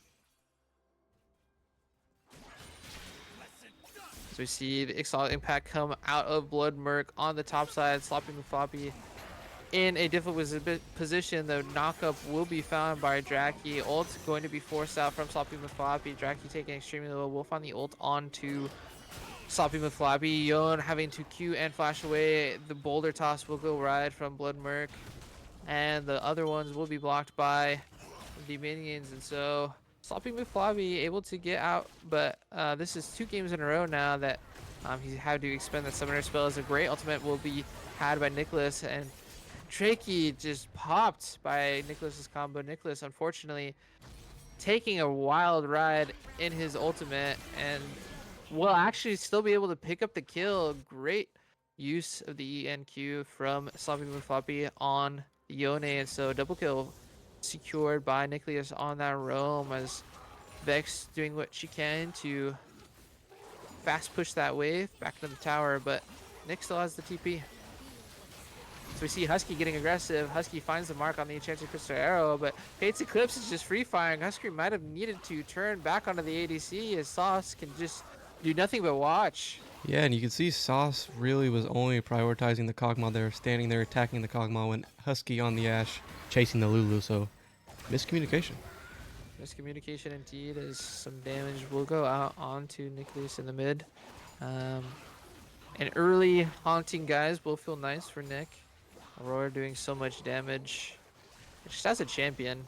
So we see the Exalt Impact come out of Blood Murk on the top side, Sloppy Muflappy in a difficult position. The knockup will be found by Draki. Ult going to be forced out from Sloppy Muflappy. Draki taking extremely low. We'll find the ult onto Sloppy Muflappy. Yon having to Q and flash away. The boulder toss will go wide from Blood Murk. And the other ones will be blocked by the minions. And so Sloppy Muflappy able to get out. But this is 2 games in a row now that he had to expend the summoner spell. As a great ultimate will be had by Nicholas. And Trakey just popped by Nicholas's combo. Nicholas, unfortunately, taking a wild ride in his ultimate and will actually still be able to pick up the kill. Great use of the ENQ from Sloppy Muflappy on Yone, and so double kill secured by Nicholas on that roam as Vex doing what she can to fast push that wave back into the tower, but Nick still has the TP. So we see Husky getting aggressive. Husky finds the mark on the Enchanted Crystal Arrow, but Fate's Eclipse is just free firing. Husky might have needed to turn back onto the ADC as Sauce can just do nothing but watch. Yeah, and you can see Sauce really was only prioritizing the Kog'Maw there, standing there attacking the Kog'Maw when Husky on the Ashe chasing the Lulu, so miscommunication. Miscommunication indeed, as some damage will go out onto Nicholas in the mid. And early haunting guys will feel nice for Nick. Aurora doing so much damage just as a champion,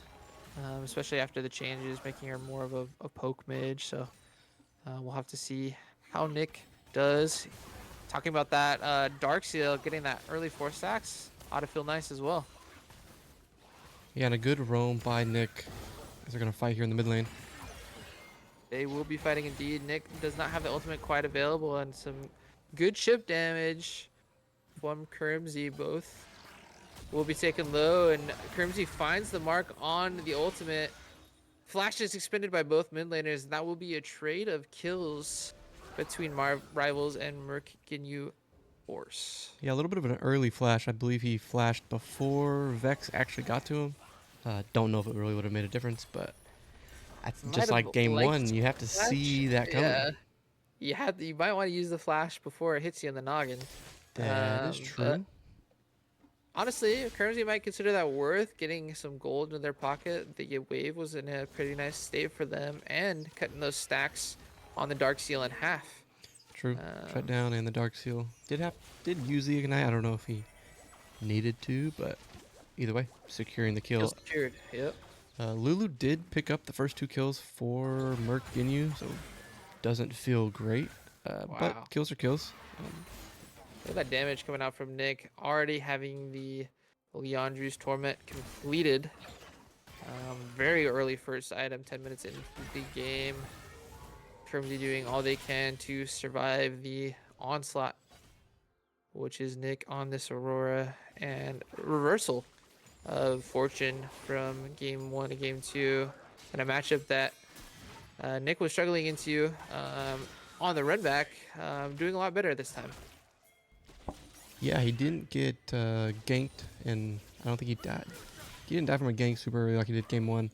especially after the changes, making her more of a poke mage. So we'll have to see how Nick does. Talking about that, Darkseal getting that early 4 stacks ought to feel nice as well. Yeah, and a good roam by Nick as they're going to fight here in the mid lane. They will be fighting indeed. Nick does not have the ultimate quite available, and some good chip damage from Crimsy. Both will be taken low, and Crimsy finds the mark on the ultimate. Flash is expended by both mid laners, and that will be a trade of kills between Rivals and Murk Ginyu Force. Yeah, a little bit of an early flash. I believe he flashed before Vex actually got to him. Don't know if it really would have made a difference, but just like game one, you have to see that coming. Yeah, you might want to use the flash before it hits you in the noggin. That is true. Honestly, Crimsy might consider that worth getting some gold in their pocket. The wave was in a pretty nice state for them, and cutting those stacks on the Darkseal in half. True. Shut down and the Darkseal did use the ignite. I don't know if he needed to, but either way, securing the kill. Secured. Yep. Lulu did pick up the first 2 kills for Murk Ginyu, so doesn't feel great. Wow. But kills are kills. Look at that damage coming out from Nick. Already having the Leandru's Torment completed. Very early first item, 10 minutes into the game. Crimsy doing all they can to survive the onslaught, which is Nick on this Aurora, and reversal of fortune from game 1 to game 2. And a matchup that Nick was struggling into on the run back, doing a lot better this time. Yeah, he didn't get ganked, and I don't think he died. He didn't die from a gank super early like he did game 1.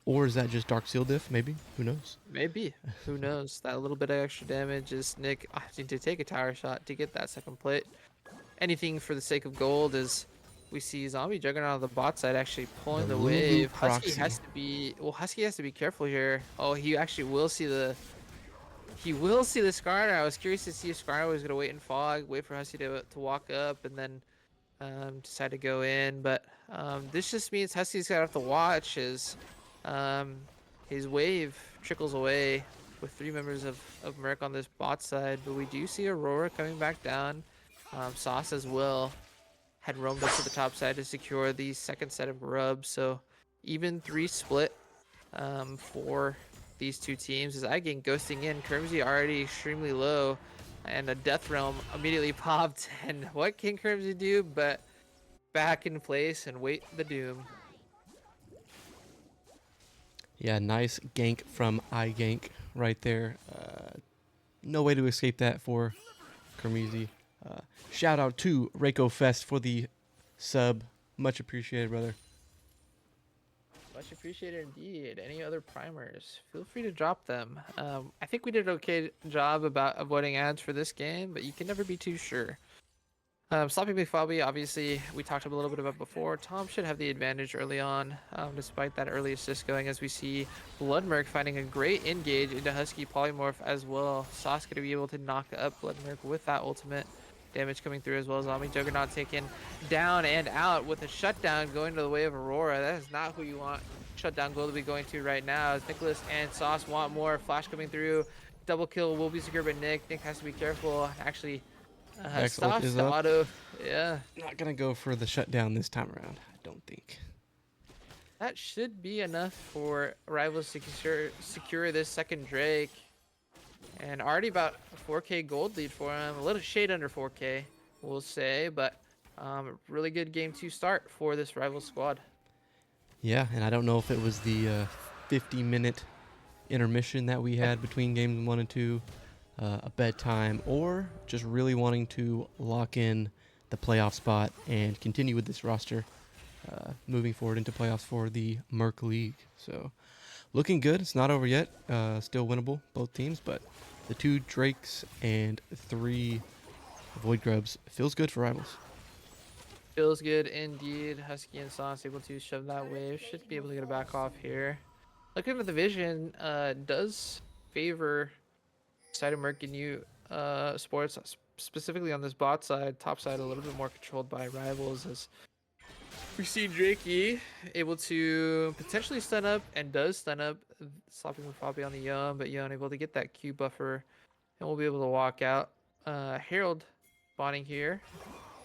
Or is that just Dark Seal diff, maybe? Who knows? Maybe. Who knows? That little bit of extra damage is Nick opting to take a tower shot to get that second plate. Anything for the sake of gold, as we see Zombie Juggernaut on the bot side actually pulling the Lulu wave. proxy. Husky has to be careful here. Oh, he actually will see the Skarner. I was curious to see if Skarner was gonna wait in fog, wait for Husky to walk up, and then decide to go in. But this just means Husky's gonna have to watch as um, his wave trickles away with 3 members of Murk on this bot side. But we do see Aurora coming back down. Sauce as well had roamed up to the top side to secure the second set of grubs. So even 3 split for these two teams as iGang ghosting in. Kermsey already extremely low, and a Death Realm immediately popped. And what can Kermsey do but back in place and wait the doom? Yeah, nice gank from iGank right there. No way to escape that for Kermezi. Shout out to Reiko Fest for the sub. Much appreciated, brother. Much appreciated indeed. Any other primers, feel free to drop them. I think we did an okay job about avoiding ads for this game, but you can never be too sure. Sloppy McFobby, obviously, we talked a little bit about before. Tom should have the advantage early on, despite that early assist going, as we see Bloodmurk finding a great engage into Husky Polymorph as well. Sauce going to be able to knock up Bloodmurk with that ultimate damage coming through, as well as Zombie Juggernaut taken down and out with a shutdown going to the way of Aurora. That is not who you want shutdown goal to be going to right now, as Nicholas and Sauce want more. Flash coming through. Double kill will be secured by Nick. Nick has to be careful. Actually, stops the auto. Yeah. Not gonna go for the shutdown this time around, I don't think. That should be enough for Rivals to secure this second Drake. And already about a 4K gold lead for him. A little shade under 4K, we'll say. But really good game 2 start for this Rivals squad. Yeah, and I don't know if it was the 50-minute intermission that we had between games 1 and 2. A bedtime, or just really wanting to lock in the playoff spot and continue with this roster moving forward into playoffs for the Murk League. So looking good. It's not over yet. Still winnable, both teams, but the 2 Drakes and 3 Void Grubs feels good for Rivals. Feels good indeed. Husky and Sauce able to shove that wave. Should be able to get a back off here. Looking at the vision, does favor side of Murk Ginyu sports, specifically on this bot side. Top side a little bit more controlled by Rivals, as we see Drakey able to potentially stun up, and does stun up Sloppy McFobby on the Yum, but Yum able to get that Q buffer, and we'll be able to walk out. Herald spawning here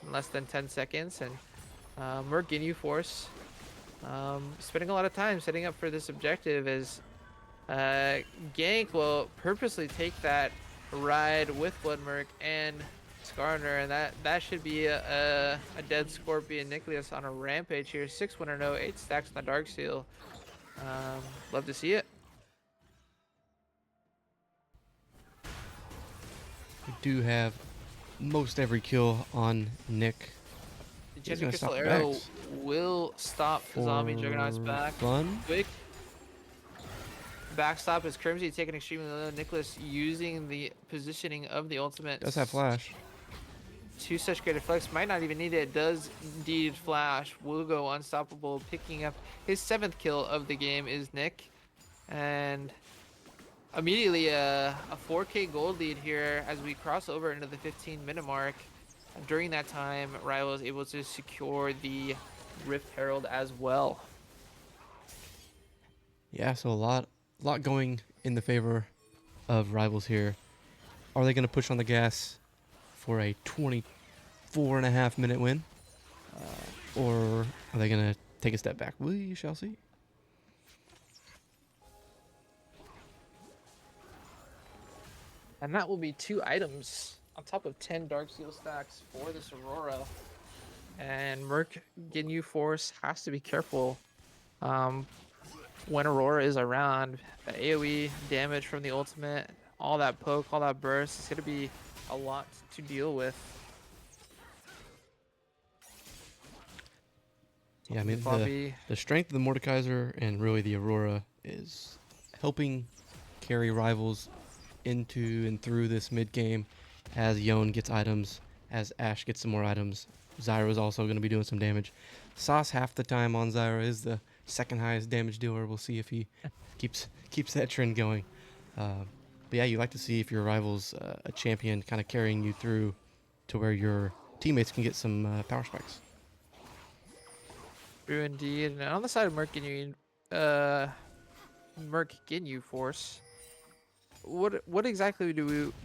in less than 10 seconds, and Murk Ginyu Force spending a lot of time setting up for this objective, as Gank will purposely take that ride with Bloodmurk and Skarner, and that should be a dead Scorpion Nicholas on a rampage here. 6-1-0, 8 stacks on the Dark Seal. Love to see it. We do have most every kill on Nick. The Gender Crystal Arrow will stop Zombie Juggernaut's back. Fun. Quick backstop as Kermsey taking extremely low. Nicholas using the positioning of the ultimate. Does have flash. To such great flex, might not even need it. Does indeed flash. Will go unstoppable. Picking up his 7th kill of the game is Nick, and immediately a 4K gold lead here as we cross over into the 15-minute mark. During that time, Rival is able to secure the Rift Herald as well. Yeah, so a lot going in the favor of Rivals here. Are they going to push on the gas for a 24.5-minute win? Or are they going to take a step back? We shall see. And that will be 2 items on top of 10 Dark Seal stacks for this Aurora. And Murk Ginyu Force has to be careful. when Aurora is around, the AoE damage from the ultimate, all that poke, all that burst, it's going to be a lot to deal with. Yeah, I Something mean, floppy. the strength of the Mordekaiser and really the Aurora is helping carry rivals into and through this mid game as Yone gets items, as Ashe gets some more items. Zyra's also going to be doing some damage. Sauce half the time on Zyra is the second highest damage dealer. We'll see if he keeps that trend going. But yeah, you like to see if your rival's a champion kind of carrying you through to where your teammates can get some power spikes. True indeed. And on the side of Murk Ginyu Force, what exactly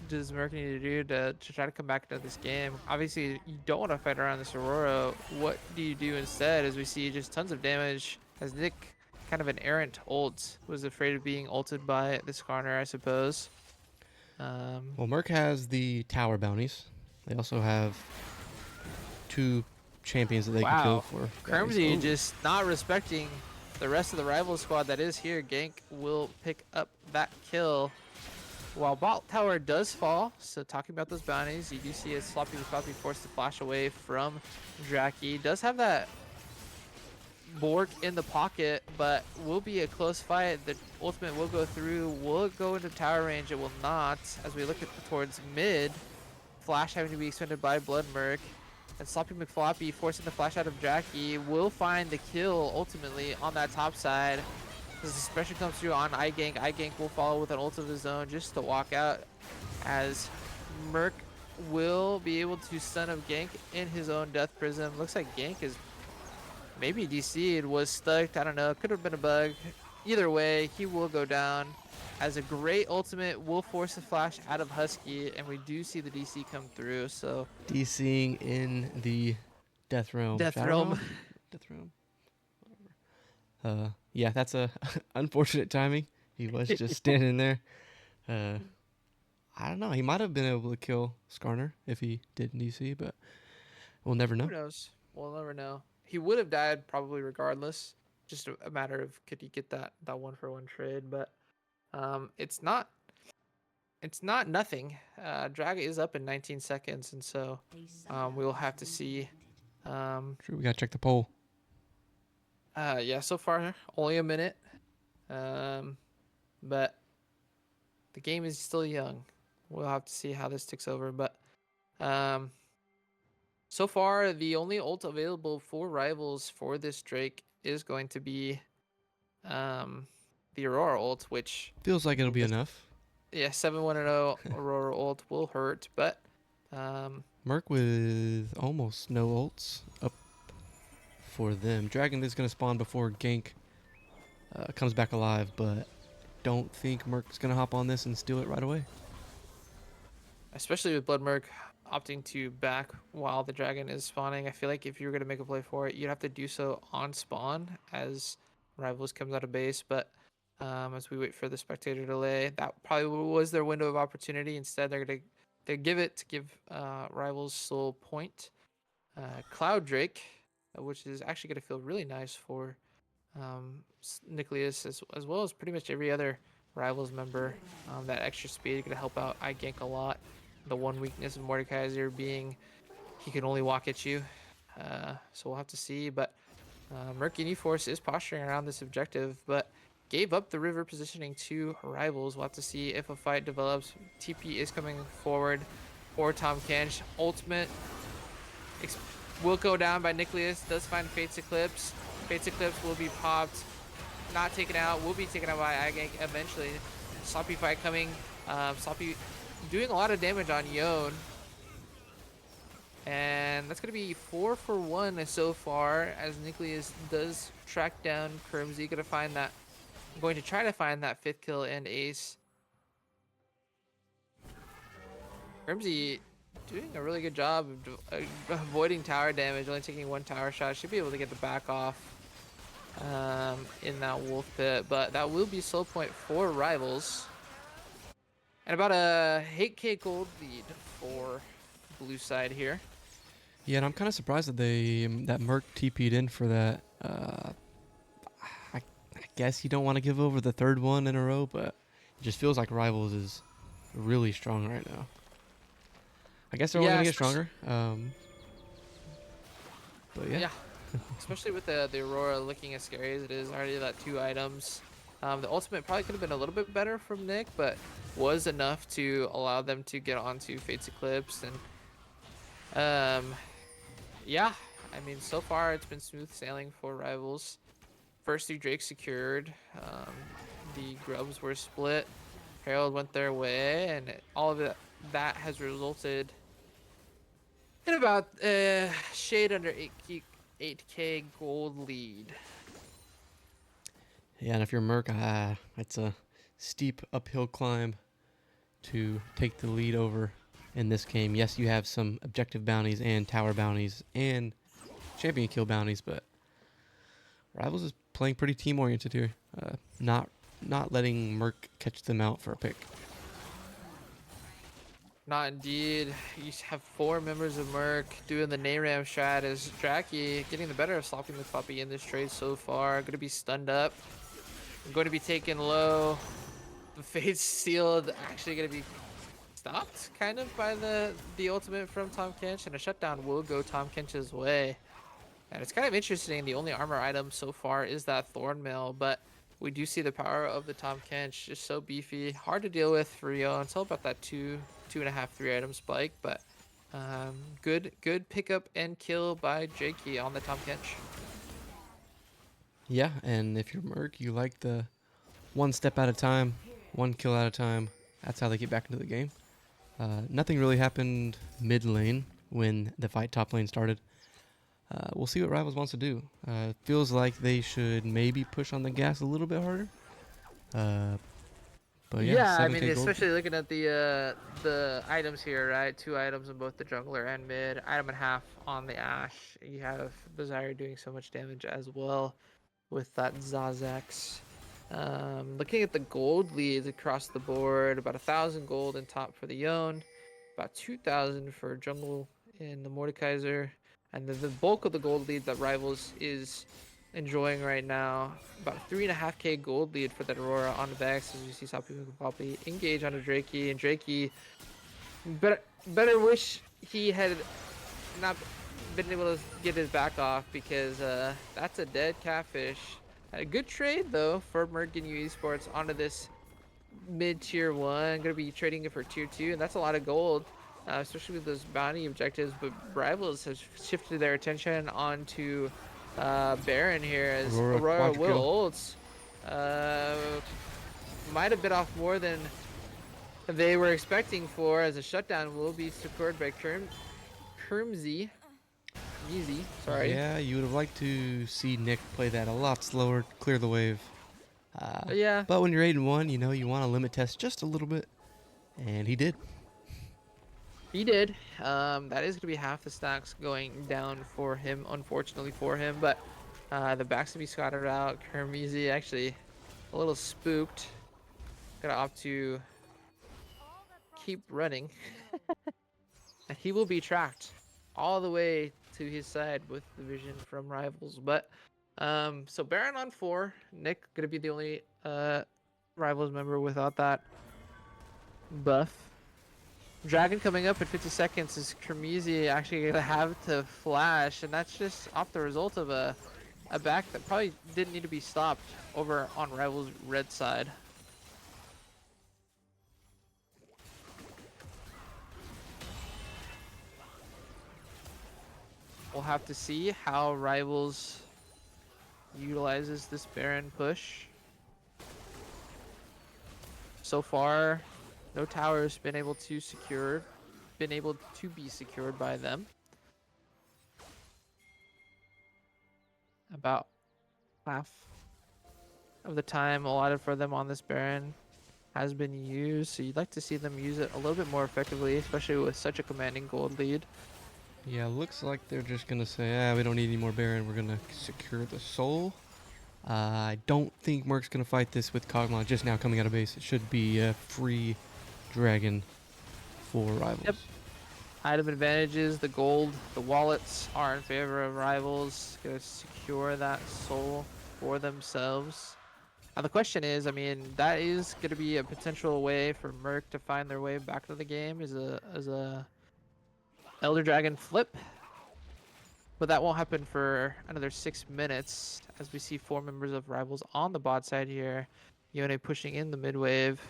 does Murk need to do to try to come back into this game? Obviously, you don't want to fight around this Aurora. What do you do instead? As we see just tons of damage, as Nick, kind of an errant ult, was afraid of being ulted by this corner, I suppose. Well, Merc has the tower bounties. They also have 2 champions that they can kill Wow, for bounties. Kermsey Oh, just not respecting the rest of the rival squad that is here. Gank will pick up that kill. While bot tower does fall, so talking about those bounties, you do see a Sloppy forced to flash away from Draki. Does have that Bork in the pocket, but will be a close fight. The ultimate will go through. Will it go into tower range? It will not. As we look towards mid, flash having to be expended by Blood Murk. And Sloppy McFloppy forcing the flash out of Jackie will find the kill ultimately on that top side. As the special comes through on iGank, iGank will follow with an ult of his own just to walk out, as Murk will be able to stun up Gank in his own Death Prism. Looks like Gank is maybe DC'd, was stuck, I don't know, could have been a bug. Either way, he will go down, as a great ultimate will force the flash out of Husky, and we do see the DC come through, so DCing in the Death Realm. Death Shadow Realm. Realm? Death Realm? Yeah, that's a unfortunate timing. He was just standing there. I don't know. He might have been able to kill Skarner if he did DC, but we'll never Who know. knows? We'll never know. He would have died probably regardless. Just a matter of could he get that 1-for-1 trade, but it's not nothing. Drag is up in 19 seconds, and so we will have to see. True, we gotta check the poll. Yeah, so far only a minute, but the game is still young. We'll have to see how this ticks over, but so far the only ult available for rivals for this Drake is going to be the Aurora ult, which Feels like it'll be this, enough. yeah, 7-1-0 Aurora ult will hurt, but Merc with almost no ults up for them. Dragon is gonna spawn before Gank comes back alive, but don't think Merc's gonna hop on this and steal it right away. especially with Blood Murk opting to back while the dragon is spawning, I feel like if you were going to make a play for it, you'd have to do so on spawn as Rivals comes out of base. But as we wait for the spectator delay, that probably was their window of opportunity. Instead, they give it to give Rivals sole point. Cloud Drake, which is actually going to feel really nice for Nicholas as well as pretty much every other Rivals member. That extra speed going to help out iGank a lot. The one weakness of Mordekaiser being he can only walk at you. So we'll have to see. But Murk Ginyu Force is posturing around this objective, but gave up the river positioning to Rivals. We'll have to see if a fight develops. TP is coming forward for Tom Kench. Ultimate will go down by Nicholas. Does find Fate's Eclipse. Fate's Eclipse will be popped. Not taken out. Will be taken out by iGank eventually. Sloppy fight coming. Sloppy doing a lot of damage on Yone. And that's going to be 4-for-1 so far, as Nicholas does track down Kermsey. Going to try to find that 5th kill and ace. Kermsey doing a really good job of avoiding tower damage, only taking 1 tower shot. Should be able to get the back off in that wolf pit, but that will be slow point for Rivals. And about a 8k gold lead for blue side here. Yeah, and I'm kind of surprised that that Merc TP'd in for that. I guess you don't want to give over the third one in a row, but it just feels like Rivals is really strong right now. I guess they're only Yeah, gonna get stronger. But yeah. yeah, especially with the Aurora looking as scary as it is already. That 2 items. The ultimate probably could have been a little bit better from Nick, but was enough to allow them to get onto Fate's Eclipse. And yeah, I mean, so far it's been smooth sailing for Rivals. First 3 Drakes secured. The Grubs were split. Herald went their way, and all of that has resulted in about shade under 8K gold lead. Yeah, and if you're Murk, it's a steep uphill climb to take the lead over in this game. Yes, you have some objective bounties and tower bounties and champion kill bounties, but Rivals is playing pretty team oriented here. Not letting Murk catch them out for a pick. Not indeed. You have 4 members of Murk doing the Nayram strat as Draki getting the better of Slopping the Puppy in this trade so far. Going to be stunned up. Going to be taken low. The Fate's sealed actually going to be stopped kind of by the ultimate from Tahm Kench, and a shutdown will go Tahm Kench's way. And it's kind of interesting, the only armor item so far is that Thornmail, but we do see the power of the Tahm Kench, just so beefy, hard to deal with for Rio until about that 2.5, 3 item spike, but good pickup and kill by Jakey on the Tahm Kench. Yeah, and if you're Murk, you like the one step at a time, one kill at a time. That's how they get back into the game. Nothing really happened mid lane when the fight top lane started. We'll see what Rivals wants to do. Feels like they should maybe push on the gas a little bit harder. But yeah, I mean, 7K gold. especially looking at the items here, right? 2 items on both the jungler and mid. Item and half on the Ashe. You have Desire doing so much damage as well with that Zazax. Looking at the gold leads across the board, about 1,000 gold in top for the Yone, about 2,000 for jungle in the Mordekaiser, and then the bulk of the gold lead that Rivals is enjoying right now, about 3.5K gold lead for that Aurora on the Vex, as you see Sloppy Poppy engage on a Drakey, and Drakey better wish he had not been able to get his back off, because that's a dead catfish. A good trade though for Murk Ginyu Esports onto this mid tier 1. Gonna be trading it for tier 2, and that's a lot of gold, especially with those bounty objectives. But Rivals has shifted their attention onto Baron here, as Aurora will ults. Might have bit off more than they were expecting for, as a shutdown will be secured by Kermzy. Easy, sorry. Yeah, you would have liked to see Nick play that a lot slower, clear the wave. Yeah. But when you're 8-1, you know you want to limit test just a little bit, and he did. He did. That is going to be half the stacks going down for him, unfortunately for him. But the back's going to be scattered out. Kermzy actually a little spooked. Gonna opt to keep running. And he will be tracked all the way to his side with the vision from Rivals. But so Baron on 4. Nick gonna be the only Rivals member without that buff. Dragon coming up in 50 seconds. Is Kermzy actually gonna have to flash, and that's just off the result of a back that probably didn't need to be stopped over on Rivals' red side. We'll have to see how Rivals utilizes this Baron push. So far, no towers been able to be secured by them. About half of the time allotted for them on this Baron has been used, so you'd like to see them use it a little bit more effectively, especially with such a commanding gold lead. Yeah, looks like they're just going to say, we don't need any more Baron. We're going to secure the soul. I don't think Murk's going to fight this with Kog'Maw just now coming out of base. It should be a free dragon for Rivals. Yep. Item advantages, the gold, the wallets are in favor of Rivals. Gonna secure that soul for themselves. The question is, I mean, that is going to be a potential way for Murk to find their way back to the game is a Elder Dragon flip. But that won't happen for another 6 minutes as we see 4 members of Rivals on the bot side here. Yone pushing in the mid wave.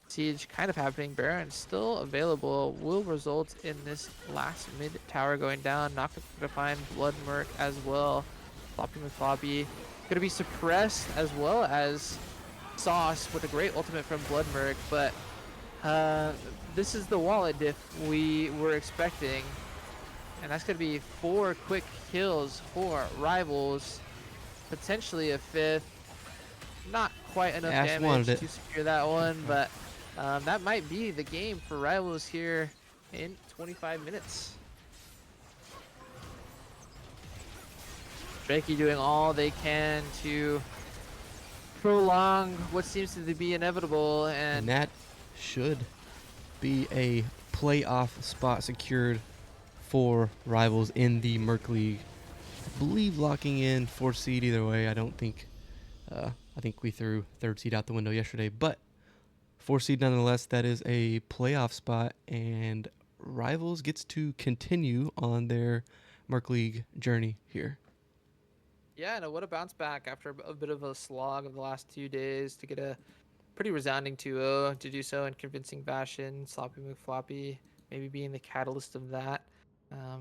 Siege kind of happening. Baron still available. Will result in this last mid tower going down. Not going to find Blood Murk as well. Floppy McFloppy going to be suppressed as well as Sauce with a great ultimate from Blood Murk. But this is the wallet diff we were expecting. And that's going to be 4 quick kills for Rivals. Potentially a 5th. Not quite enough damage to secure that one, but that might be the game for Rivals here in 25 minutes. Drakey doing all they can to prolong what seems to be inevitable. And that should be a playoff spot secured for Rivals in the Murk League. I believe locking in 4th seed either way. I think we threw 3rd seed out the window yesterday, but 4th seed nonetheless. That is a playoff spot, and Rivals gets to continue on their Murk League journey here. Yeah, no, what a bounce back after a bit of a slog of the last 2 days to get a pretty resounding 2-0, to do so in convincing fashion. Sloppy McFloppy maybe being the catalyst of that.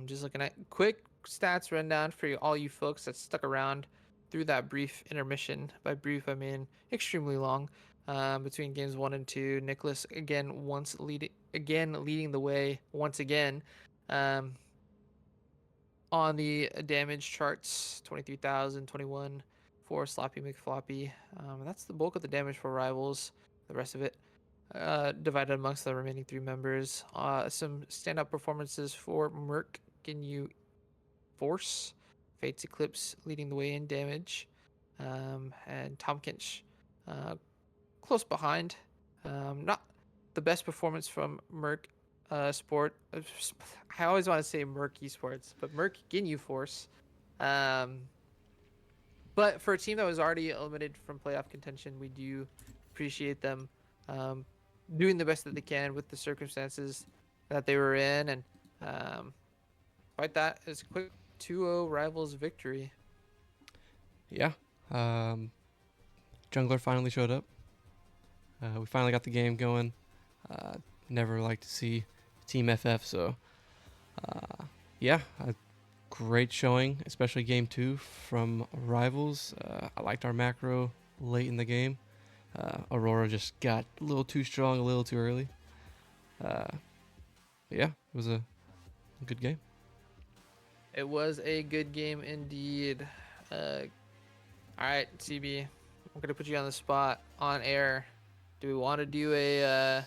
Just looking at quick stats rundown for all you folks that stuck around through that brief intermission. By brief, I mean extremely long. Between games 1 and 2, Nicholas again leading the way once again. On the damage charts, 23,000, 21 for Sloppy McFloppy. That's the bulk of the damage for Rivals. The rest of it divided amongst the remaining 3 members. Some standout performances for Murk, Ginyu, Force, Fates Eclipse leading the way in damage, and Tom Kinch close behind. Not the best performance from Murk Sport. I always want to say Murk Esports, but Murk Ginyu Force. But for a team that was already eliminated from playoff contention, we do appreciate them doing the best that they can with the circumstances that they were in, and despite that, it's a quick 2-0 Rivals victory. Yeah. Jungler finally showed up. We finally got the game going. Never like to see Team FF, so yeah, a great showing, especially game 2 from Rivals. I liked our macro late in the game. Aurora just got a little too strong, a little too early. Yeah, it was a good game. It was a good game indeed. All right, CB, I'm gonna put you on the spot on air. Do we want to do an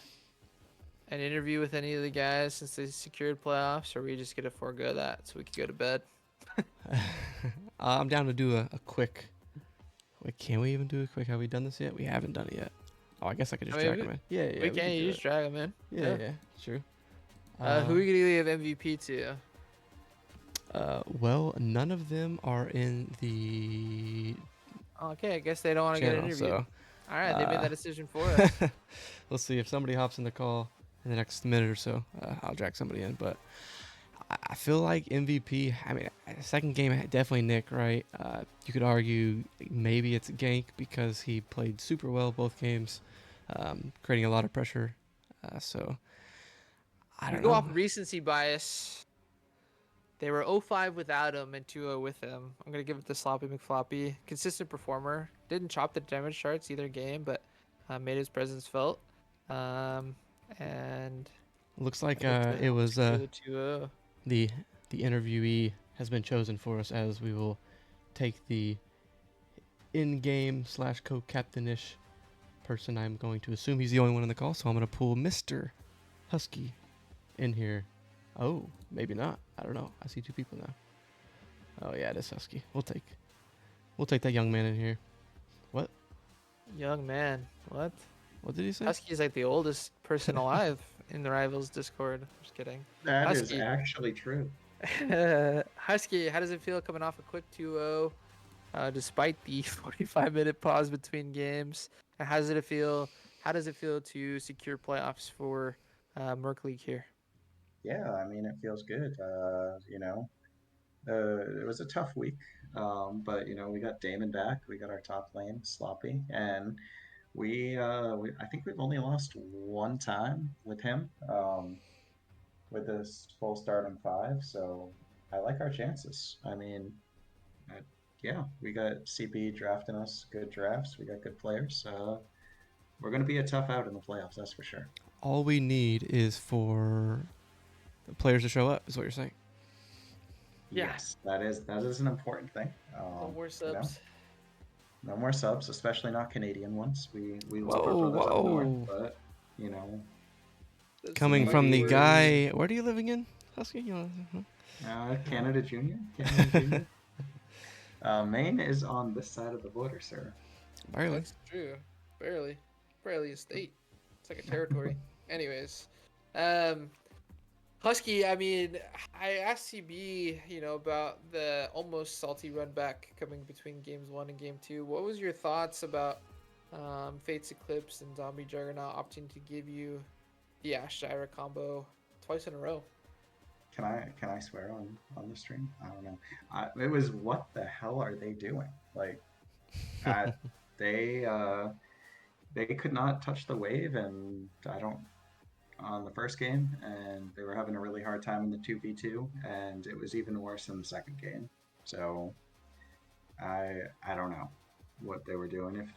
interview with any of the guys since they secured playoffs, or we just gonna forego that so we can go to bed? I'm down to do a quick. Wait, can we even do a quick? Have we done this yet? We haven't done it yet. Oh, I guess I could just drag them in. Yeah, we can. You just drag them in. Yeah, true. Who are you gonna give MVP to? Well, none of them are in the. Okay, I guess they don't want to get interviewed. So, all right, they made that decision for us. We'll see if somebody hops in the call in the next minute or so. I'll drag somebody in, but I feel like MVP. I mean, second game definitely Nick, right? You could argue maybe it's Gank because he played super well both games, creating a lot of pressure. So I don't know. Go off recency bias. They were 0-5 without him and 2-0 with him. I'm going to give it to Sloppy McFloppy. Consistent performer. Didn't chop the damage charts either game, but made his presence felt. And looks like it was the interviewee has been chosen for us, as we will take the in-game / co-captainish person. I'm going to assume he's the only one in the call, so I'm going to pull Mr. Husky in here. Oh, maybe not. I don't know. I see 2 people now. Oh yeah, it is Husky. We'll take that young man in here. What? Young man. What? What did he say? Husky is like the oldest person alive in the Rivals Discord. Just kidding. That is actually true. Husky, how does it feel coming off a quick 2-0 despite the 45-minute pause between games. How does it feel? How does it feel to secure playoffs for Merc League here? Yeah, I mean, it feels good. It was a tough week, but we got Damon back. We got our top lane, Sloppy, and we I think we've only lost one time with him, with this full start on five. So I like our chances. I mean, uh, yeah, we got CB drafting us good drafts. We got good players. We're gonna be a tough out in the playoffs, that's for sure. All we need is for the players to show up. Is what you're saying? Yeah, Yes, that is an important thing. no more You know, subs. no more subs, especially not Canadian ones. We love our Whoa, brothers up north, whoa! but you know, That's some Coming fighting from the words. maybe guy. Where are you living in? Husky? Canada Junior, Canada Junior. Maine is on this side of the border, sir. Barely. That's true. Barely, barely a state. It's like a territory. Anyways, um, Husky. I mean, I asked CB, about the almost salty run back coming between games 1 and game 2. What was your thoughts about Fate's Eclipse and Zombie Juggernaut opting to give you the Ash Gyra combo twice in a row? Can I swear on the stream? I don't know. It was what the hell are they doing? Like, uh, they uh, they could not touch the wave, and I don't on the first game, and they were having a really hard time in the 2v2, and it was even worse in the second game. So I don't know what they were doing.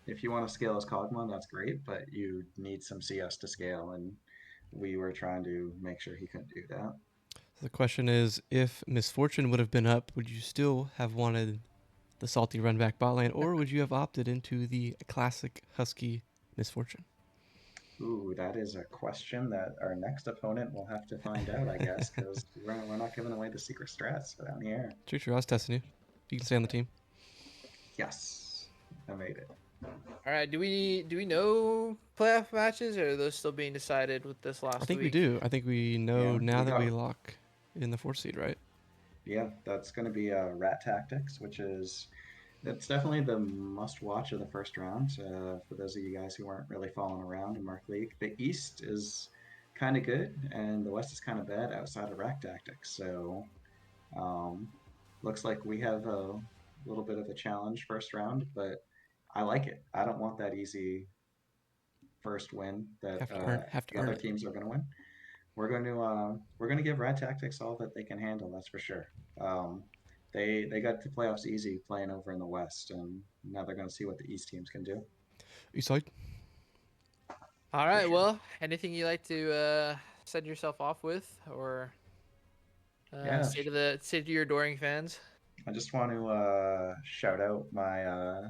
If you want to scale as Cogma, that's great, but you need some CS to scale, and we were trying to make sure he couldn't do that. The question is, if Misfortune would have been up, would you still have wanted the salty run back bot lane, or would you have opted into the classic Husky Misfortune? Ooh, that is a question that our next opponent will have to find out, I guess, because we're not giving away the secret strats down here. True, true. I was testing you. You can stay on the team. Yes, I made it. All right. Do we know playoff matches, or are those still being decided with this I last think we week? do. I think we know Yeah, now we that we got lock in the 4th seed, right? yeah. That's going to be Rat Tactics, which is that's definitely the must watch of the first round. For those of you guys who aren't really following around in Mark League, the East is kind of good, and the West is kind of bad outside of Rat Tactics. So um, looks like we have a little bit of a challenge first round, but I like it. I don't want that easy first win that Have to the earn other it. teams are going to win. We're going to give Rat Tactics all that they can handle. That's for sure. Um, they got the playoffs easy playing over in the West, and now they're going to see what the East teams can do East side. All for right. sure. Well, anything you like to send yourself off with, or Yeah, say to your adoring fans? I just want to shout out my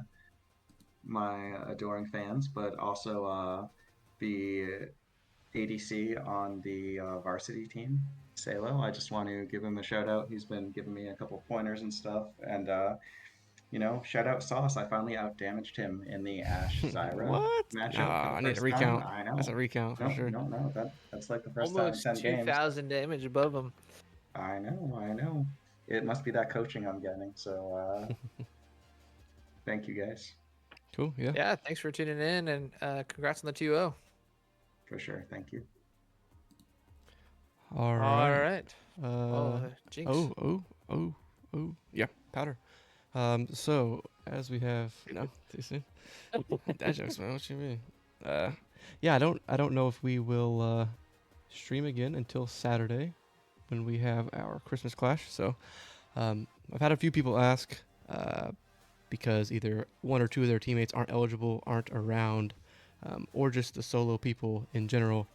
adoring fans, but also the ADC on the varsity team, Salo. I just want to give him a shout out. He's been giving me a couple pointers and stuff, and shout out Sauce. I finally out damaged him in the Ash Zyra What? matchup for Nah, the I need a first time. recount. I That's a know. recount for No, sure. no, no. That's like the first time in Almost 10 games. 2,000 damage above them. I know, I know. It must be that coaching I'm getting. So thank you guys Cool. Yeah. Yeah. Thanks for tuning in, and congrats on the 2-0. for sure. Thank you. All All right. right. Uh. Well, Jinx. Oh. Oh. Oh. Oh. Yeah. Powder. So as we have no too soon. That joke's man. What you mean? Uh. Yeah. I don't know if we will stream again until Saturday when we have our Christmas clash. So I've had a few people ask because either one or two of their teammates aren't eligible, aren't around, or just the solo people in general.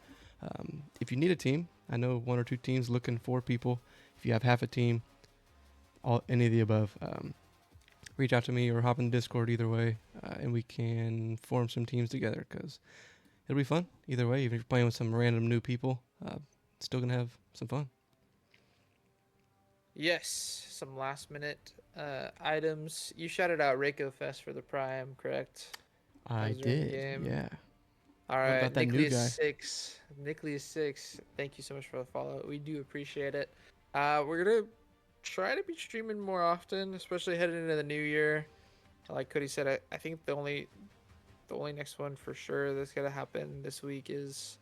If you need a team, I know one or two teams looking for people. If you have half a team, any of the above, reach out to me or hop in Discord either way, and we can form some teams together because it'll be fun either way. Even if you're playing with some random new people, still gonna have some fun. Yes. Some last minute items. You shouted out Reiko Fest for the Prime, correct? That I was during the did, game. yeah. All What right, about that new Nucleus guy? Six. Nucleus Six. Thank you so much for the follow. We do appreciate it. We're gonna try to be streaming more often, especially heading into the new year. Like Cody said, I think the only next one for sure that's gonna happen this week is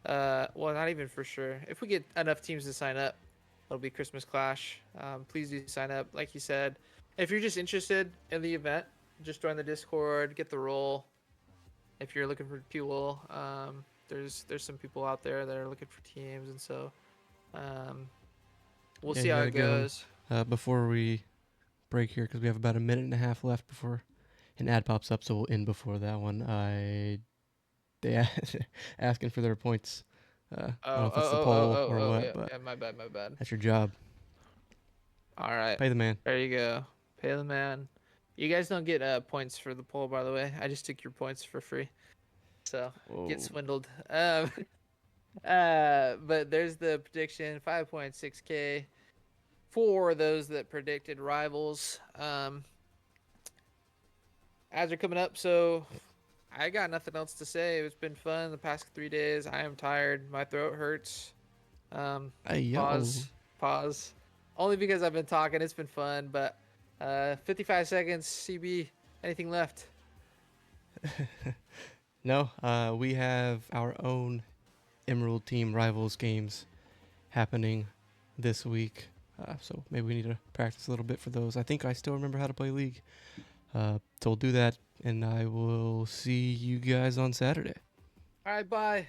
well, not even for sure. If we get enough teams to sign up, it'll be Christmas Clash. Please do sign up. Like you said, if you're just interested in the event, just join the Discord, get the role. If you're looking for fuel, there's some people out there that are looking for teams, and so we'll Yeah, see you how gotta it get 'em. goes. Before we break here, because we have about a minute and a half left before an ad pops up, so we'll end before that one. They asking for their points. I don't know if that's the poll or what, Yeah, but yeah, my bad, my bad. that's your job. All right, Pay the man. there you go. Pay the man. You guys don't get points for the poll, by the way. I just took your points for free, so get Whoa. swindled. But there's the prediction: 5.6K for those that predicted rivals. Ads are coming up, so I got nothing else to say. It's been fun the past 3 days. I am tired. My throat hurts. Hey, yo. Pause. Only because I've been talking. It's been fun, but 55 seconds. CB, anything left? No, we have our own Emerald Team Rivals games happening this week. So maybe we need to practice a little bit for those. I think I still remember how to play League. So we'll do that, and I will see you guys on Saturday. All right, bye.